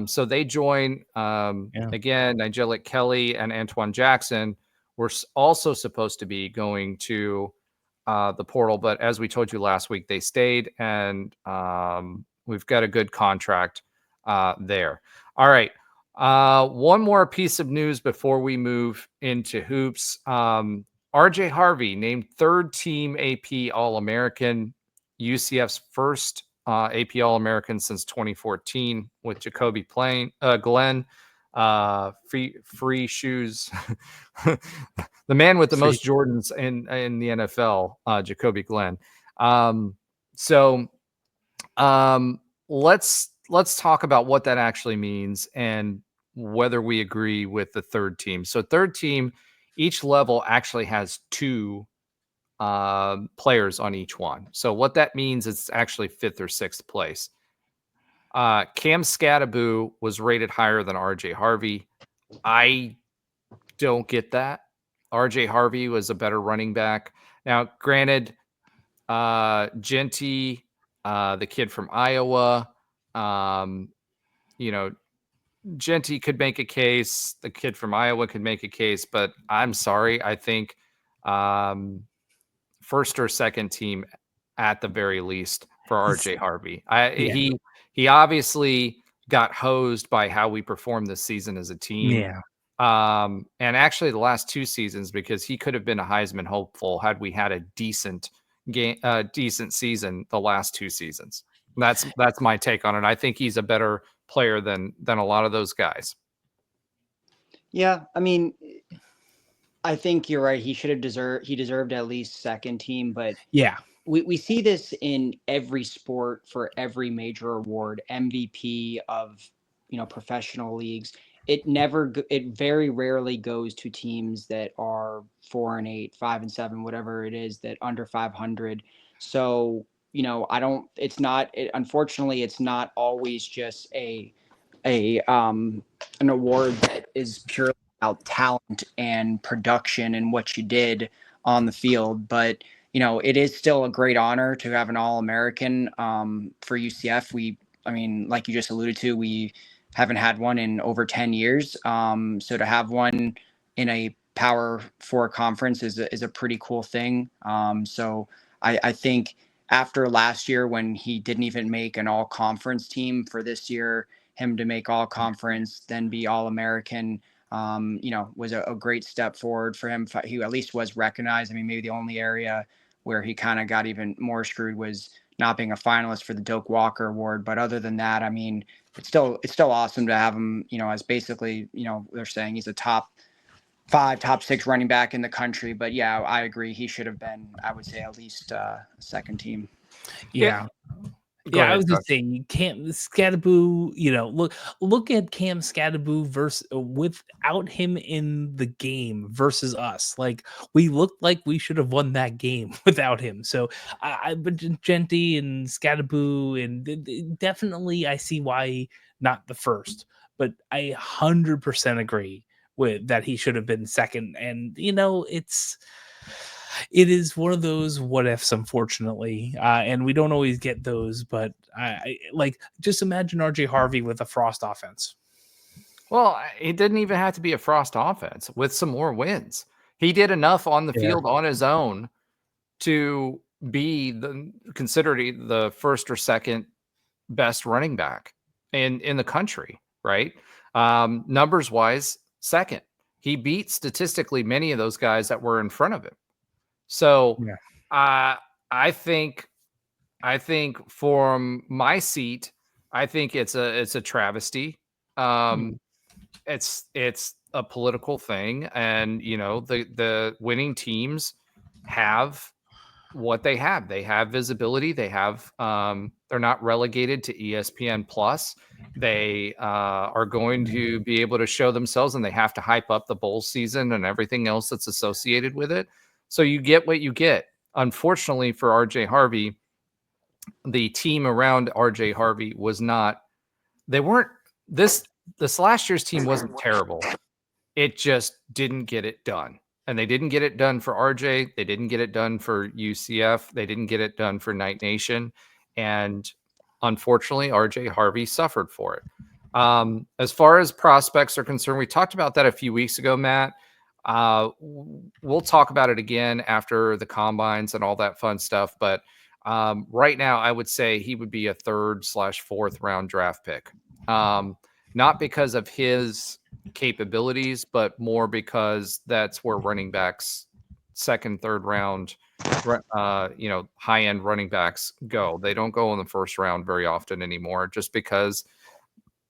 So they join, again, Nigel Kelly and Antoine Jackson were also supposed to be going to the portal, but as we told you last week, they stayed, and we've got a good contract there. All right. One more piece of news before we move into hoops. RJ Harvey named third team AP All-American, UCF's first AP All-American since 2014 with Jacoby Glenn. Free shoes. The man with the most Jordans in the NFL, Jacoby Glenn. let's talk about what that actually means and whether we agree with the third team. So third team, each level actually has 2 players on each one. So what that means is actually 5th or 6th place. Cam Scattaboo was rated higher than RJ Harvey. I don't get that. RJ Harvey was a better running back. Now, granted, Genty, the kid from Iowa, Genty could make a case. The kid from Iowa could make a case, but I'm sorry. I think first or second team at the very least for RJ Harvey. He obviously got hosed by how we performed this season as a team. Yeah. And actually the last 2 seasons, because he could have been a Heisman hopeful had we had a decent season the last 2 seasons. That's my take on it. I think he's a better player than a lot of those guys. Yeah, I mean, I think you're right. He deserved at least second team, but Yeah. we see this in every sport for every major award, MVP of, professional leagues. It very rarely goes to teams that are 4-8, 5-7, whatever it is, that under 500. So, unfortunately, it's not always just an award that is purely about talent and production and what you did on the field, but it is still a great honor to have an All-American for UCF. Like you just alluded to, we haven't had one in over 10 years. So to have one in a Power 4 conference is a pretty cool thing. So I think after last year, when he didn't even make an all-conference team, for this year, him to make all-conference, then be All-American, was a great step forward for him. He at least was recognized. Maybe the only area where he kind of got even more screwed was not being a finalist for the Doak Walker Award. But other than that, it's still awesome to have him, as basically, they're saying he's a top 5, top 6 running back in the country. But yeah, I agree. He should have been, I would say, at least second team. Yeah. Go I ahead, was Doug. just saying, Scattaboo, look at Cam Scattaboo versus without him in the game versus us. Like, we looked like we should have won that game without him. So but Genty and Scattaboo, and definitely I see why not the first, but I 100% agree with that he should have been second. And it is one of those what ifs, unfortunately, and we don't always get those. But I like, just imagine RJ Harvey with a Frost offense. Well, it didn't even have to be a Frost offense with some more wins. He did enough on the field on his own to be considered the first or second best running back in the country, right? Numbers wise, second. He beat statistically many of those guys that were in front of him. So I think from my seat, I think it's a travesty. It's a political thing, and the winning teams have what they have. They have visibility. They have they're not relegated to ESPN Plus. They are going to be able to show themselves, and they have to hype up the bowl season and everything else that's associated with it. So you get what you get. Unfortunately for RJ Harvey, the team around RJ Harvey this last year's team wasn't terrible. It just didn't get it done. And they didn't get it done for RJ. They didn't get it done for UCF. They didn't get it done for Knight Nation. And unfortunately, RJ Harvey suffered for it. As far as prospects are concerned, we talked about that a few weeks ago, Matt. We'll talk about it again after the combines and all that fun stuff. But right now, I would say he would be a 3rd/4th round draft pick. Not because of his capabilities, but more because that's where running backs, 2nd, 3rd round, high-end running backs go. They don't go in the 1st round very often anymore, just because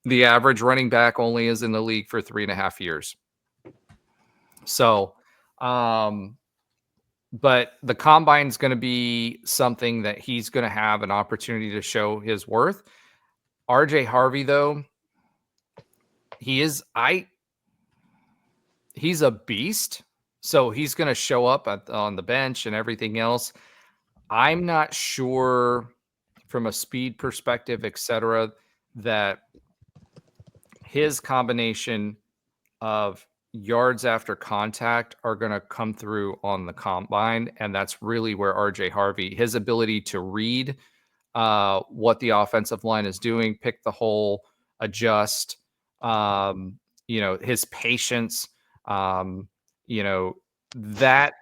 the average running back only is in the league for 3.5 years. So, but the combine is going to be something that he's going to have an opportunity to show his worth. RJ Harvey, though, he's a beast. So he's going to show up on the bench and everything else. I'm not sure from a speed perspective, etc., that his combination of yards after contact are going to come through on the combine. And that's really where RJ Harvey, his ability to read what the offensive line is doing, pick the hole, adjust, his patience, that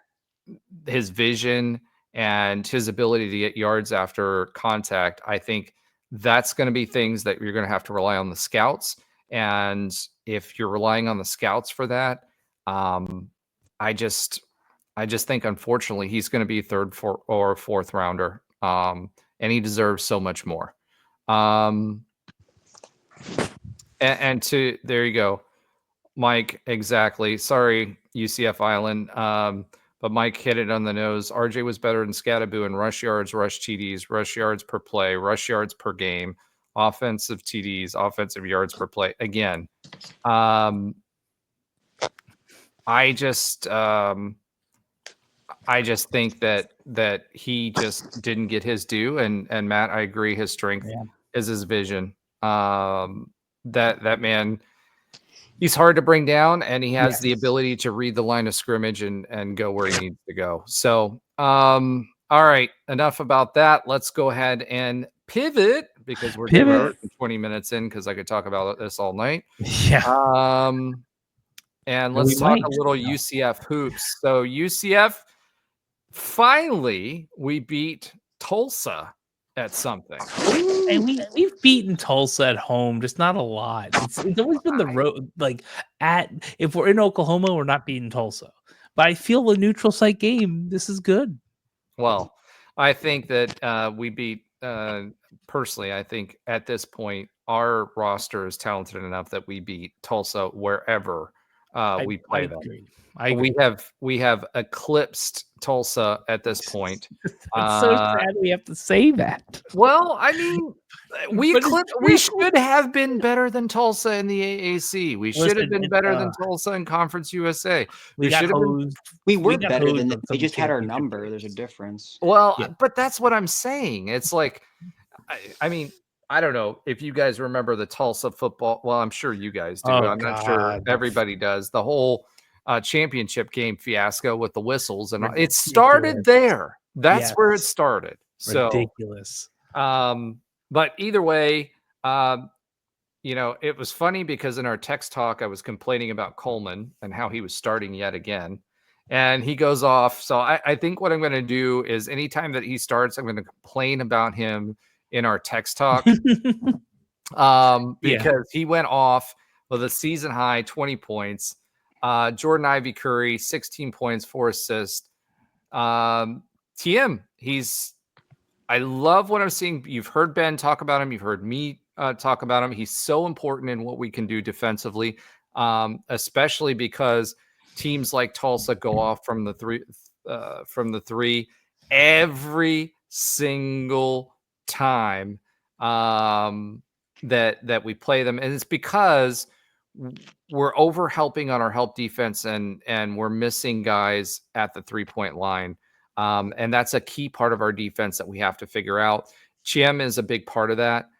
his vision and his ability to get yards after contact, I think that's going to be things that you're going to have to rely on the scouts. And if you're relying on the scouts for that, I just think, unfortunately, he's going to be third or fourth rounder. And he deserves so much more. And there you go, Mike. Exactly. Sorry, UCF Island. But Mike hit it on the nose. RJ was better than Scattaboo in rush yards, rush TDs, rush yards per play, rush yards per game, offensive TDs, offensive yards per play. Again, I just think that he just didn't get his due. And Matt, I agree. His strength is his vision. That man, he's hard to bring down, and he has the ability to read the line of scrimmage and go where he needs to go. So, all right, enough about that. Let's go ahead and pivot, because we're 20 minutes in, because I could talk about this all night. Yeah. And let's talk a little UCF hoops. So UCF, finally, we beat Tulsa at something. And we've beaten Tulsa at home, just not a lot. It's always been the road. Like, if we're in Oklahoma, we're not beating Tulsa. But I feel a neutral site game, this is good. Well, I think that we beat. Personally, I think at this point our roster is talented enough that we beat Tulsa wherever we play them. We have eclipsed Tulsa at this point. It's so sad we have to say that. Well, I mean, we should have been better than Tulsa in the AAC. We should have been better than Tulsa in Conference USA. We were better than them. They just had our number. There's a difference. Well, but that's what I'm saying. It's like, I mean, I don't know if you guys remember the Tulsa football. Well, I'm sure you guys do. I'm not sure everybody does. The whole championship game fiasco with the whistles, and it started there. That's where it started. So ridiculous. But either way, it was funny because in our text talk, I was complaining about Coleman and how he was starting yet again, and he goes off. So I think what I'm going to do is anytime that he starts, I'm going to complain about him in our text talk, because he went off with a season high 20 points. Jordan Ivy Curry, 16 points, 4 assists. TM, I love what I'm seeing. You've heard Ben talk about him. You've heard me talk about him. He's so important in what we can do defensively, especially because teams like Tulsa go off from the three every single time that we play them. And it's because we're over helping on our help defense and we're missing guys at the 3-point line. And that's a key part of our defense that we have to figure out. Chiem is a big part of that.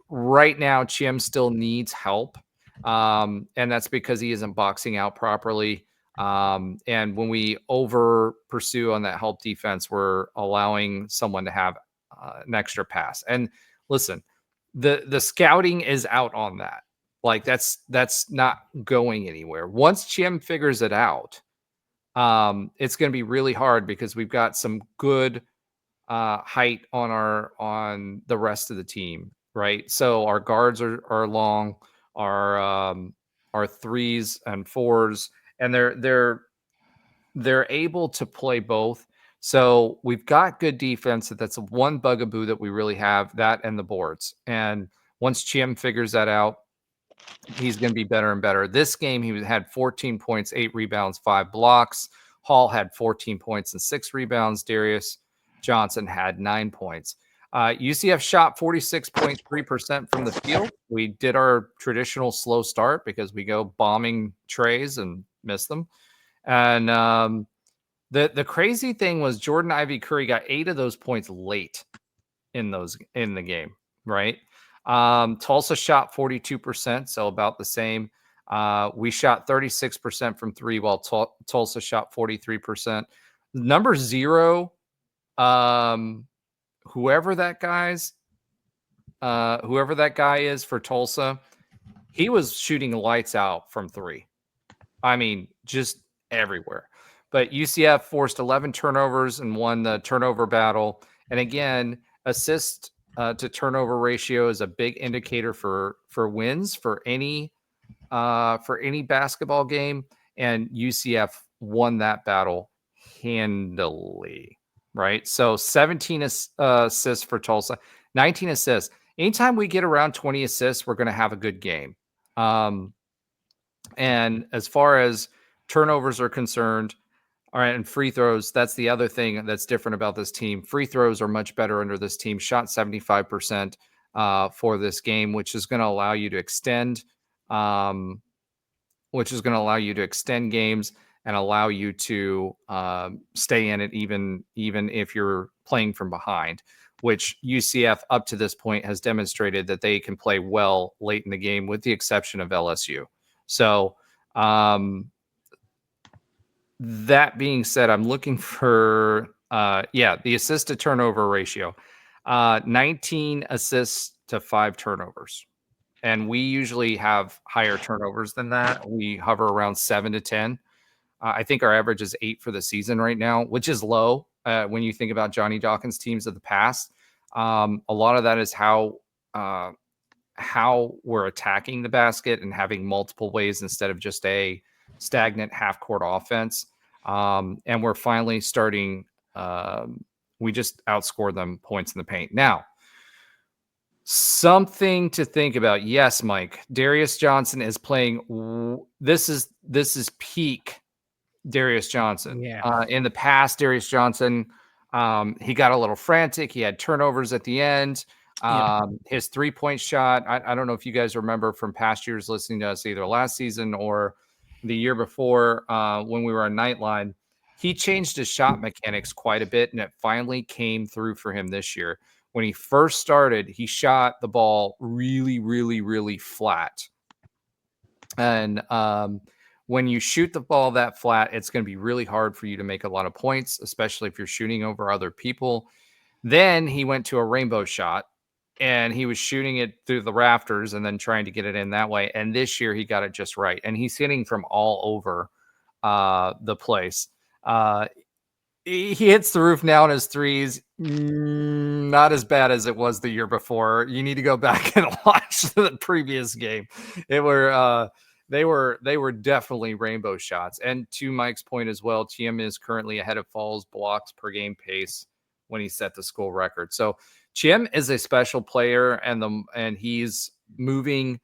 Right now, Chiem still needs help. And that's because he isn't boxing out properly. And when we over pursue on that help defense, we're allowing someone to have an extra pass. And listen, the scouting is out on that. Like that's not going anywhere. Once Chiem figures it out, it's going to be really hard because we've got some good height on the rest of the team, right? So our guards are long, our 3s and 4s, and they're able to play both. So we've got good defense. That's one bugaboo that we really have, that and the boards. And once Chiem figures that out, he's going to be better and better. This game, he had 14 points, 8 rebounds, 5 blocks. Hall had 14 points and 6 rebounds. Darius Johnson had 9 points. UCF shot 46.3% from the field. We did our traditional slow start because we go bombing trays and miss them. And the crazy thing was Jordan Ivy Curry got 8 of those points late in the game, right? Tulsa shot 42%, so about the same. We shot 36% from 3, while Tulsa shot 43%. Number 0, whoever that guy is for Tulsa, he was shooting lights out from 3. I mean, just everywhere. But UCF forced 11 turnovers and won the turnover battle. And again, assist to turnover ratio is a big indicator for wins for any basketball game. And UCF won that battle handily, right? So 17 assists for Tulsa, 19 assists. Anytime we get around 20 assists, we're going to have a good game. And as far as turnovers are concerned, all right, and free throws, that's the other thing that's different about this team. Free throws are much better under this team. Shot 75% for this game, which is going to allow you to extend games and allow you to stay in it even if you're playing from behind, which UCF up to this point has demonstrated that they can play well late in the game, with the exception of LSU. So that being said, I'm looking for the assist to turnover ratio, 19 assists to 5 turnovers. And we usually have higher turnovers than that. We hover around 7 to 10. I think our average is 8 for the season right now, which is low when you think about Johnny Dawkins' teams of the past. A lot of that is how we're attacking the basket and having multiple ways instead of just a stagnant half-court offense. And we're finally starting. We just outscored them points in the paint. Now, something to think about. Yes, Mike. Darius Johnson is playing. This is peak Darius Johnson. Yeah. In the past, Darius Johnson, he got a little frantic. He had turnovers at the end. His 3-point shot. I don't know if you guys remember from past years listening to us either last season or the year before when we were on Nightline. He changed his shot mechanics quite a bit, and it finally came through for him this year. When he first started, he shot the ball really, really, really flat. And when you shoot the ball that flat, it's going to be really hard for you to make a lot of points, especially if you're shooting over other people. Then he went to a rainbow shot, and he was shooting it through the rafters and then trying to get it in that way. And this year he got it just right. And he's hitting from all over the place. He hits the roof now in his threes. Not as bad as it was the year before. You need to go back and watch the previous game. They were definitely rainbow shots. And to Mike's point as well, Chiem is currently ahead of Falls blocks per game pace when he set the school record. So Chiem is a special player, and he's moving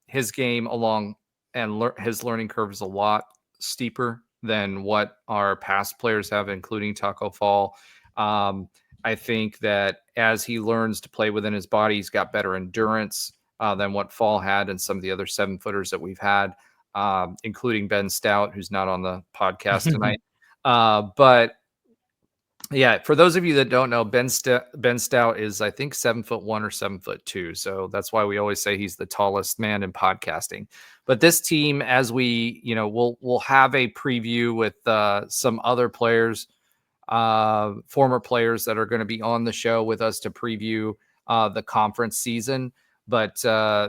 his game along, and his learning curve is a lot steeper than what our past players have, including Taco Fall. I think that as he learns to play within his body, he's got better endurance than what Fall had and some of the other 7-footers that we've had, including Ben Stout, who's not on the podcast tonight. But yeah, for those of you that don't know, Ben Stout is, I think, 7'1" or 7'2". So that's why we always say he's the tallest man in podcasting. But this team, as we, we'll have a preview with some other players, former players that are going to be on the show with us to preview the conference season. But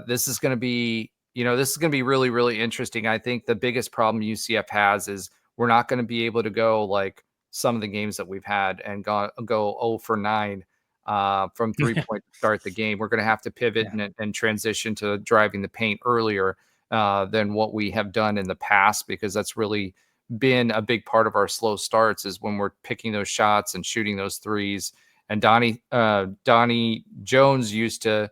this is going to be, really, really interesting. I think the biggest problem UCF has is we're not going to be able to go like some of the games that we've had and go 0 for 9 from 3-point to start the game. We're going to have to pivot and transition to driving the paint earlier than what we have done in the past, because that's really been a big part of our slow starts, is when we're picking those shots and shooting those threes. And Donnie Jones used to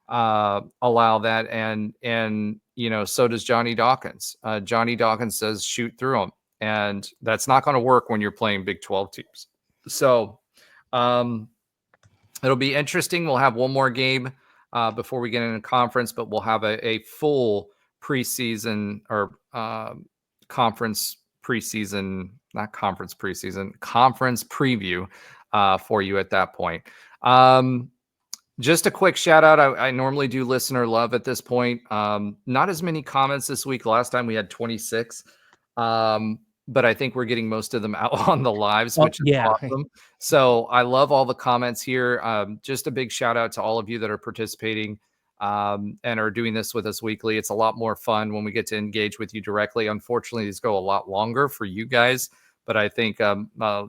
allow that, and so does Johnny Dawkins. Johnny Dawkins says shoot through them, and that's not going to work when you're playing Big 12 teams. So It'll be interesting. We'll have one more game before we get into conference, but we'll have a full preseason or conference preseason, not conference preseason, conference preview for you at that point. Just a quick shout out. I normally do listener love at this point. Not as many comments this week. Last time we had 26. But I think we're getting most of them out on the lives, which is awesome. So I love all the comments here. Just a big shout out to all of you that are participating and are doing this with us weekly. It's a lot more fun when we get to engage with you directly. Unfortunately, these go a lot longer for you guys, but I think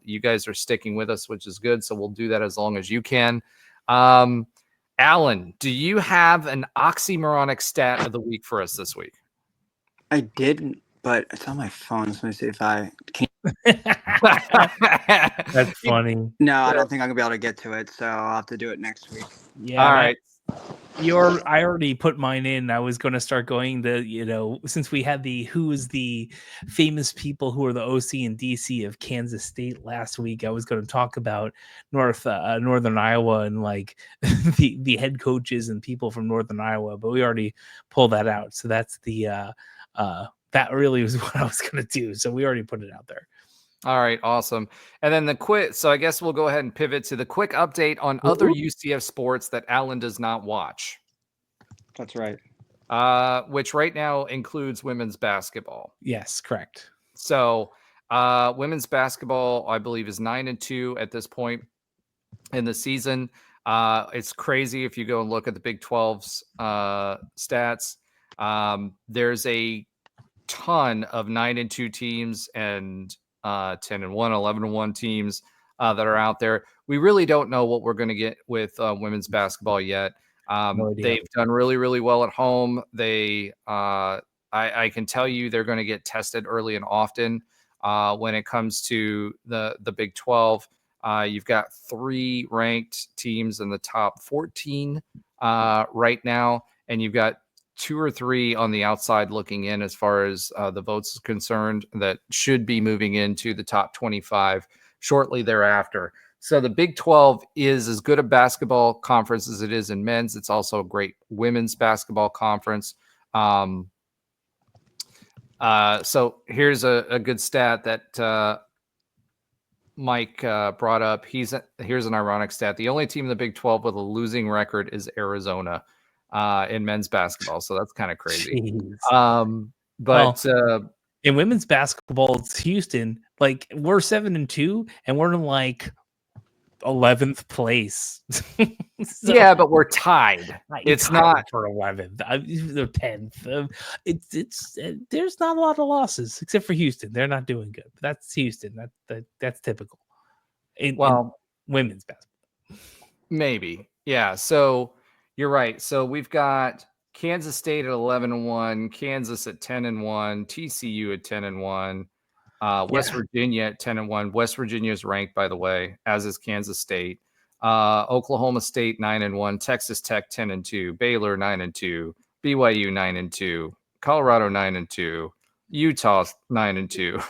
you guys are sticking with us, which is good. So we'll do that as long as you can. Alan, do you have an oxymoronic stat of the week for us this week? I didn't, but it's on my phone. So let me see if I can. That's funny. No, I don't think I'm gonna be able to get to it, so I'll have to do it next week. Yeah. All right. I already put mine in. I was going to start going to, since we had who is the famous people who are the OC and DC of Kansas State last week, I was going to talk about Northern Iowa and like the head coaches and people from Northern Iowa, but we already pulled that out. So that's that really was what I was going to do. So we already put it out there. All right, awesome. And then the quick, so I guess we'll go ahead and pivot to the quick update on other UCF sports that Alan does not watch. That's right. Which right now includes women's basketball. Yes, correct. So women's basketball, I believe, is 9-2 at this point in the season. It's crazy if you go and look at the Big 12's stats. There's a ton of 9-2 teams and 10-1, 11-1 teams that are out there. We really don't know what we're going to get with women's basketball yet. They've done really, really well at home. I can tell you they're going to get tested early and often when it comes to the Big 12. You've got 3 ranked teams in the top 14 right now, and you've got 2 or 3 on the outside looking in as far as the votes is concerned that should be moving into the top 25 shortly thereafter. So the Big 12 is as good a basketball conference as it is in men's. It's also a great women's basketball conference. So here's a good stat that Mike brought up. Here's an ironic stat. The only team in the Big 12 with a losing record is Arizona in men's basketball. So that's kind of crazy. In women's basketball, it's Houston. Like we're 7-2 and we're in like 11th place. So, yeah, but we're tied. It's not for 11th. They're 10th. It's there's not a lot of losses except for Houston. They're not doing good. But that's Houston. That's typical. In women's basketball. Maybe. Yeah. So you're right. So we've got Kansas State at 11-1, Kansas at 10-1, TCU at 10-1, West Virginia at 10-1. West Virginia is ranked, by the way, as is Kansas State. Oklahoma State 9-1, Texas Tech 10-2, Baylor 9-2, BYU 9-2, Colorado 9-2, Utah 9-2,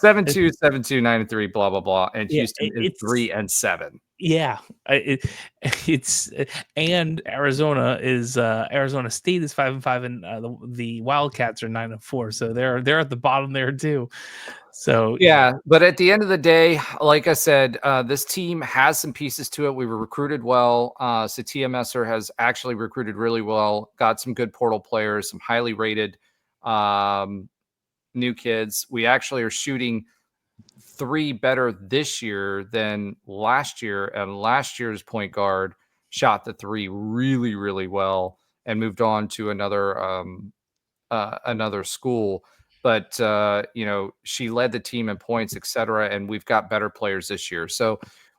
7-2, 7-2, 9-3, blah blah blah, and Houston is 3-7. Yeah, it's and Arizona State is 5-5, and the Wildcats are 9-4. So they're at the bottom there too. So yeah, but at the end of the day, like I said, this team has some pieces to it. We were recruited well. Satia Messer has actually recruited really well. Got some good portal players, some highly rated new kids. We actually are shooting 3 better this year than last year, and last year's point guard shot the 3 really, really well and moved on to another school. But she led the team in points, etc. And we've got better players this year. So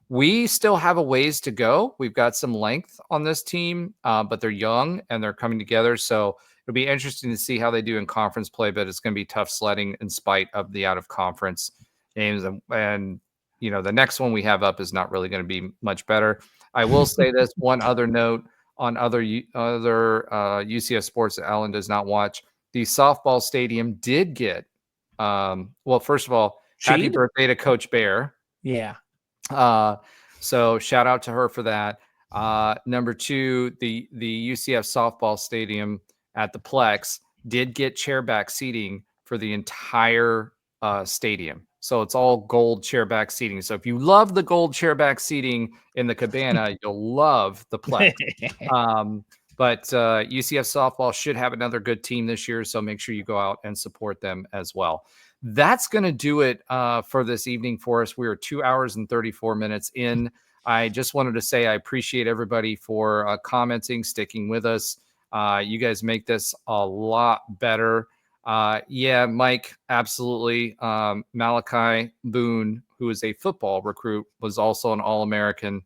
we still have a ways to go. We've got some length on this team, but they're young and they're coming together. So it'll be interesting to see how they do in conference play, but it's going to be tough sledding in spite of the out of conference games. And the next one we have up is not really going to be much better. I will say this one other note on other UCF sports that Alan does not watch. The softball stadium did get, first of all, happy birthday to Coach Bear. Yeah. So shout out to her for that. Number 2, the UCF softball stadium at the Plex did get chairback seating for the entire stadium. So it's all gold chairback seating. So if you love the gold chairback seating in the Cabana, you'll love the Plex. But UCF softball should have another good team this year, so make sure you go out and support them as well. That's going to do it for this evening for us. We are 2 hours and 34 minutes in. I just wanted to say I appreciate everybody for commenting, sticking with us. You guys make this a lot better. Yeah, Mike, absolutely. Malachi Boone, who is a football recruit, was also an All-American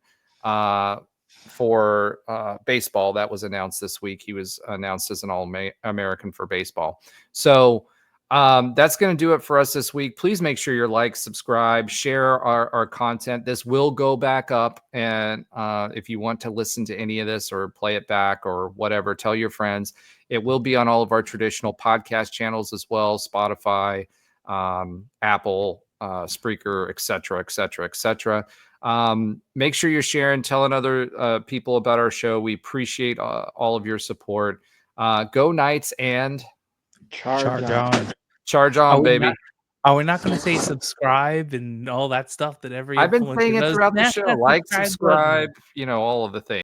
for baseball. That was announced this week. He was announced as an All-American for baseball. So that's going to do it for us this week. Please make sure you're like, subscribe, share our content. This will go back up. And if you want to listen to any of this or play it back or whatever, tell your friends. It will be on all of our traditional podcast channels as well, Spotify, Apple, Spreaker, et cetera, et cetera, et cetera. Make sure you're sharing, telling other people about our show. We appreciate all of your support. Go Knights and Charge on. Charge on, baby. Are we not going to say subscribe and all that stuff that every I've been influencer saying it does? throughout the show. Like, subscribe, button. all of the things.